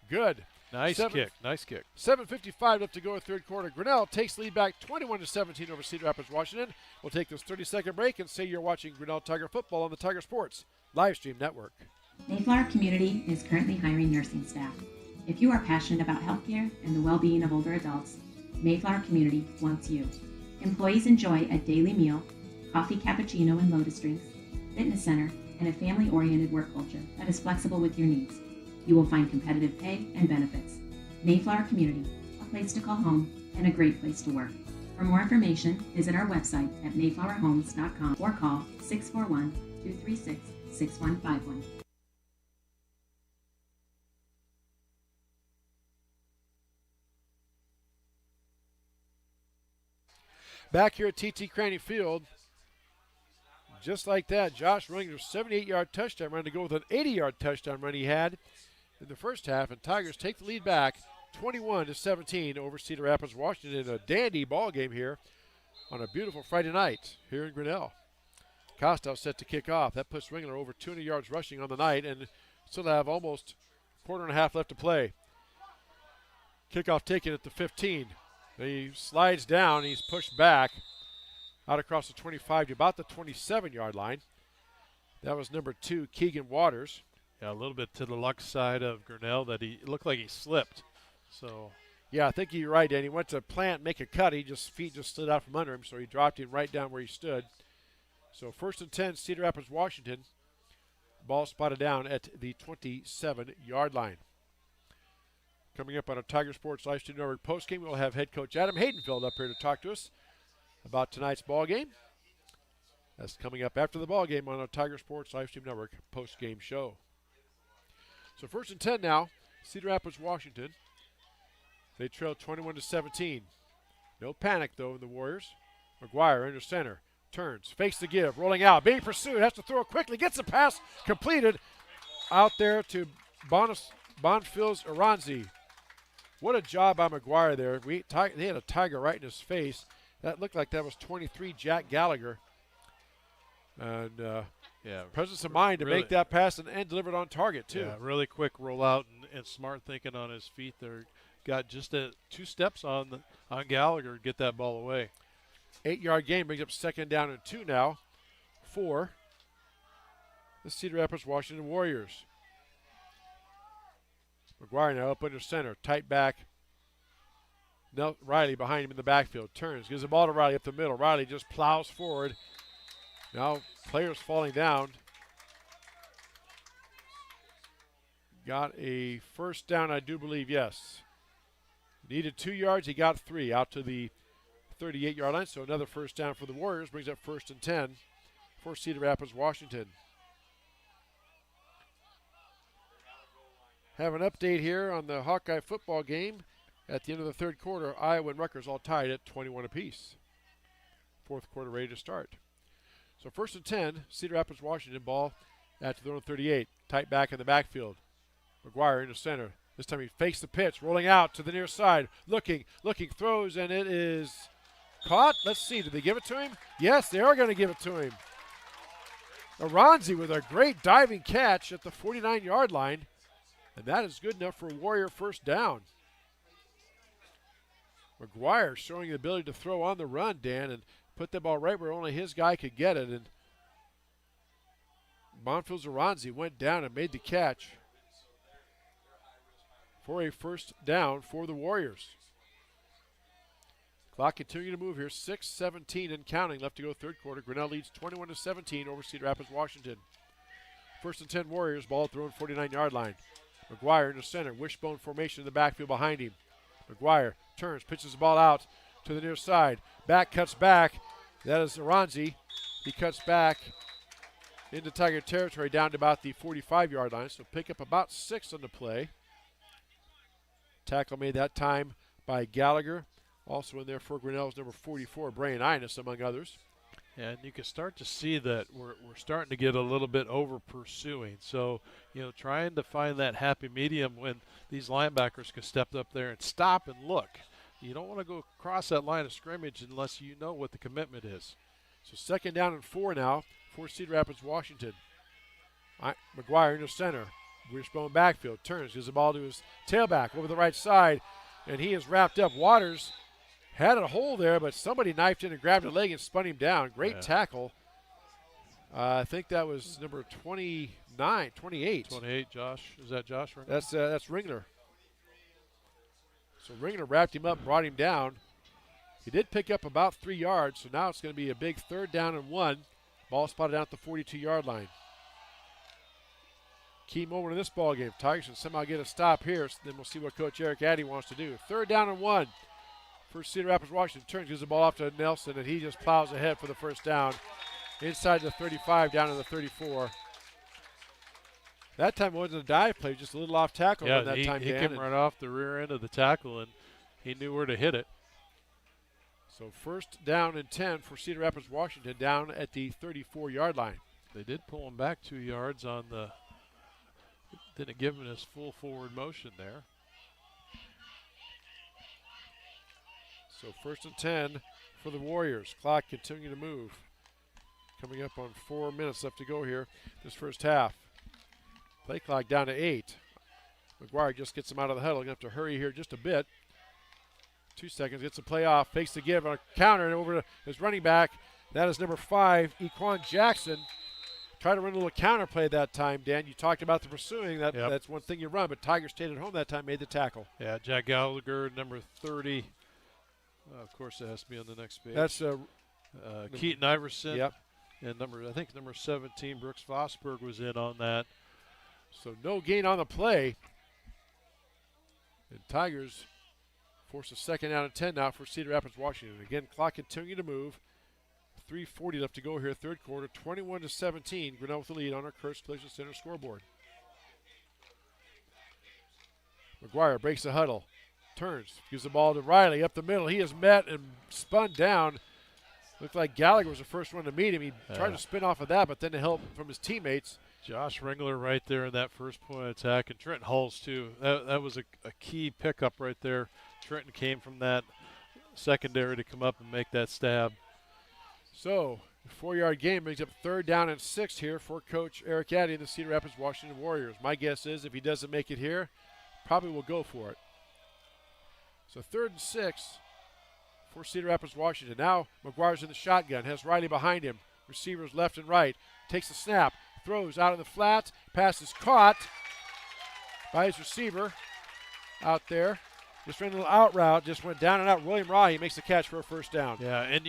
good. Nice kick. 7:55 left to go in third quarter. Grinnell takes lead back 21-17 over Cedar Rapids, Washington. We'll take this 30-second break and say you're watching Grinnell Tiger football on the Tiger Sports Livestream Network. Mayflower Community is currently hiring nursing staff. If you are passionate about healthcare and the well-being of older adults, Mayflower Community wants you. Employees enjoy a daily meal, coffee, cappuccino, and lotus drinks, fitness center, and a family-oriented work culture that is flexible with your needs. You will find competitive pay and benefits. Mayflower Community, a place to call home and a great place to work. For more information, visit our website at mayflowerhomes.com or call 641-236-6151. Back here at TT Cranny Field, just like that, Josh Ringler's 78-yard touchdown run to go with an 80-yard touchdown run he had in the first half, and Tigers take the lead back 21-17 over Cedar Rapids, Washington, in a dandy ball game here on a beautiful Friday night here in Grinnell. Costa set to kick off. That puts Ringler over 200 yards rushing on the night, and still have almost a quarter and a half left to play. Kickoff taken at the 15. He slides down. He's pushed back out across the 25 to about the 27-yard line. That was number 2, Keegan Waters. Yeah, a little bit to the luck side of Grinnell that it looked like he slipped. So, yeah, I think you're right, Dan. He went to plant, make a cut. Feet just slid out from under him, so he dropped him right down where he stood. So 1st and 10, Cedar Rapids, Washington. Ball spotted down at the 27-yard line. Coming up on a Tiger Sports Livestream Network postgame, we'll have head coach Adam Haydenfeld up here to talk to us about tonight's ball game. That's coming up after the ball game on a Tiger Sports Livestream Network postgame show. So 1st and 10 now, Cedar Rapids, Washington. They trail 21-17. No panic, though, in the Warriors. McGuire under center. Turns, fakes the give, rolling out, being pursued, has to throw it quickly, gets the pass completed out there to Bonfils Aranzi. What a job by McGuire there. They had a Tiger right in his face. That looked like that was 23 Jack Gallagher. And presence of mind to make that pass and deliver it on target, too. Yeah, really quick rollout and smart thinking on his feet there. Got just 2 steps on Gallagher to get that ball away. 8-yard gain brings up 2nd down and 2 now for the Cedar Rapids Washington Warriors. McGuire now up under center, tight back. Riley behind him in the backfield. Turns, gives the ball to Riley up the middle. Riley just plows forward. Now players falling down. Got a first down, I do believe, yes. Needed 2 yards, he got 3 out to the 38-yard line. So another first down for the Warriors, brings up 1st and 10 for Cedar Rapids, Washington. Have an update here on the Hawkeye football game. At the end of the third quarter, Iowa and Rutgers all tied at 21 apiece. Fourth quarter ready to start. So 1st and 10, Cedar Rapids, Washington, ball at their own 38. Tight back in the backfield. McGuire into center. This time he fakes the pitch, rolling out to the near side. Looking, throws, and it is caught. Let's see, did they give it to him? Yes, they are going to give it to him. Aronzi with a great diving catch at the 49-yard line, and that is good enough for a Warrior first down. McGuire showing the ability to throw on the run, Dan, and put the ball right where only his guy could get it. And Bonfils Aronzi went down and made the catch for a first down for the Warriors. Clock continuing to move here. 6:17 and counting left to go third quarter. Grinnell leads 21-17 over Cedar Rapids, Washington. 1st and 10 Warriors, ball thrown 49-yard line. McGuire in the center, wishbone formation in the backfield behind him. McGuire turns, pitches the ball out to the near side. Back cuts back. That is Aronzi. He cuts back into Tiger territory down to about the 45-yard line. So pick up about 6 on the play. Tackle made that time by Gallagher. Also in there for Grinnell's number 44, Brian Innes, among others. Yeah, and you can start to see that we're starting to get a little bit over pursuing. So, trying to find that happy medium when these linebackers can step up there and stop and look. You don't want to go across that line of scrimmage unless you know what the commitment is. So 2nd down and 4 now for Cedar Rapids, Washington. McGuire in the center. Wishbone backfield. Turns, gives the ball to his tailback over the right side, and he is wrapped up. Waters had a hole there, but somebody knifed in and grabbed a leg and spun him down. Great tackle. I think that was number 28. 28, Josh. Is that Josh? Ringler? That's Ringler. So Ringler wrapped him up, brought him down. He did pick up about 3 yards, so now it's going to be a big 3rd down and 1. Ball spotted out the 42-yard line. Key moment in this ball game. Tigers can somehow get a stop here, so then we'll see what Coach Eric Addy wants to do. 3rd down and 1 for Cedar Rapids, Washington. Turns, gives the ball off to Nelson, and he just plows ahead for the first down. Inside the 35, down to the 34. That time it wasn't a dive play, just a little off tackle. Yeah, that time, he came right off the rear end of the tackle, and he knew where to hit it. So 1st down and 10 for Cedar Rapids, Washington, down at the 34-yard line. They did pull him back 2 yards on the – didn't give him his full forward motion there. So 1st and 10 for the Warriors. Clock continuing to move. Coming up on 4 minutes left to go here this first half. Play clock down to 8. McGuire just gets him out of the huddle. Going to have to hurry here just a bit. 2 seconds, gets the play off, fakes the give on a counter, and over to his running back. That is number 5, Equan Jackson. Tried to run a little counter play that time, Dan. You talked about the pursuing. That's one thing you run, but Tigers stayed at home that time, made the tackle. Yeah, Jack Gallagher, number 30. Of course, it has to be on the next page. That's Keaton Iverson. Yep. And number 17, Brooks Vosberg was in on that. So no gain on the play. And Tigers force a 2nd down and 10 now for Cedar Rapids, Washington. Again, clock continuing to move. 3:40 left to go here, third quarter. 21-17. Grinnell with the lead on our Kurtz Collision Center scoreboard. McGuire breaks the huddle. Turns, gives the ball to Riley up the middle. He is met and spun down. Looked like Gallagher was the first one to meet him. He tried to spin off of that, but then the help from his teammates. Josh Ringler right there in that first point of attack, and Trenton Hulls too. That was a key pickup right there. Trenton came from that secondary to come up and make that stab. So, a 4-yard gain brings up 3rd down and 6 here for Coach Eric Addy and the Cedar Rapids Washington Warriors. My guess is if he doesn't make it here, probably will go for it. So 3rd and 6 for Cedar Rapids Washington. Now McGuire's in the shotgun, has Riley behind him. Receivers left and right. Takes the snap, throws out in the flat. Pass is caught by his receiver out there. Just ran a little out route, just went down and out. William Rahi makes the catch for a first down. Yeah, and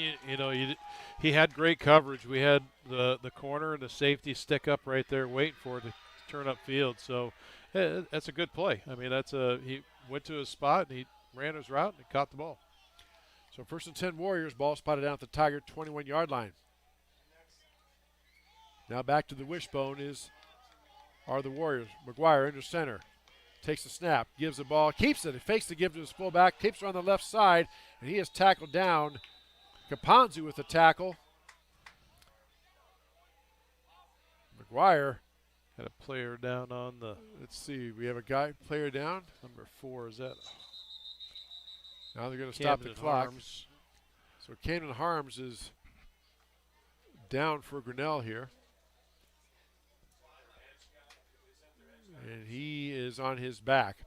he had great coverage. We had the corner and the safety stick up right there waiting for it to turn up field. So that's a good play. I mean, he went to his spot and he ran his route and caught the ball. So 1st and 10 Warriors, ball spotted down at the Tiger 21-yard line. Now back to the wishbone are the Warriors. McGuire into center. Takes the snap, gives the ball, keeps it. He fakes the give to his fullback, keeps it on the left side, and he is tackled down. Kapanzu with the tackle. McGuire. Got a player down on the. Let's see. We have a player down. Number 4, is that? Now they're going to stop the Camden clock. Harms. So Camden Harms is down for Grinnell here. And he is on his back.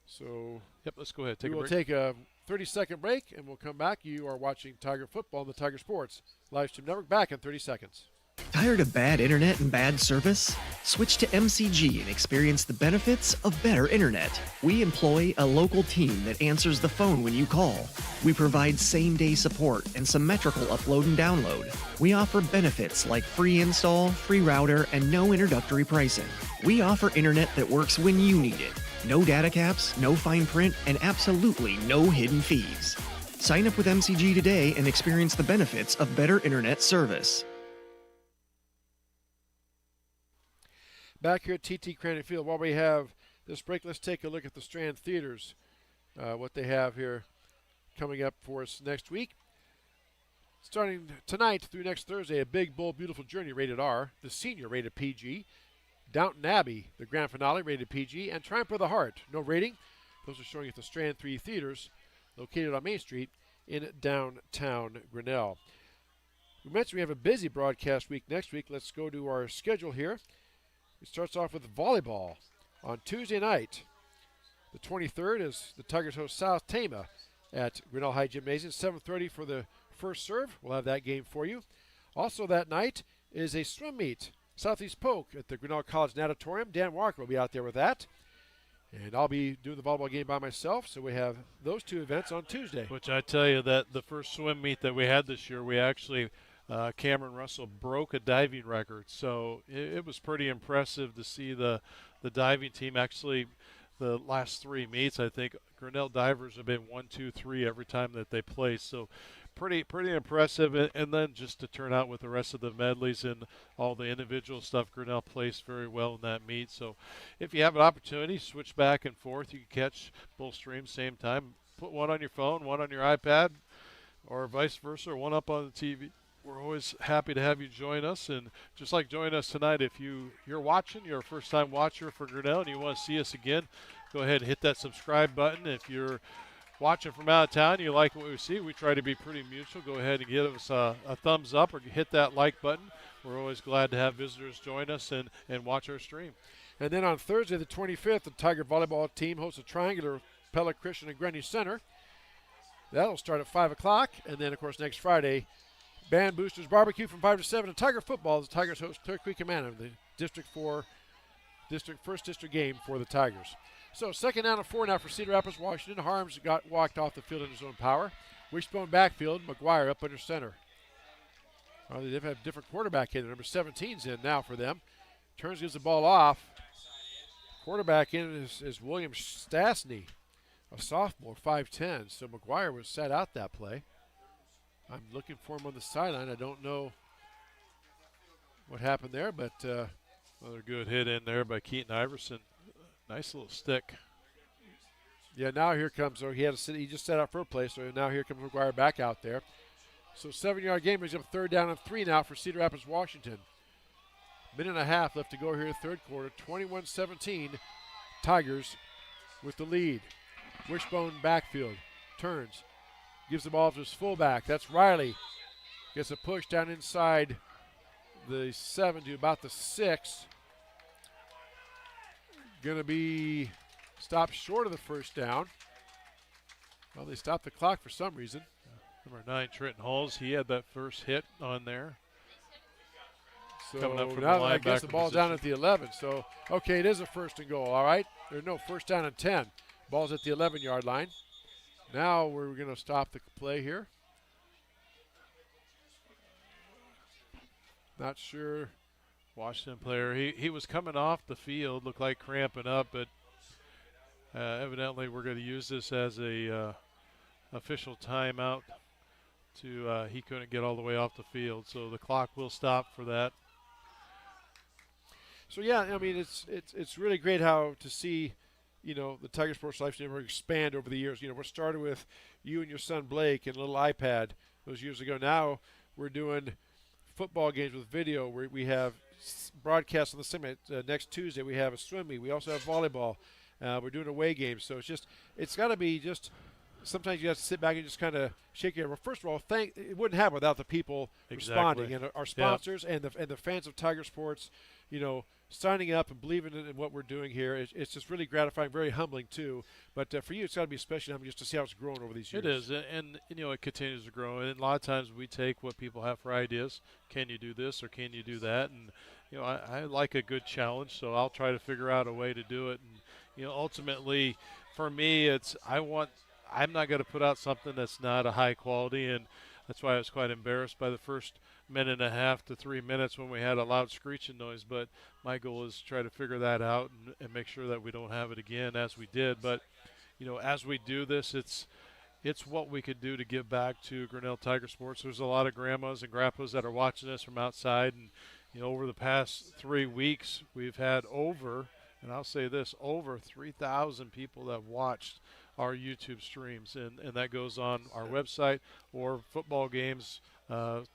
So Yep, let's go ahead. we will take a 30-second break, and we'll come back. You are watching Tiger Football on the Tiger Sports Livestream Network. Back in 30 seconds. Tired of bad internet and bad service? Switch to MCG and experience the benefits of better internet. We employ a local team that answers the phone when you call. We provide same-day support and symmetrical upload and download. We offer benefits like free install, free router, and no introductory pricing. We offer internet that works when you need it. No data caps, no fine print, and absolutely no hidden fees. Sign up with MCG today and experience the benefits of better internet service. Back here at TT Crane Field, while we have this break, let's take a look at the Strand Theaters, what they have here coming up for us next week. Starting tonight through next Thursday, A Big, Bold, Beautiful Journey, rated R, The Senior, rated PG, Downton Abbey, the grand finale, rated PG, and Triumph of the Heart, no rating. Those are showing at the Strand 3 Theaters, located on Main Street in downtown Grinnell. We mentioned we have a busy broadcast week next week. Let's go to our schedule here. It starts off with volleyball on Tuesday night. The 23rd is the Tigers host South Tama at Grinnell High Gymnasium. 7:30 for the first serve. We'll have that game for you. Also that night is a swim meet. Southeast Polk at the Grinnell College Natatorium. Dan Walker will be out there with that. And I'll be doing the volleyball game by myself, so we have those two events on Tuesday. Which I tell you that the first swim meet that we had this year, we actually Cameron Russell broke a diving record, so it was pretty impressive to see the diving team. Actually, the last 3 meets, I think Grinnell divers have been 1, 2, 3 every time that they play. So pretty impressive. And then just to turn out with the rest of the medleys and all the individual stuff, Grinnell placed very well in that meet. So if you have an opportunity, switch back and forth. You can catch both streams same time. Put one on your phone, one on your iPad, or vice versa, or one up on the TV. We're always happy to have you join us, and just like join us tonight, if you're watching, you're a first-time watcher for Grinnell, and you want to see us again, go ahead and hit that subscribe button. If you're watching from out of town, you like what we see, we try to be pretty mutual. Go ahead and give us a thumbs up or hit that like button. We're always glad to have visitors join us and watch our stream. And then on Thursday, the 25th, the Tiger volleyball team hosts a triangular Pella Christian and Greenwich Center. That'll start at 5 o'clock, and then, of course, next Friday, Band Boosters Barbecue from 5 to 7. And Tiger football, the Tigers host Turk Creek and Manor, the first district game for the Tigers. So second down and 4 now for Cedar Rapids, Washington. Harms got walked off the field in his own power. Wishbone backfield, McGuire up under center. Well, they have a different quarterback in there. Number 17's in now for them. Turns, gives the ball off. Quarterback in is William Stastny, a sophomore, 5'10". So McGuire was set out that play. I'm looking for him on the sideline. I don't know what happened there, but another good hit in there by Keaton Iverson. Nice little stick. Yeah, now here comes. So he just set out for a play. So now here comes McGuire back out there. So 7-yard game brings up 3rd down and 3 now for Cedar Rapids, Washington. Minute and a half left to go here, third quarter. 21-17. Tigers with the lead. Wishbone backfield turns. Gives the ball to his fullback. That's Riley. Gets a push down inside the 7 to about the 6. Going to be stopped short of the first down. Well, they stopped the clock for some reason. Number 9, Trenton Halls. He had that first hit on there. So coming up from now the I guess the ball's position. down at the 11. So, okay, it is a 1st and goal, all right? There's no 1st down and 10. Ball's at the 11-yard line. Now we're going to stop the play here. Not sure. Washington player, he was coming off the field, looked like cramping up, but evidently we're going to use this as a official timeout. He couldn't get all the way off the field, so the clock will stop for that. So yeah, I mean it's really great how to see, the Tiger Sports Life Network expand over the years. What started with you and your son Blake and a little iPad those years ago. Now we're doing football games with video where we have broadcast on the segment. Next Tuesday we have a swim meet. We also have volleyball. We're doing away games. So it's got to be just sometimes you have to sit back and just kind of shake your head. Well, first of all, it wouldn't happen without the people responding and our sponsors and the fans of Tiger Sports, signing up and believing in what we're doing here. It's just really gratifying, very humbling too. But for you, it's got to be especially humbling just to see how it's grown over these years. It is, and it continues to grow. And a lot of times we take what people have for ideas. Can you do this or can you do that? And I like a good challenge, so I'll try to figure out a way to do it. And ultimately, for me, I'm not going to put out something that's not a high quality, and that's why I was quite embarrassed by the first minute and a half to 3 minutes when we had a loud screeching noise. But my goal is to try to figure that out and make sure that we don't have it again as we did. But, as we do this, it's what we could do to give back to Grinnell Tiger Sports. There's a lot of grandmas and grandpas that are watching us from outside, and, over the past 3 weeks, we've had over 3,000 people that have watched our YouTube streams, and that goes on our website or football games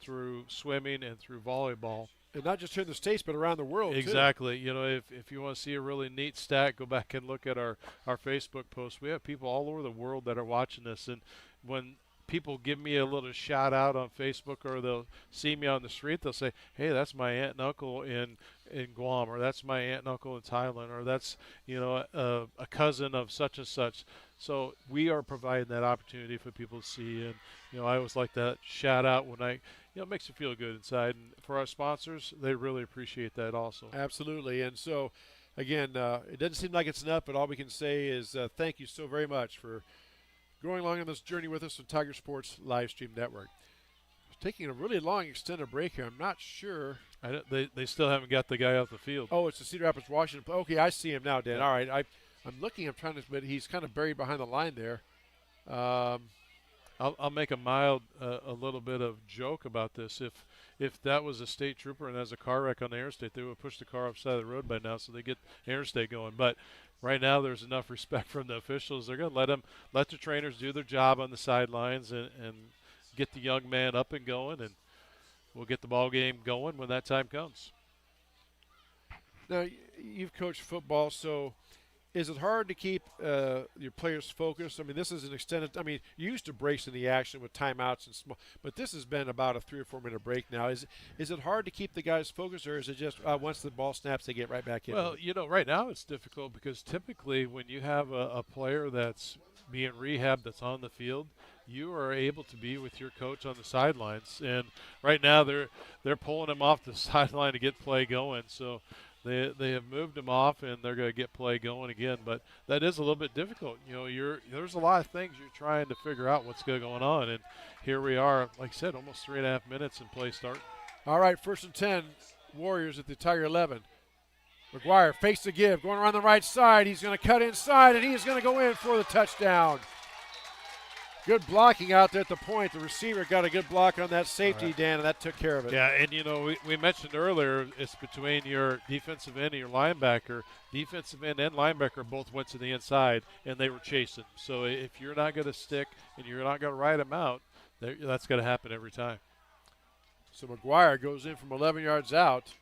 through swimming and through volleyball. And not just here in the States, but around the world, exactly. Too. If you want to see a really neat stat, go back and look at our Facebook post. We have people all over the world that are watching this, and when people give me a little shout out on Facebook or they'll see me on the street, they'll say, hey, that's my aunt and uncle in Guam, or that's my aunt and uncle in Thailand, or that's a cousin of such and such. So we are providing that opportunity for people to see, and I always like that shout out when it makes you feel good inside. And for our sponsors, they really appreciate that also. Absolutely. And so again, it doesn't seem like it's enough, but all we can say is thank you so very much for going along on this journey with us on Tiger Sports Live Stream Network. Taking a really long extended break here. I'm not sure. They still haven't got the guy off the field. Oh, it's the Cedar Rapids, Washington. Okay, I see him now, Dan. Yeah. All right, I'm looking. I'm trying to, but he's kind of buried behind the line there. I'll make a little bit of joke about this. If that was a state trooper and there's a car wreck on the interstate, they would push the car off the side of the road by now so they get the interstate going. But right now there's enough respect from the officials. They're going to let the trainers do their job on the sidelines and get the young man up and going, and we'll get the ball game going when that time comes. Now, you've coached football, so is it hard to keep your players focused? I mean, this is an extended – you used to breaks in the action with timeouts and small – but this has been about a 3 or 4 minute break now. Is it hard to keep the guys focused, or is it just once the ball snaps they get right back in? Well, right now it's difficult because typically when you have a player that's being rehabbed that's on the field, you are able to be with your coach on the sidelines. And right now they're pulling him off the sideline to get play going. So they have moved him off, and they're going to get play going again. But that is a little bit difficult. There's a lot of things you're trying to figure out what's going on. And here we are, like I said, almost 3.5 minutes and play start. All right, 1st and 10, Warriors at the Tiger 11. McGuire fakes the give, going around the right side. He's going to cut inside, and he is going to go in for the touchdown. Good blocking out there at the point. The receiver got a good block on that safety, right, Dan, and that took care of it. Yeah, and we mentioned earlier it's between your defensive end and your linebacker. Defensive end and linebacker both went to the inside, and they were chasing. So if you're not going to stick and you're not going to ride them out, that's going to happen every time. So McGuire goes in from 11 yards out,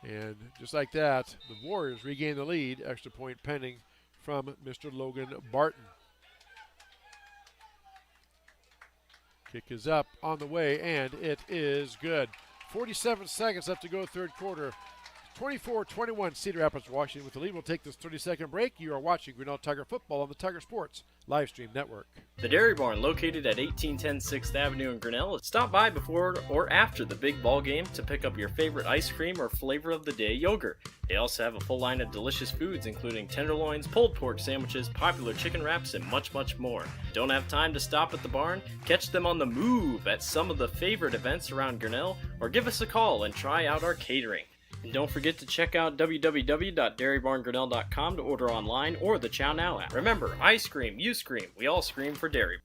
and just like that, the Warriors regain the lead. Extra point pending from Mr. Logan Barton. Kick is up, on the way, and it is good. 47 seconds left to go, third quarter. 24-21, Cedar Rapids, Washington with the lead. We'll take this 30-second break. You are watching Grinnell Tiger Football on the Tiger Sports Live Stream Network. The Dairy Barn, located at 1810 6th Avenue in Grinnell. Stop by before or after the big ball game to pick up your favorite ice cream or flavor of the day yogurt. They also have a full line of delicious foods, including tenderloins, pulled pork sandwiches, popular chicken wraps, and much, much more. Don't have time to stop at the barn? Catch them on the move at some of the favorite events around Grinnell, or give us a call and try out our catering. And don't forget to check out www.dairybarngrinnell.com to order online or the Chow Now app. Remember, I scream, you scream, we all scream for Dairy.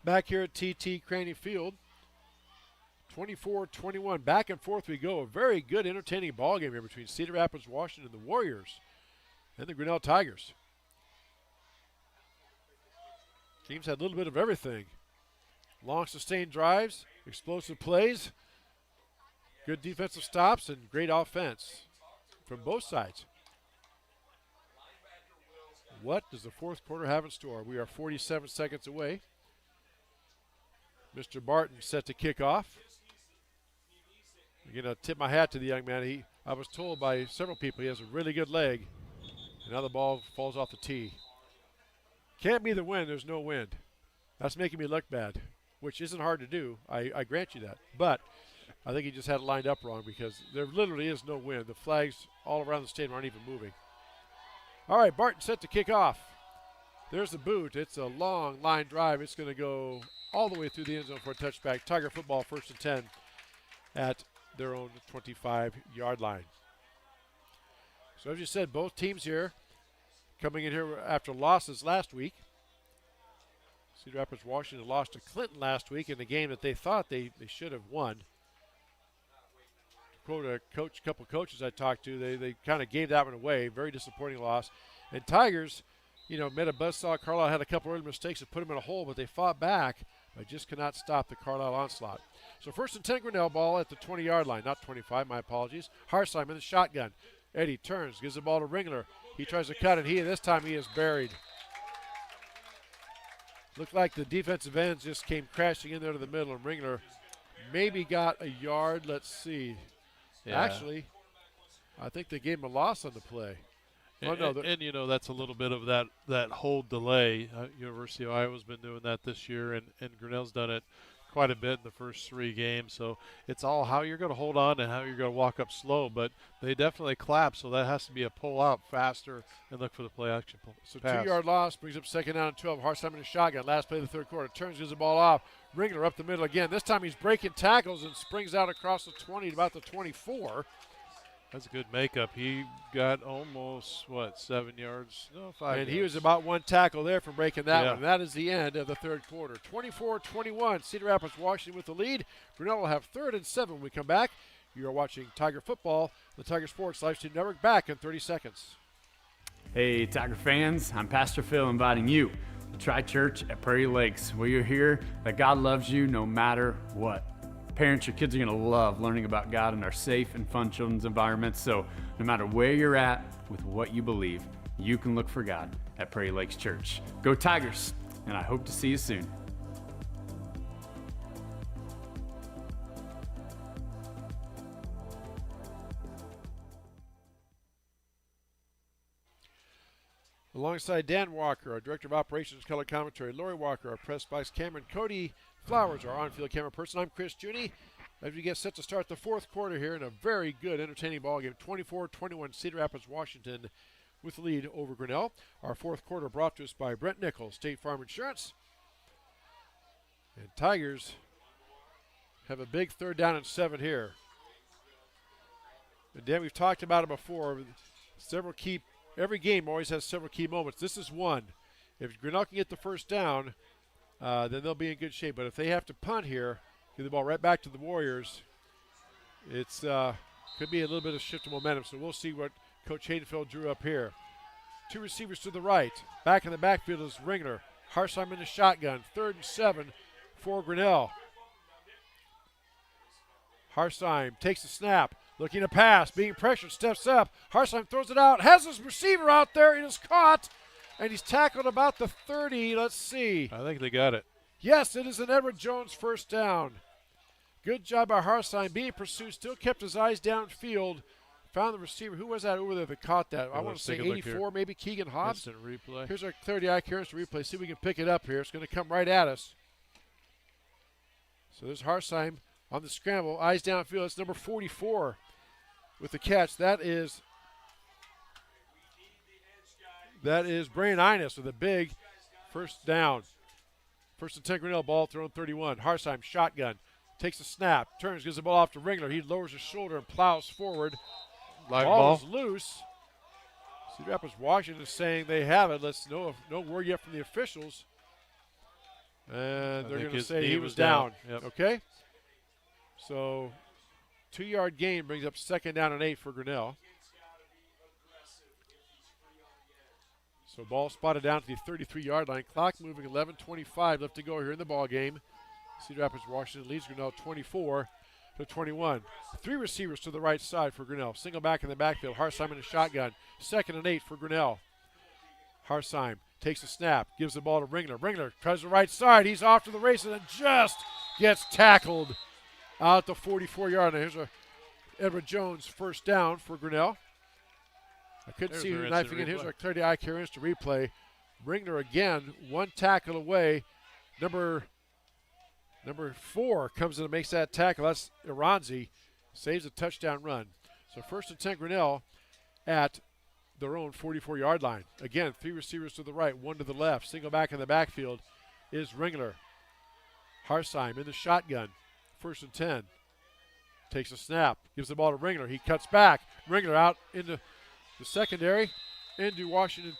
Back here at TT Craney Field, 24-21, back and forth we go. A very good, entertaining ball game here between Cedar Rapids, Washington, and the Warriors, and the Grinnell Tigers. Teams had a little bit of everything. Long sustained drives, explosive plays. Good defensive stops and great offense from both sides. What does the fourth quarter have in store? We are 47 seconds away. Mr. Barton set to kick off. I'm going to tip my hat to the young man. I was told by several people he has a really good leg. And now the ball falls off the tee. Can't be the wind. There's no wind. That's making me look bad, which isn't hard to do. I grant you that. But I think he just had it lined up wrong because there literally is no wind. The flags all around the stadium aren't even moving. All right, Barton set to kick off. There's the boot. It's a long line drive. It's going to go all the way through the end zone for a touchback. Tiger football 1st and 10 at their own 25-yard line. So as you said, both teams here coming in here after losses last week. Cedar Rapids, Washington lost to Clinton last week in a game that they thought they should have won. To quote a couple coaches I talked to, they kind of gave that one away. Very disappointing loss. And Tigers, met a buzzsaw. Carlisle had a couple early mistakes that put them in a hole, but they fought back, but just could not stop the Carlisle onslaught. So 1st and 10 Grinnell, ball at the 20-yard line, not 25, my apologies. Harsheim in the shotgun. Eddie turns, gives the ball to Ringler. He tries to cut it. This time he is buried. Looked like the defensive ends just came crashing in there to the middle, and Ringler maybe got a yard. Let's see. Yeah. Actually, I think they gave him a loss on the play. And that's a little bit of that hold delay. University of Iowa's been doing that this year, and Grinnell's done it quite a bit in the first 3 games. So it's all how you're going to hold on and how you're going to walk up slow. But they definitely clap, so that has to be a pull out faster and look for the play action. So 2-yard loss brings up 2nd down and 12. Harsheim in a shotgun. Last play of the third quarter. Turns, gives the ball off. Ringler up the middle again. This time he's breaking tackles and springs out across the 20 to about the 24. That's a good makeup. He got almost, 7 yards? No, 5 And yards. he was about 1 tackle there from breaking that one. And that is the end of the third quarter. 24-21, Cedar Rapids, Washington with the lead. Grinnell will have 3rd and 7 when we come back. You are watching Tiger Football, the Tiger Sports Live Stream Network, back in 30 seconds. Hey, Tiger fans, I'm Pastor Phil inviting you to try church at Prairie Lakes, where you'll hear that God loves you no matter what. Parents, your kids are going to love learning about God in our safe and fun children's environments. So no matter where you're at with what you believe, you can look for God at Prairie Lakes Church. Go Tigers, and I hope to see you soon. Alongside Dan Walker, our Director of Operations, Color Commentary, Lori Walker, our Press Vice Cameron, Cody Flowers, our on-field camera person. I'm Chris Junie. As we get set to start the fourth quarter here in a very good, entertaining ball game, 24-21, Cedar Rapids, Washington with the lead over Grinnell. Our fourth quarter brought to us by Brent Nichols, State Farm Insurance. And Tigers have a big 3rd down and 7 here. And Dan, we've talked about it before. Every game always has several key moments. This is one. If Grinnell can get the 1st down, then they'll be in good shape. But if they have to punt here, give the ball right back to the Warriors, it's could be a little bit of shift of momentum. So we'll see what Coach Haydenfeld drew up here. 2 receivers to the right. Back in the backfield is Ringler. Harsheim in the shotgun. 3rd and 7 for Grinnell. Harsheim takes the snap. Looking to pass. Being pressured. Steps up. Harsheim throws it out. Has his receiver out there. It is caught. And he's tackled about the 30. Let's see. I think they got it. Yes, it is an Edward Jones 1st down. Good job by Harsheim. Being pursued. Still kept his eyes downfield. Found the receiver. Who was that over there that caught that? I want to say 84, maybe Keegan Hobbs. Instant replay. Here's our 30-eye instant replay. See if we can pick it up here. It's going to come right at us. So there's Harsheim on the scramble. Eyes downfield. It's number 44 with the catch. That is Brian Innes with a big 1st down. 1st and 10 Grinnell, ball thrown 31. Harsheim shotgun. Takes the snap. Turns, gives the ball off to Ringler. He lowers his shoulder and plows forward. Ball is loose. Cedar Rapids, Washington is saying they have it. Let's no word yet from the officials. And they're going to say he was down. Yep. Okay. So 2-yard gain brings up 2nd down and 8 for Grinnell. So ball spotted down to the 33-yard line. Clock moving, 11:25 left to go here in the ball game. Cedar Rapids, Washington leads Grinnell 24-21. to 21. 3 receivers to the right side for Grinnell. Single back in the backfield. Harsheim in a shotgun. 2nd and 8 for Grinnell. Harsheim takes a snap, gives the ball to Ringler. Ringler tries the right side. He's off to the races and just gets tackled out the 44-yard line. Here's a Edward Jones first down for Grinnell. I couldn't see who knifing in. Here's our 30-eye care instant replay. Ringler again, 1 tackle away. Number 4 comes in and makes that tackle. That's Iranzi. Saves a touchdown run. So 1st and 10 Grinnell at their own 44-yard line. Again, 3 receivers to the right, 1 to the left. Single back in the backfield is Ringler. Harsheim in the shotgun. 1st and 10. Takes a snap. Gives the ball to Ringler. He cuts back. Ringler out into the secondary into Washington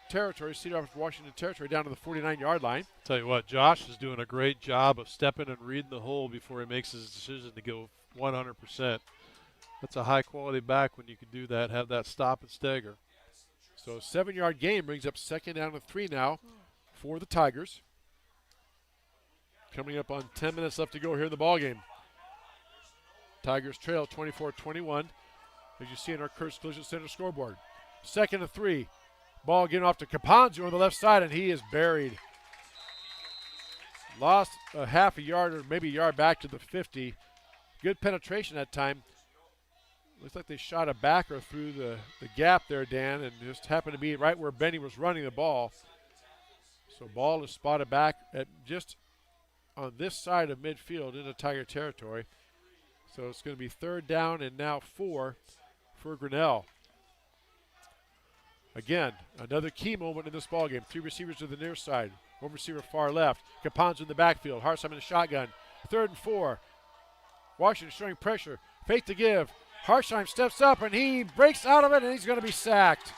territory. Cedar Rapids Washington territory down to the 49-yard line. Tell you what, Josh is doing a great job of stepping and reading the hole before he makes his decision to go 100%. That's a high-quality back when you can do that, have that stop and stagger. So 7-yard gain brings up 2nd down and 3 now for the Tigers. Coming up on 10 minutes left to go here in the ballgame. Tigers trail 24-21, as you see in our Kurtz Collision Center scoreboard. 2nd and 3. Ball getting off to Caponzo on the left side, and he is buried. Lost a half a yard or maybe a yard back to the 50. Good penetration that time. Looks like they shot a backer through the gap there, Dan, and just happened to be right where Benny was running the ball. So ball is spotted back at just on this side of midfield into Tiger territory. So it's going to be 3rd down and now 4 for Grinnell. Again, another key moment in this ballgame. 3 receivers to the near side. 1 receiver far left. Caponzo in the backfield. Harsheim in the shotgun. 3rd and 4. Washington showing pressure. Faith to give. Harsheim steps up and he breaks out of it and he's going to be sacked.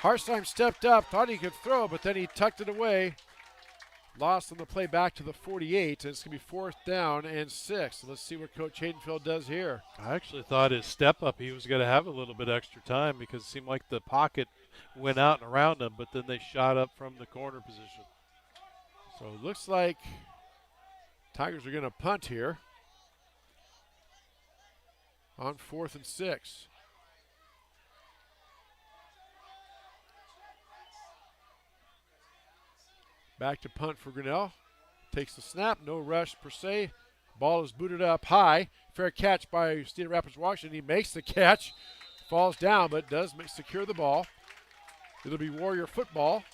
Harsheim stepped up, thought he could throw, but then he tucked it away. Lost on the play back to the 48, and it's going to be 4th down and 6. Let's see what Coach Haydenfield does here. I actually thought his step up, he was going to have a little bit extra time because it seemed like the pocket went out and around him, but then they shot up from the corner position. So it looks like Tigers are going to punt here on 4th and 6. Back to punt for Grinnell. Takes the snap, no rush per se. Ball is booted up high. Fair catch by Cedar Rapids Washington. He makes the catch, falls down, but does secure the ball. It'll be Warrior football.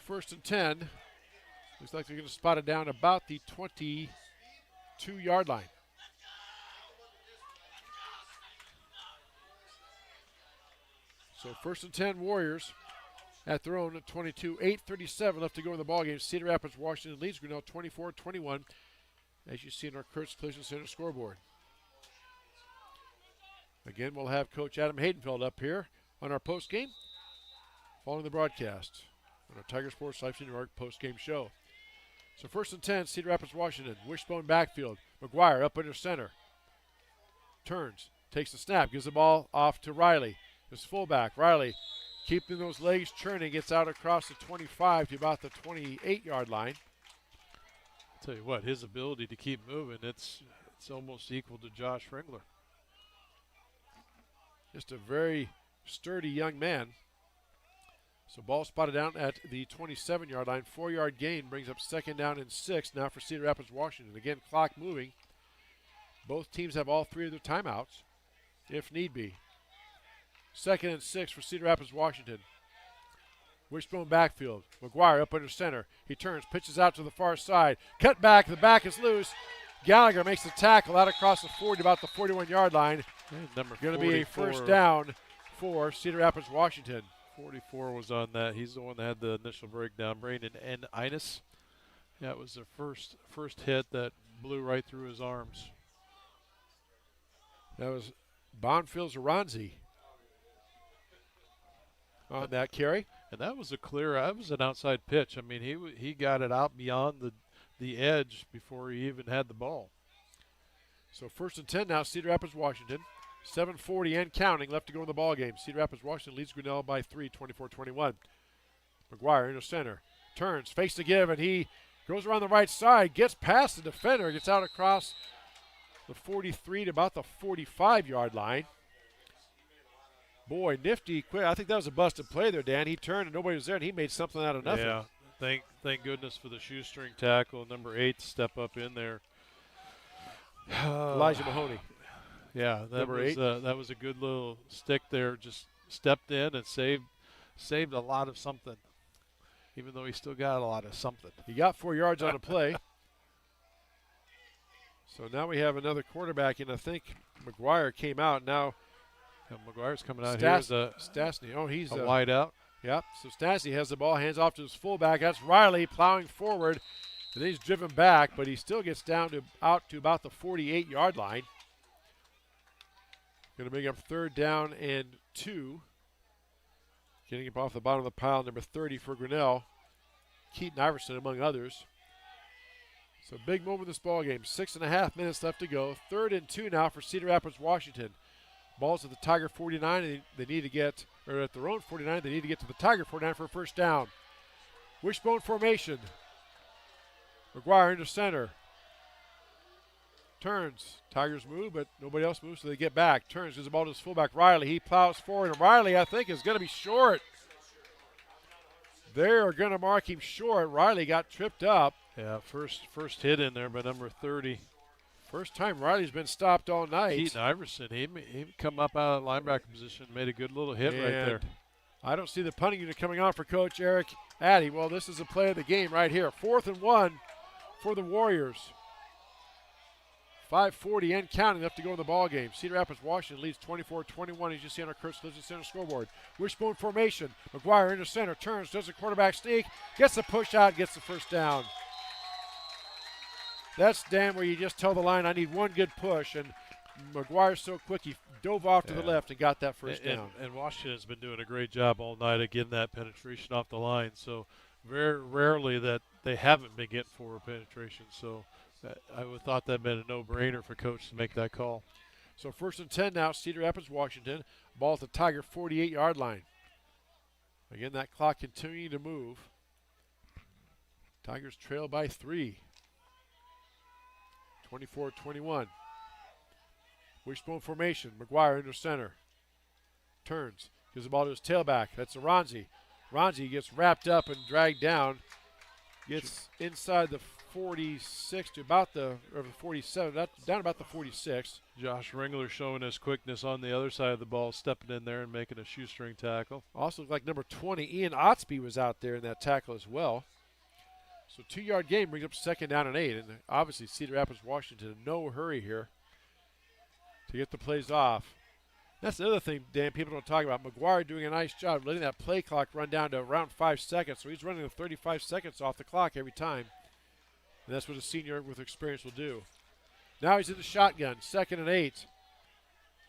1st and 10. Looks like they're going to spot it down about the 22-yard line. So 1st and 10 Warriors at their own 22. 8:37 left to go in the ballgame. Cedar Rapids Washington leads Grinnell 24-21, as you see in our Kurtz Collision Center scoreboard. Again, we'll have Coach Adam Haydenfeld up here on our postgame following the broadcast on our Tiger Sports Live New York postgame show. So 1st and 10, Cedar Rapids Washington. Wishbone backfield. McGuire up under center. Turns, takes the snap, gives the ball off to Riley. His fullback, Riley, keeping those legs churning, gets out across the 25 to about the 28-yard line. I'll tell you what, his ability to keep moving, it's almost equal to Josh Ringler. Just a very sturdy young man. So ball spotted down at the 27-yard line. 4-yard gain brings up 2nd down and 6 now for Cedar Rapids Washington. Again, clock moving. Both teams have all 3 of their timeouts, if need be. 2nd and 6 for Cedar Rapids Washington. Wishbone backfield. McGuire up under center. He turns, pitches out to the far side. Cut back, the back is loose. Gallagher makes the tackle out across the 40, about the 41-yard line. Number going to be a 1st down for Cedar Rapids Washington. 44 was on that. He's the one that had the initial breakdown. Brandon and Inus. Yeah, it was their first hit that blew right through his arms. That was Bonfils Aranzi on that carry. And that was that was an outside pitch. I mean, he got it out beyond the edge before he even had the ball. So 1st and 10 now, Cedar Rapids Washington. 7:40 and counting left to go in the ball game. Cedar Rapids Washington leads Grinnell by 3, 24-21. McGuire in the center. Turns, fakes to give, and he Goes around the right side, gets past the defender, gets out across the 43 to about the 45-yard line. Boy, nifty quick. I think that was a busted play there, Dan. He turned and nobody was there, and he made something out of nothing. Yeah, thank goodness for the shoestring tackle, number 8 to step up in there. Elijah Mahoney. Yeah, that was a good little stick there. Just stepped in and saved a lot of something, even though he still got a lot of something. He got 4 yards on a play. So now we have another quarterback, and I think McGuire came out. Now McGuire's coming out here as Stastny. Oh, he's a wide out. Yep. So Stastny has the ball, hands off to his fullback. That's Riley plowing forward, and then he's driven back, but he still gets down to out to about the 48-yard line. Going to make up 3rd down and 2. Getting up off the bottom of the pile, number 30 for Grinnell. Keaton Iverson among others. So big moment in this ball game. 6.5 minutes left to go. 3rd and 2 now for Cedar Rapids, Washington. Ball's at the Tiger 49, and they need to get, or at their own 49, they need to get to the Tiger 49 for a first down. Wishbone formation. McGuire into center. Turns. Tigers move, but nobody else moves, so they get back. Turns, gives the ball to his fullback, Riley. He plows forward, and Riley, I think, is going to be short. They are going to mark him short. Riley got tripped up. Yeah, first hit in there by number 30. First time Riley's been stopped all night. Keaton Iverson, he come up out of linebacker position, made a good little hit right there. I don't see the punting unit coming on for Coach Eric Addy. Well, this is the play of the game right here. 4th and 1 for the Warriors. 5:40 and counting left to go in the ball game. Cedar Rapids, Washington leads 24-21 as you see on our Chris Livingston Center scoreboard. Wishbone formation. McGuire into center, turns, does a quarterback sneak, gets the push out, gets the first down. That's Dan where you just tell the line, I need one good push, and McGuire's so quick he dove off to the left and got that first down. And Washington's been doing a great job all night of getting that penetration off the line. So very rarely that they haven't been getting forward penetration. So I would thought that been a no-brainer for Coach to make that call. So 1st and 10 now, Cedar Rapids, Washington. Ball at the Tiger 48-yard line. Again, that clock continuing to move. Tigers trail by 3. 24-21. Wishbone formation. McGuire into center. Turns. Gives the ball to his tailback. That's Aronzi. Aronzi gets wrapped up and dragged down. Gets inside the 46 to about the 47, down about the 46. Josh Ringler showing his quickness on the other side of the ball, stepping in there and making a shoestring tackle. Also looked like number 20, Ian Otsby, was out there in that tackle as well. So 2-yard game brings up 2nd down and 8. And obviously Cedar Rapids, Washington, in no hurry here to get the plays off. That's the other thing, Dan, people don't talk about. McGuire doing a nice job letting that play clock run down to around 5 seconds. So he's running the 35 seconds off the clock every time. And that's what a senior with experience will do. Now he's in the shotgun, 2nd and 8.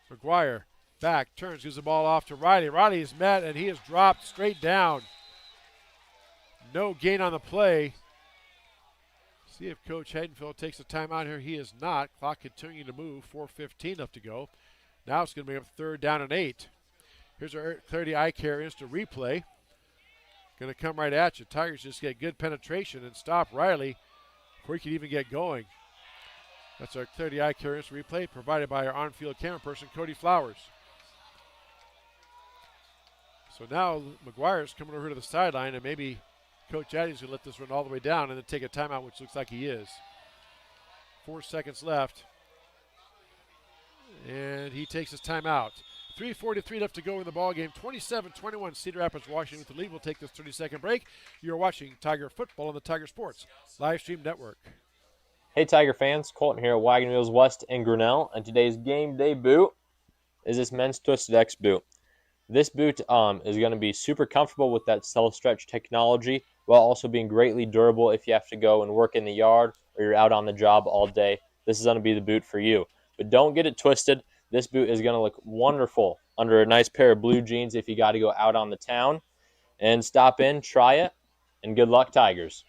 McGuire back, turns, gives the ball off to Riley. Riley is met, and he is dropped straight down. No gain on the play. See if Coach Haydenfield takes the timeout here. He is not. Clock continuing to move. 4:15 left to go. Now it's going to be up 3rd down and 8. Here's our Clarity Eye Care instant replay. Going to come right at you. Tigers just get good penetration and stop Riley before he can even get going. That's our Clarity Eye Care instant replay provided by our on-field camera person, Cody Flowers. So now McGuire's coming over to the sideline, and maybe Coach Addy's going to let this run all the way down and then take a timeout, which looks like he is. 4 seconds left. And he takes his timeout. 3:43 left to go in the ballgame. 27-21 Cedar Rapids, Washington with the lead. We'll take this 30-second break. You're watching Tiger Football on the Tiger Sports Live Stream Network. Hey Tiger fans, Colton here at Wagon Wheels West in Grinnell, and today's game day boot is this men's Twisted X boot. This boot is going to be super comfortable with that self-stretch technology while also being greatly durable if you have to go and work in the yard or you're out on the job all day. This is going to be the boot for you. But don't get it twisted. This boot is going to look wonderful under a nice pair of blue jeans if you got to go out on the town. And stop in, try it, and good luck, Tigers.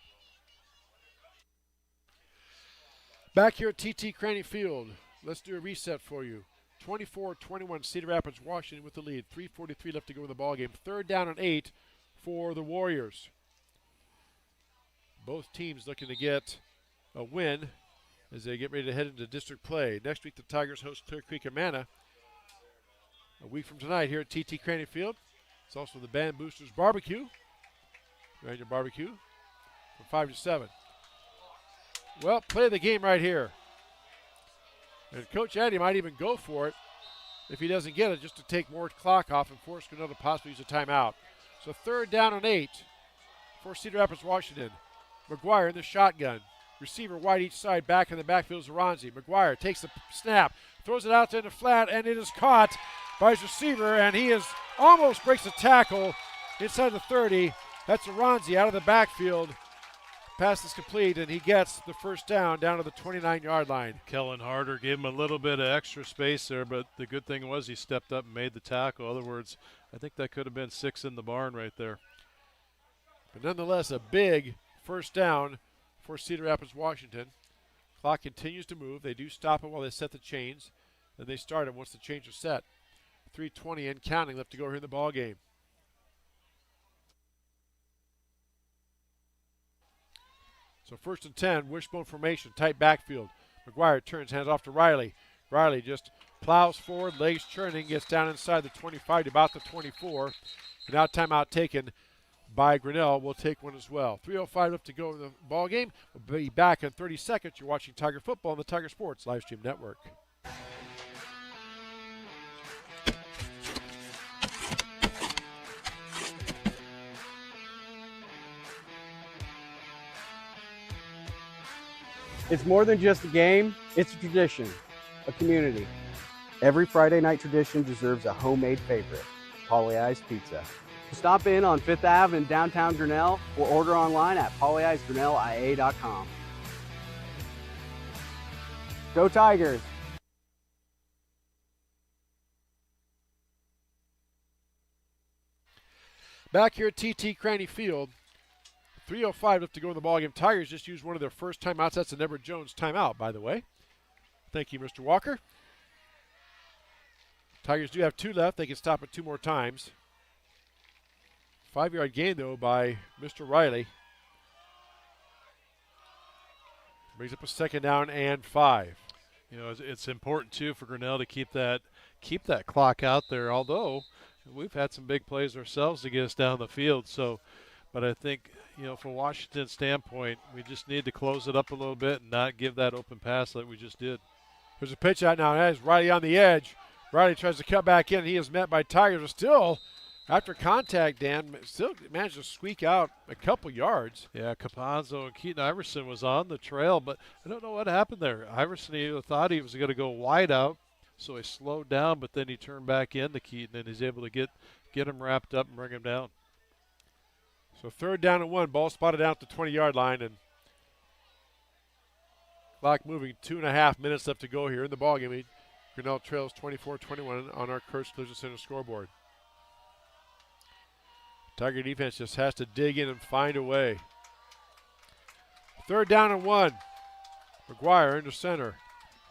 Back here at TT Cranny Field, let's do a reset for you. 24-21 Cedar Rapids, Washington with the lead. 3:43 left to go in the ballgame. 3rd down and 8 for the Warriors. Both teams looking to get a win as they get ready to head into district play. Next week, the Tigers host Clear Creek Amana. A week from tonight here at TT Craney Field. It's also the Band Boosters Barbecue. Ranger Barbecue from 5 to 7. Well, play the game right here. And Coach Addy might even go for it if he doesn't get it, just to take more clock off and force Grinnell to possibly use a timeout. So 3rd down and 8 for Cedar Rapids, Washington. McGuire in the shotgun. Receiver wide each side, back in the backfield is Aronzi. McGuire takes the snap, throws it out there in the flat, and it is caught by his receiver, and he is almost breaks the tackle inside the 30. That's Aronzi out of the backfield. Pass is complete, and he gets the first down to the 29-yard line. Kellen Harder gave him a little bit of extra space there, but the good thing was he stepped up and made the tackle. In other words, I think that could have been 6 in the barn right there. But nonetheless, a big first down for Cedar Rapids, Washington. Clock continues to move. They do stop it while they set the chains. Then they start it once the chains are set. 3:20 and counting left to go here in the ball game. So 1st and 10, wishbone formation, tight backfield. McGuire turns, hands off to Riley. Riley just plows forward, legs churning, gets down inside the 25 to about the 24. And now timeout taken by Grinnell. We'll take one as well. 3:05 left to go in the ball game. We'll be back in 30 seconds. You're watching Tiger Football on the Tiger Sports Livestream Network. It's more than just a game, it's a tradition, a community. Every Friday night tradition deserves a homemade favorite, Polly-I's Pizza. Stop in on 5th Ave in downtown Grinnell or order online at pollyi'sgrinnellia.com. Go Tigers! Back here at TT Craney Field, 3:05 left to go in the ballgame. Tigers just used one of their first timeouts. That's a Never Jones timeout, by the way. Thank you, Mr. Walker. Tigers do have 2 left. They can stop it 2 more times. 5-yard gain, though, by Mr. Riley. Brings up a 2nd down and 5. You know, it's important, too, for Grinnell to keep that clock out there, although we've had some big plays ourselves to get us down the field. So, but I think, you know, from Washington's standpoint, we just need to close it up a little bit and not give that open pass like we just did. There's a pitch out now. That is Riley on the edge. Riley tries to cut back in. He is met by Tigers. But still, after contact, Dan, still managed to squeak out a couple yards. Yeah, Capazzo and Keaton Iverson was on the trail, but I don't know what happened there. Iverson, he thought he was going to go wide out, so he slowed down, but then he turned back into Keaton, and he's able to get him wrapped up and bring him down. So 3rd down and 1. Ball spotted out at the 20-yard line, and clock moving. 2.5 minutes left to go here in the ballgame. Grinnell trails 24-21 on our Kurtz Collision Center scoreboard. Tiger defense just has to dig in and find a way. 3rd down and 1. McGuire into center.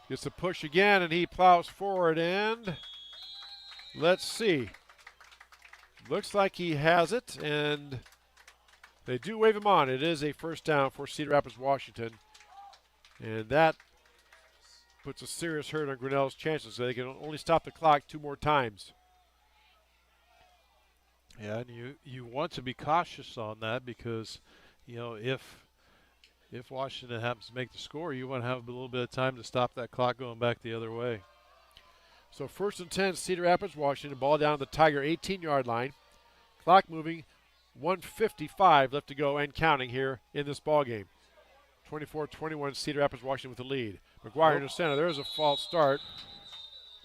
Gets a push again, and he plows forward, and let's see. Looks like he has it, and they do wave him on. It is a 1st down for Cedar Rapids, Washington. And that puts a serious hurt on Grinnell's chances. So they can only stop the clock 2 more times. Yeah, and you want to be cautious on that because, you know, if Washington happens to make the score, you want to have a little bit of time to stop that clock going back the other way. So 1st and 10, Cedar Rapids, Washington. Ball down the Tiger 18-yard line. Clock moving. 1:55 left to go and counting here in this ball game. 24-21, Cedar Rapids, Washington with the lead. McGuire in the center. There's a false start.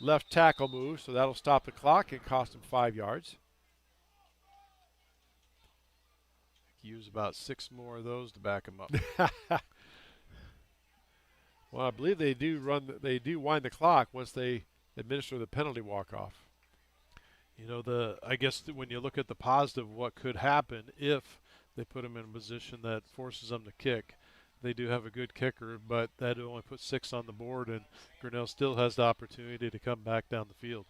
Left tackle move, so that'll stop the clock and cost him 5 yards. Use about 6 more of those to back him up. Well, I believe they do wind the clock once they administer the penalty walk-off. You know, I guess when you look at the positive, what could happen if they put him in a position that forces them to kick. They do have a good kicker, but that only puts 6 on the board, and Grinnell still has the opportunity to come back down the field.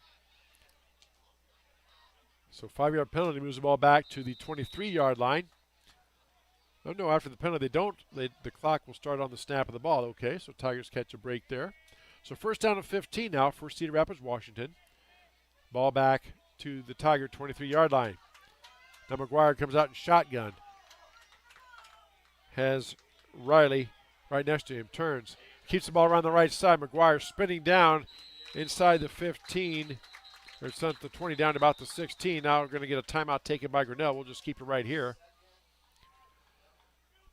So 5-yard penalty moves the ball back to the 23-yard line. Oh, no, after the penalty, the clock will start on the snap of the ball. Okay, so Tigers catch a break there. So first down and 15 now for Cedar Rapids, Washington. Ball back to the Tiger 23-yard line. Now McGuire comes out in shotgun. Has Riley right next to him. Turns. Keeps the ball around the right side. McGuire spinning down inside the 15. Or it's the 20 down to about the 16. Now we're going to get a timeout taken by Grinnell. We'll just keep it right here.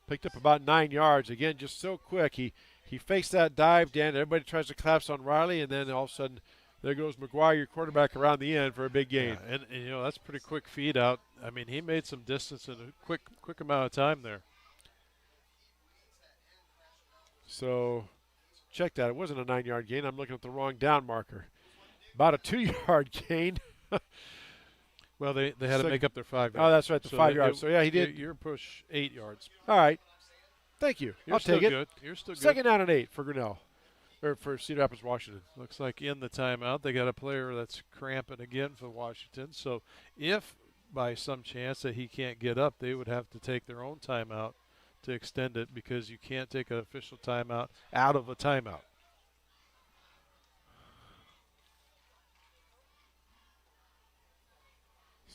Picked up about 9 yards. Again, just so quick. He fakes that dive, Dan. Everybody tries to collapse on Riley, and then all of a sudden there goes McGuire, your quarterback, around the end for a big gain. Yeah, and that's pretty quick feed out. I mean, he made some distance in a quick amount of time there. So check that. It wasn't a 9-yard gain. I'm looking at the wrong down marker. About a 2-yard gain. Well, they had to make up their 5 yards. Oh, that's right, the 5 yards. So, yeah, he did. Your push 8 yards. All right. Thank you. You're I'll still take it. Good. You're still good. Second down and 8 for Grinnell, or for Cedar Rapids, Washington. Looks like in the timeout they got a player that's cramping again for Washington. So if by some chance that he can't get up, they would have to take their own timeout to extend it, because you can't take an official timeout out of a timeout.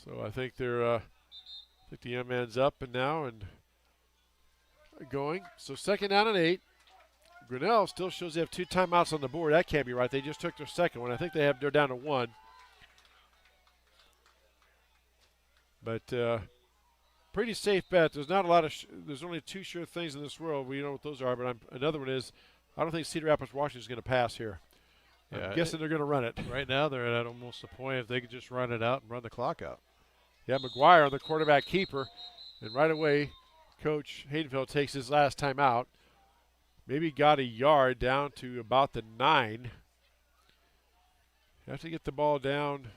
So I think the young man's up and now and going. So second down and 8. Grinnell still shows they have 2 timeouts on the board. That can't be right. They just took their second one. I think they're down to 1. But pretty safe bet. There's not a lot of there's only 2 sure things in this world. We know what those are. But another one is I don't think Cedar Rapids Washington is going to pass here. Yeah, I'm guessing they're going to run it. Right now they're at almost a point if they could just run it out and run the clock out. Yeah, McGuire on the quarterback keeper. And right away, Coach Haydenfeld takes his last time out. Maybe got a yard down to about the 9. You have to get the ball down.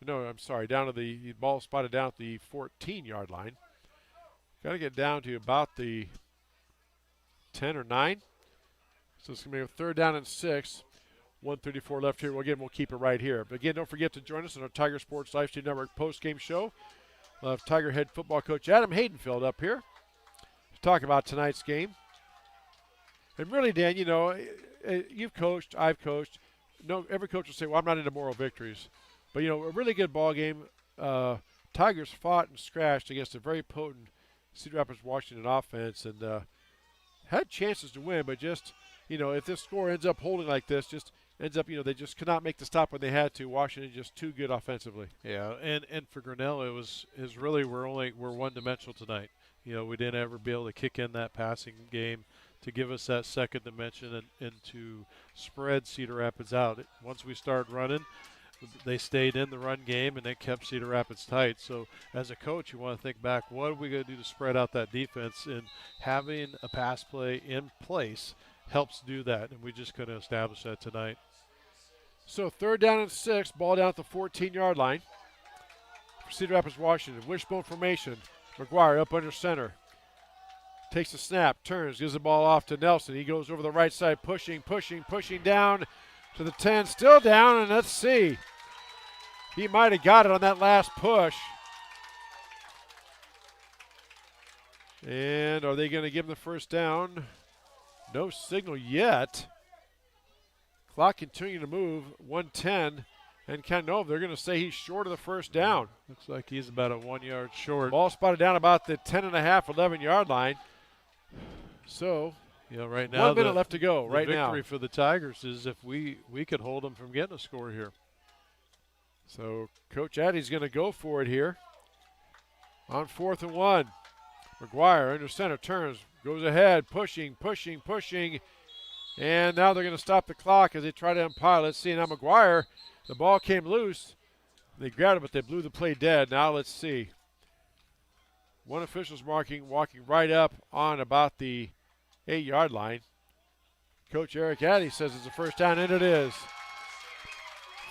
No, I'm sorry, down to the ball spotted down at the 14-yard line. Got to get down to about the 10 or 9. So it's going to be a third down and 6. 1:34 left here. Well, again, we'll keep it right here. But again, don't forget to join us on our Tiger Sports Livestream Network post-game show. We'll have Tiger head football coach Adam Haydenfeld up here to talk about tonight's game. And really, Dan, you've coached, I've coached. No, every coach will say, well, I'm not into moral victories. But, a really good ball game. Tigers fought and scratched against a very potent Cedar Rapids Washington offense and had chances to win, but just, if this score ends up holding like this, just ends up, they just could not make the stop when they had to. Washington just too good offensively. Yeah, and for Grinnell, we're one-dimensional tonight. We didn't ever be able to kick in that passing game to give us that second dimension and to spread Cedar Rapids out. Once we started running, they stayed in the run game, and it kept Cedar Rapids tight. So as a coach, you want to think back, what are we going to do to spread out that defense? And having a pass play in place helps do that, and we just couldn't establish that tonight. So third down and 6, ball down at the 14-yard line for Cedar Rapids, Washington. Wishbone formation. McGuire up under center. Takes the snap, turns, gives the ball off to Nelson. He goes over the right side, pushing down to the 10. Still down, and let's see. He might have got it on that last push. And are they going to give him the first down? No signal yet. Clock continuing to move, 1:10. And they're going to say he's short of the first down. Looks like he's about a 1 yard short. Ball spotted down about the 10.5, 11-yard line. So, right now 1 minute left to go. Right now, the victory for the Tigers is if we could hold them from getting a score here. So Coach Addy's going to go for it here on 4th and 1. McGuire under center, turns, goes ahead, pushing. And now they're going to stop the clock as they try to umpire. Let's see. Now McGuire, the ball came loose. They grabbed it, but they blew the play dead. Now let's see. One official's walking right up on about the 8-yard line. Coach Eric Addy says it's a first down, and it is.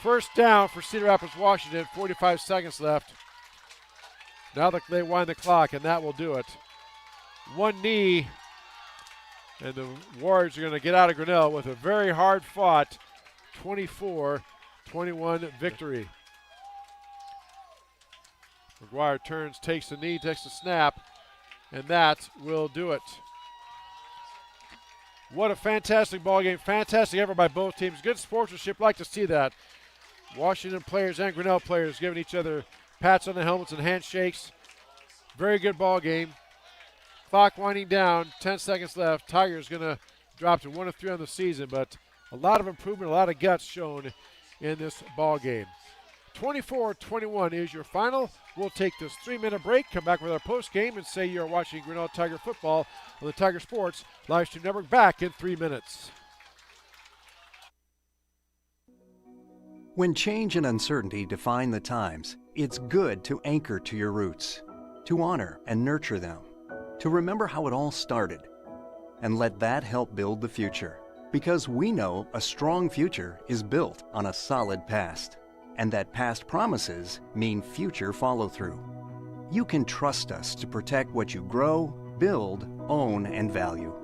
First down for Cedar Rapids, Washington, 45 seconds left. Now they wind the clock, and that will do it. One knee, and the Warriors are going to get out of Grinnell with a very hard-fought 24-21 victory. McGuire turns, takes the knee, takes the snap, And that will do it. What a fantastic ball game. Fantastic effort by both teams. Good sportsmanship. Like to see that. Washington players and Grinnell players giving each other pats on the helmets and handshakes. Very good ball game. Clock winding down. 10 seconds left. Tigers going to drop to 1-3 on the season, but a lot of improvement, a lot of guts shown in this ball game. 24-21 is your final. We'll take this 3-minute break, come back with our post game, and say you're watching Grinnell Tiger football on the Tiger Sports Live Stream Network. Back in 3 minutes. When change and uncertainty define the times, it's good to anchor to your roots, to honor and nurture them, to remember how it all started, and let that help build the future. Because we know a strong future is built on a solid past, and that past promises mean future follow-through. You can trust us to protect what you grow, build, own, and value.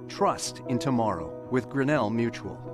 Trust in tomorrow with Grinnell Mutual.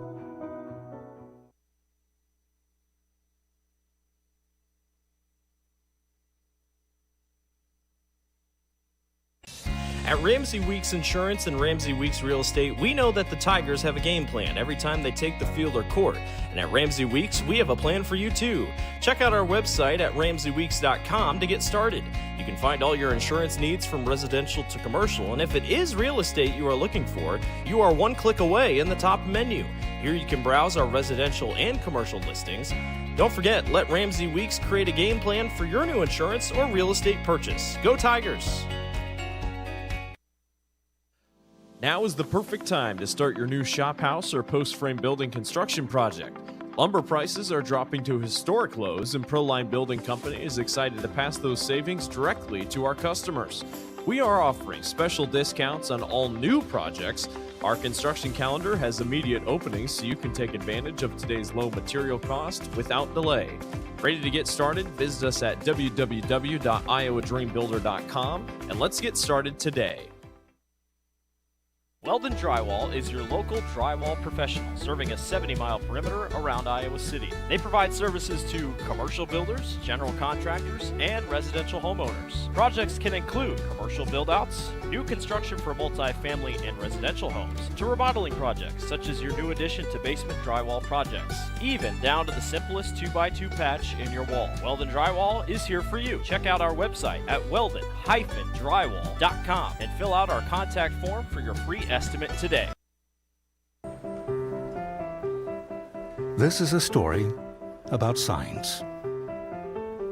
At Ramsey Weeks Insurance and Ramsey Weeks Real Estate, we know that the Tigers have a game plan every time they take the field or court. And at Ramsey Weeks, we have a plan for you too. Check out our website at RamseyWeeks.com to get started. You can find all your insurance needs from residential to commercial, and if it is real estate you are looking for, you are one click away in the top menu. Here you can browse our residential and commercial listings. Don't forget, let Ramsey Weeks create a game plan for your new insurance or real estate purchase. Go Tigers! Now is the perfect time to start your new shop house or post-frame building construction project. Lumber prices are dropping to historic lows, and Proline Building Company is excited to pass those savings directly to our customers. We are offering special discounts on all new projects. Our construction calendar has immediate openings so you can take advantage of today's low material cost without delay. Ready to get started? Visit us at www.iowadreambuilder.com and let's get started today. Weldon Drywall is your local drywall professional, serving a 70-mile perimeter around Iowa City. They provide services to commercial builders, general contractors, and residential homeowners. Projects can include commercial build-outs, new construction for multi-family and residential homes, to remodeling projects such as your new addition to basement drywall projects, even down to the simplest 2x2 patch in your wall. Weldon Drywall is here for you. Check out our website at weldon-drywall.com and fill out our contact form for your free estimate today. This is a story about signs.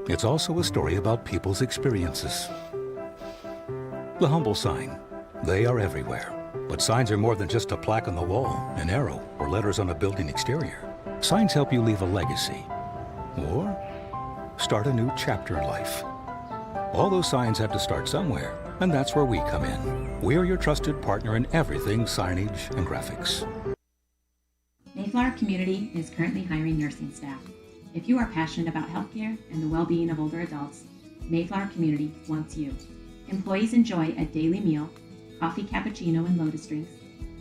It's also a story about people's experiences. The humble sign. They are everywhere. But signs are more than just a plaque on the wall, an arrow, or letters on a building exterior. Signs help you leave a legacy or start a new chapter in life. All those signs have to start somewhere, and that's where we come in. We're your trusted partner in everything signage and graphics. Mayflower Community is currently hiring nursing staff. If you are passionate about healthcare and the well-being of older adults, Mayflower Community wants you. Employees enjoy a daily meal, coffee cappuccino and lotus drinks,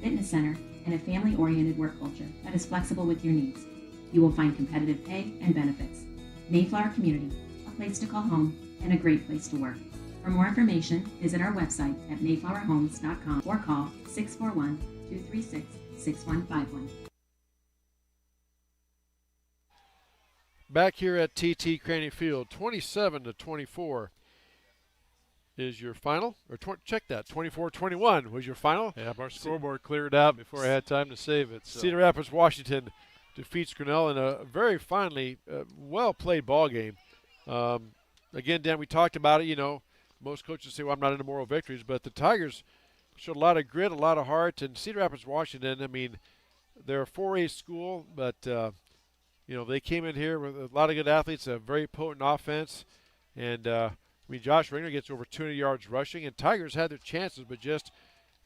fitness center, and a family-oriented work culture that is flexible with your needs. You will find competitive pay and benefits. Mayflower Community, a place to call home and a great place to work. For more information, visit our website at mayflowerhomes.com or call 641-236-6151. Back here at TT Craney Field, 27-24 is your final. Or check that, 24-21 was your final. Yeah, our scoreboard cleared out before I had time to save it. So. Cedar Rapids, Washington defeats Grinnell in a very finely well-played ball game. Again, Dan, we talked about it. You know, most coaches say, well, I'm not into moral victories, but the Tigers showed a lot of grit, a lot of heart. And Cedar Rapids, Washington, I mean, they're a 4A school, but, you know, they came in here with a lot of good athletes, a very potent offense. And, I mean, Josh Ringer gets over 200 yards rushing, and Tigers had their chances, but just,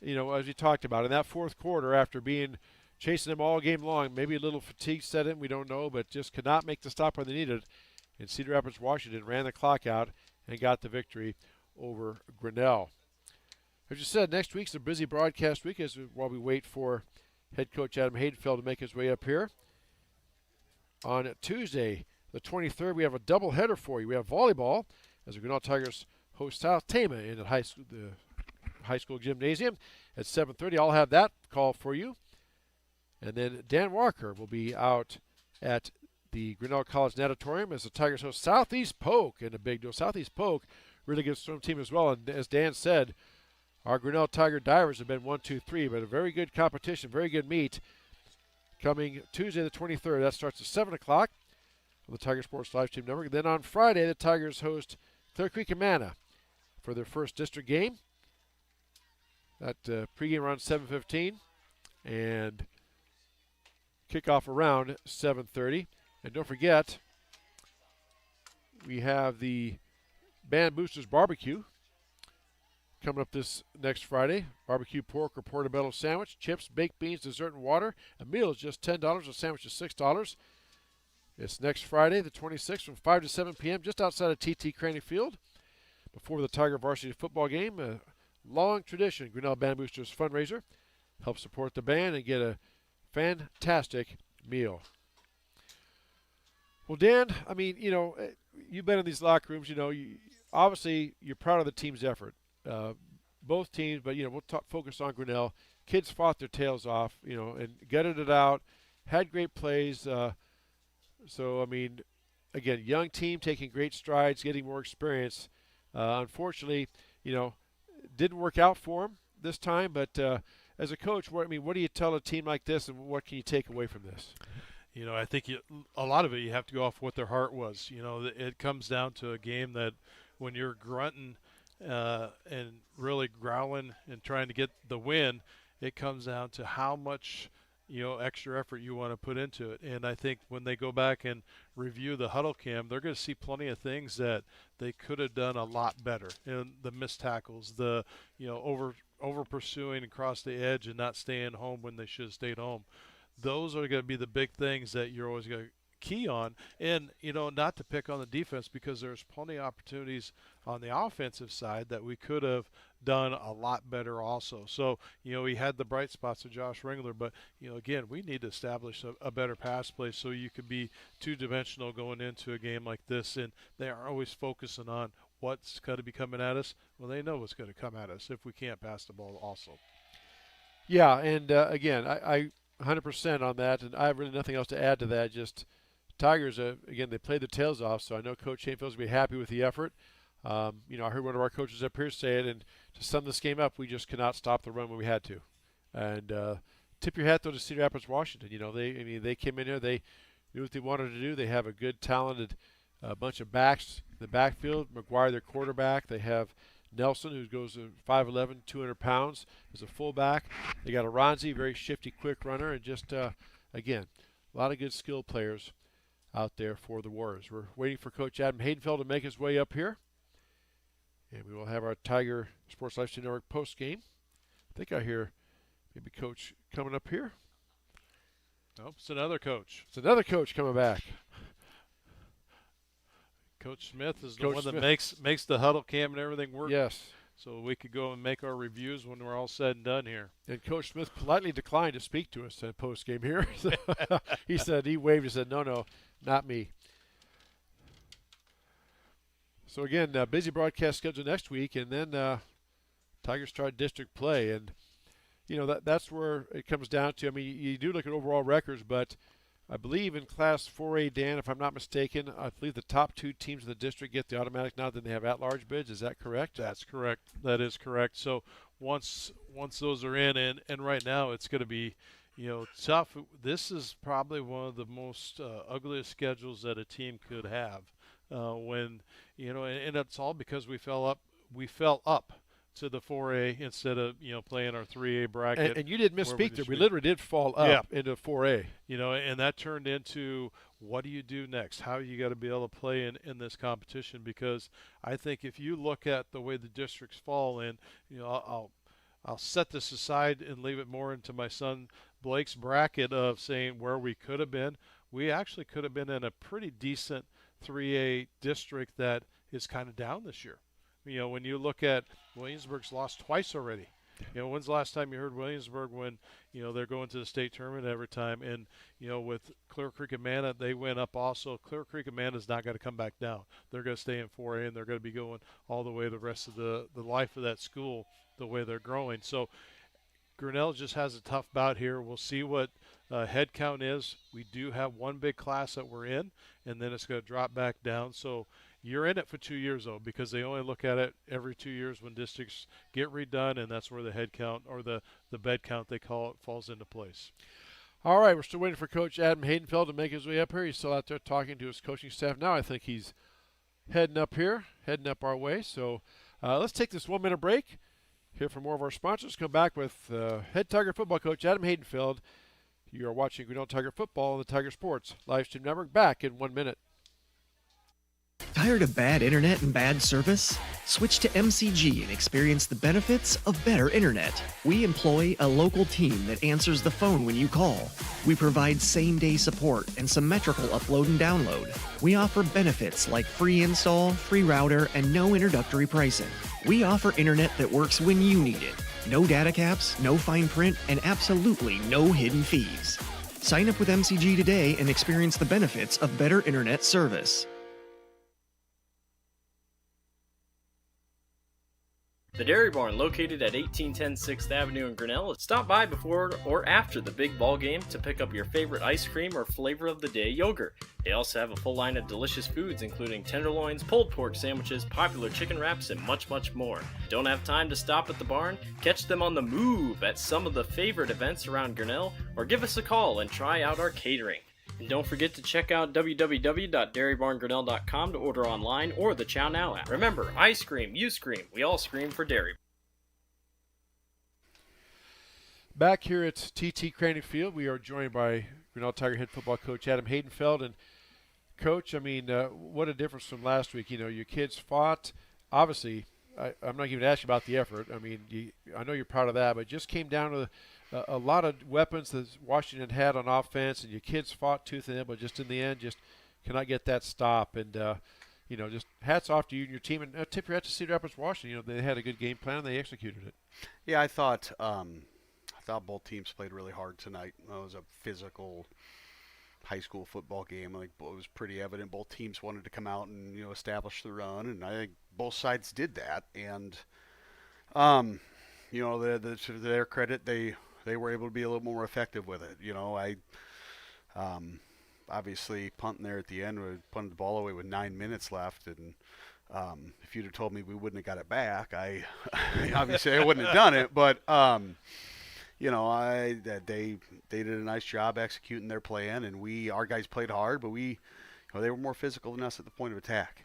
you know, as we talked about, in that fourth quarter after chasing them all game long, maybe a little fatigue set in, we don't know, but just could not make the stop where they needed. And Cedar Rapids, Washington ran the clock out and got the victory over Grinnell. As you said, next week's a busy broadcast week while we wait for head coach Adam Haydenfeld to make his way up here. On Tuesday, the 23rd, we have a doubleheader for you. We have volleyball as the Grinnell Tigers host South Tama in the High School Gymnasium at 7:30. I'll have that call for you. And then Dan Walker will be out at the Grinnell College Natatorium as the Tigers host Southeast Polk in a big deal. Southeast Polk, really good swim team as well. And as Dan said, our Grinnell Tiger Divers have been 1-2-3, but a very good competition, very good meet coming Tuesday the 23rd. That starts at 7 o'clock on the Tiger Sports live stream network. Then on Friday, the Tigers host Clear Creek and Manna for their first district game. That pregame around 7:15 and kickoff around 7:30. And don't forget, we have the Band Boosters Barbecue coming up this next Friday. Barbecue pork or portobello sandwich, chips, baked beans, dessert, and water. A meal is just $10. A sandwich is $6. It's next Friday, the 26th, from 5 to 7 p.m., just outside of T.T. Craney Field, before the Tiger varsity football game. A long tradition, Grinnell Band Boosters fundraiser. Help support the band and get a fantastic meal. Well, Dan, I mean, you know, you've been in these locker rooms. You know, obviously you're proud of the team's effort. Both teams, but, you know, we'll focus on Grinnell. Kids fought their tails off, you know, and gutted it out, had great plays. So, I mean, again, young team taking great strides, getting more experience. Unfortunately, you know, didn't work out for them this time. But as a coach, what do you tell a team like this, and what can you take away from this? You know, I think a lot of it you have to go off what their heart was. You know, it comes down to a game that when you're grunting and really growling and trying to get the win, it comes down to how much, you know, extra effort you want to put into it. And I think when they go back and review the huddle cam, they're going to see plenty of things that they could have done a lot better. And the missed tackles, the, you know, over pursuing across the edge and not staying home when they should have stayed home. Those are going to be the big things that you're always going to key on. And, you know, not to pick on the defense, because there's plenty of opportunities on the offensive side that we could have done a lot better also. So, you know, we had the bright spots of Josh Ringler, but, you know, again, we need to establish a better pass play so you could be two-dimensional going into a game like this. And they are always focusing on what's going to be coming at us. Well, they know what's going to come at us if we can't pass the ball also. Yeah, and again, I 100% on that, and I have really nothing else to add to that. Just Tigers, again, they played their tails off, so I know Coach Shanefeld's going to be happy with the effort. You know, I heard one of our coaches up here say it, and to sum this game up, we just cannot stop the run when we had to. And tip your hat, though, to Cedar Rapids, Washington. You know, they came in here, they knew what they wanted to do. They have a good, talented bunch of backs in the backfield. McGuire, their quarterback. They have Nelson, who goes 5'11", 200 pounds, as a fullback. They got Aronzi, very shifty, quick runner, and just, again, a lot of good skilled players out there for the Warriors. We're waiting for Coach Adam Haydenfeld to make his way up here, and we will have our Tiger Sports Live Stream Network post game. I think I hear maybe Coach coming up here. Nope, it's another coach. It's another coach coming back. Coach Smith is the Coach one Smith. that makes the huddle cam and everything work. Yes. So we could go and make our reviews when we're all said and done here. And Coach Smith politely declined to speak to us in post game here. He said, he waved and said, no, not me. So again, busy broadcast schedule next week, and then Tigers start district play, and you know that's where it comes down to. I mean, you do look at overall records, but I believe in Class 4A, Dan, if I'm not mistaken, I believe the top two teams in the district get the automatic now. Then they have at-large bids. Is that correct? That's correct. That is correct. So once those are in, and right now it's going to be, you know, tough. This is probably one of the most ugliest schedules that a team could have. When, you know, and it's all because we fell up to the 4A instead of, you know, playing our 3A bracket. And you didn't misspeak there. We literally did fall up into 4A. You know, and that turned into, what do you do next? How you got to be able to play in this competition? Because I think if you look at the way the districts fall in, you know, I'll set this aside and leave it more into my son Blake's bracket of saying where we could have been. We actually could have been in a pretty decent 3A district that is kind of down this year. You know, when you look at Williamsburg's lost twice already. When's the last time you heard Williamsburg when, they're going to the state tournament every time? And, with Clear Creek and Manna, they went up also. Clear Creek and Manna's not going to come back down. They're going to stay in 4A, and they're going to be going all the way the rest of the life of that school, the way they're growing. So Grinnell just has a tough bout here. We'll see what head count is. We do have one big class that we're in, and then it's going to drop back down. So you're in it for 2 years, though, because they only look at it every 2 years when districts get redone, and that's where the head count, or the bed count, they call it, falls into place. All right, we're still waiting for Coach Adam Haydenfeld to make his way up here. He's still out there talking to his coaching staff now. I think he's heading up our way. So let's take this 1 minute break. Hear from more of our sponsors. Come back with head Tiger football coach Adam Haydenfeld. You are watching Grinnell Tiger football on the Tiger Sports live stream network. Back in 1 minute. Tired of bad internet and bad service? Switch to MCG and experience the benefits of better internet. We employ a local team that answers the phone when you call. We provide same-day support and symmetrical upload and download. We offer benefits like free install, free router, and no introductory pricing. We offer internet that works when you need it. No data caps, no fine print, and absolutely no hidden fees. Sign up with MCG today and experience the benefits of better internet service. The Dairy Barn, located at 1810 6th Avenue in Grinnell. Stop by before or after the big ball game to pick up your favorite ice cream or flavor of the day yogurt. They also have a full line of delicious foods, including tenderloins, pulled pork sandwiches, popular chicken wraps, and much, much more. Don't have time to stop at the barn? Catch them on the move at some of the favorite events around Grinnell, or give us a call and try out our catering. And don't forget to check out www.dairybarngrinnell.com to order online or the Chow Now app. Remember, I scream, you scream, we all scream for Dairy. Back here at TT Craney Field, we are joined by Grinnell Tiger head football coach Adam Haydenfeld. And Coach, I mean, what a difference from last week. Your kids fought. Obviously, I'm not even asking about the effort. I mean, I know you're proud of that, but it just came down to a lot of weapons that Washington had on offense, and your kids fought tooth and nail, but just in the end, just cannot get that stop. And just hats off to you and your team, and tip your hat to Cedar Rapids, Washington. They had a good game plan and they executed it. Yeah, I thought both teams played really hard tonight. It was a physical high school football game. Like, it was pretty evident both teams wanted to come out and establish the run, and I think both sides did that. And to their credit, they were able to be a little more effective with it. Obviously punting there at the end, we punted the ball away with 9 minutes left, and if you'd have told me we wouldn't have got it back, I wouldn't have done it. But they did a nice job executing their plan, and our guys played hard, but they were more physical than us at the point of attack,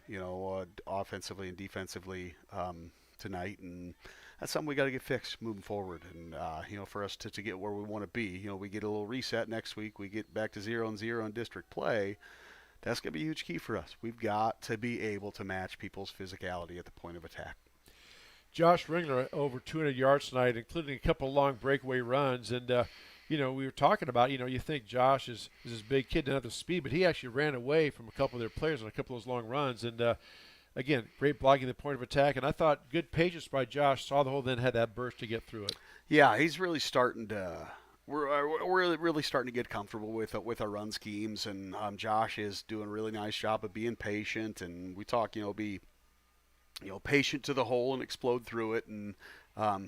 offensively and defensively tonight, and that's something we got to get fixed moving forward. And for us to get where we want to be, we get a little reset next week. We get back to 0-0 in district play. That's going to be a huge key for us. We've got to be able to match people's physicality at the point of attack. Josh Ringler over 200 yards tonight, including a couple of long breakaway runs. And, we were talking about, you think Josh is this big kid, doesn't have the speed, but he actually ran away from a couple of their players on a couple of those long runs. And, again, great blocking the point of attack. And I thought good patience by Josh, saw the hole, then had that burst to get through it. Yeah, he's really starting to we're really starting to get comfortable with our run schemes. And Josh is doing a really nice job of being patient. And we talk, be patient to the hole and explode through it, and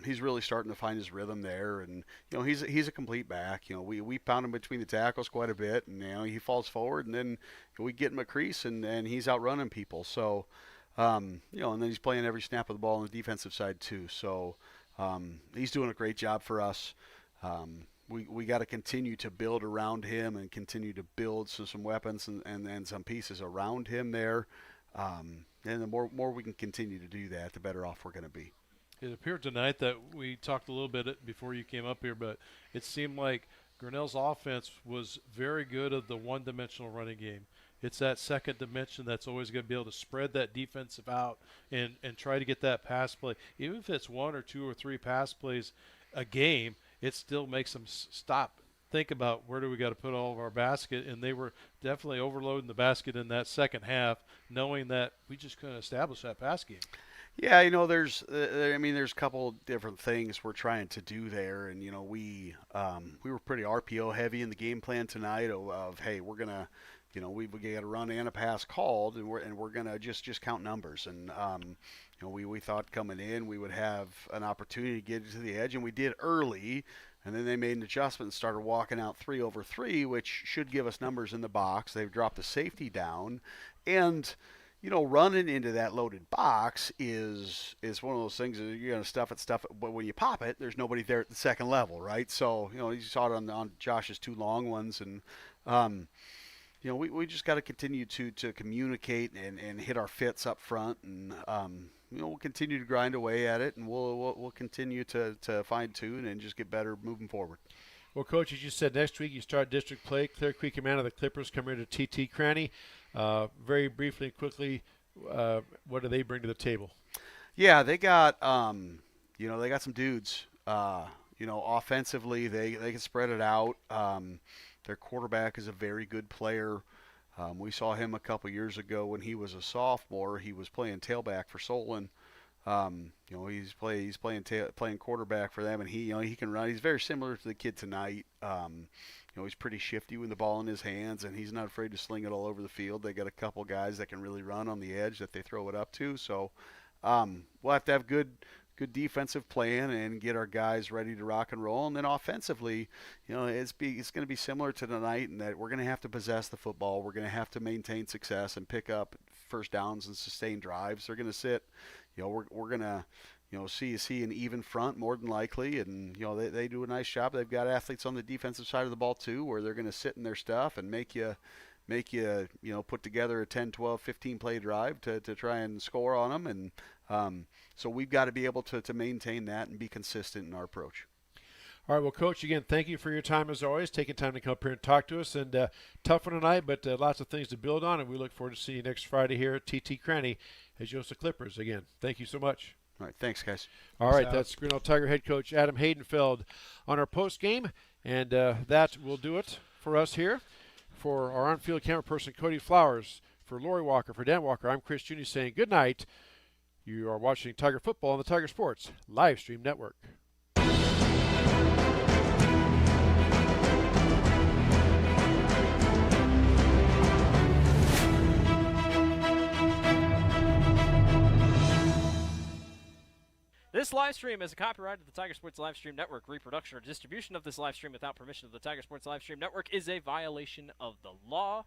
he's really starting to find his rhythm there. And he's a complete back. We pound him between the tackles quite a bit, and he falls forward, and then we get him a crease, and he's outrunning people. So and then he's playing every snap of the ball on the defensive side too. So he's doing a great job for us. We got to continue to build around him and continue to build some weapons and some pieces around him there. And the more we can continue to do that, the better off we're going to be. It appeared tonight that we talked a little bit before you came up here, but it seemed like Grinnell's offense was very good at the one-dimensional running game. It's that second dimension that's always going to be able to spread that defensive out and try to get that pass play. Even if it's 1 or 2 or 3 pass plays a game, it still makes them stop, think about where do we got to put all of our basket, and they were definitely overloading the basket in that second half, knowing that we just couldn't establish that pass game. Yeah, there's a couple different things we're trying to do there, and we were pretty RPO heavy in the game plan tonight. Of hey, we're gonna, we got a run and a pass called, and we're gonna just count numbers, and we thought coming in we would have an opportunity to get to the edge, and we did early. And then they made an adjustment and started walking out 3 over 3, which should give us numbers in the box. They've dropped the safety down, and running into that loaded box is one of those things that you're going to stuff it, but when you pop it, there's nobody there at the second level, right? So, you saw it on Josh's 2 long ones, and, we just got to continue to communicate and hit our fits up front, and, we'll continue to grind away at it, and we'll continue to fine-tune and just get better moving forward. Well, Coach, as you said, next week you start district play. Clear Creek Command of the Clippers come here to TT Cranny. Very briefly and quickly, what do they bring to the table? Yeah, they got they got some dudes. Offensively they can spread it out. Their quarterback is a very good player. We saw him a couple years ago when he was a sophomore. He was playing tailback for Solon. He's playing quarterback for them, and he can run. He's very similar to the kid tonight. He's pretty shifty with the ball in his hands, and he's not afraid to sling it all over the field. They got a couple guys that can really run on the edge that they throw it up to. So we'll have to have good defensive plan and get our guys ready to rock and roll. And then offensively, it's going to be similar to tonight in that we're going to have to possess the football. We're going to have to maintain success and pick up first downs and sustain drives. They're going to sit. We're going to see an even front more than likely, and they do a nice job. They've got athletes on the defensive side of the ball too, where they're going to sit in their stuff and make you put together a 10, 12, 15 play drive to try and score on them, and so we've got to be able to maintain that and be consistent in our approach. All right, well, Coach, again, thank you for your time as always, taking time to come up here and talk to us. And tough one tonight, but lots of things to build on, and we look forward to seeing you next Friday here at TT Cranny as you host the Clippers. Again, thank you so much. All right, thanks, guys. All right, that's Grinnell Tiger head coach Adam Haydenfeld on our post game, and that will do it for us here. For our on-field camera person, Cody Flowers, for Lori Walker, for Dan Walker, I'm Chris Junior saying good night. You are watching Tiger Football on the Tiger Sports Live Stream Network. This live stream is a copyright of the Tiger Sports Live Stream Network. Reproduction or distribution of this live stream without permission of the Tiger Sports Live Stream Network is a violation of the law.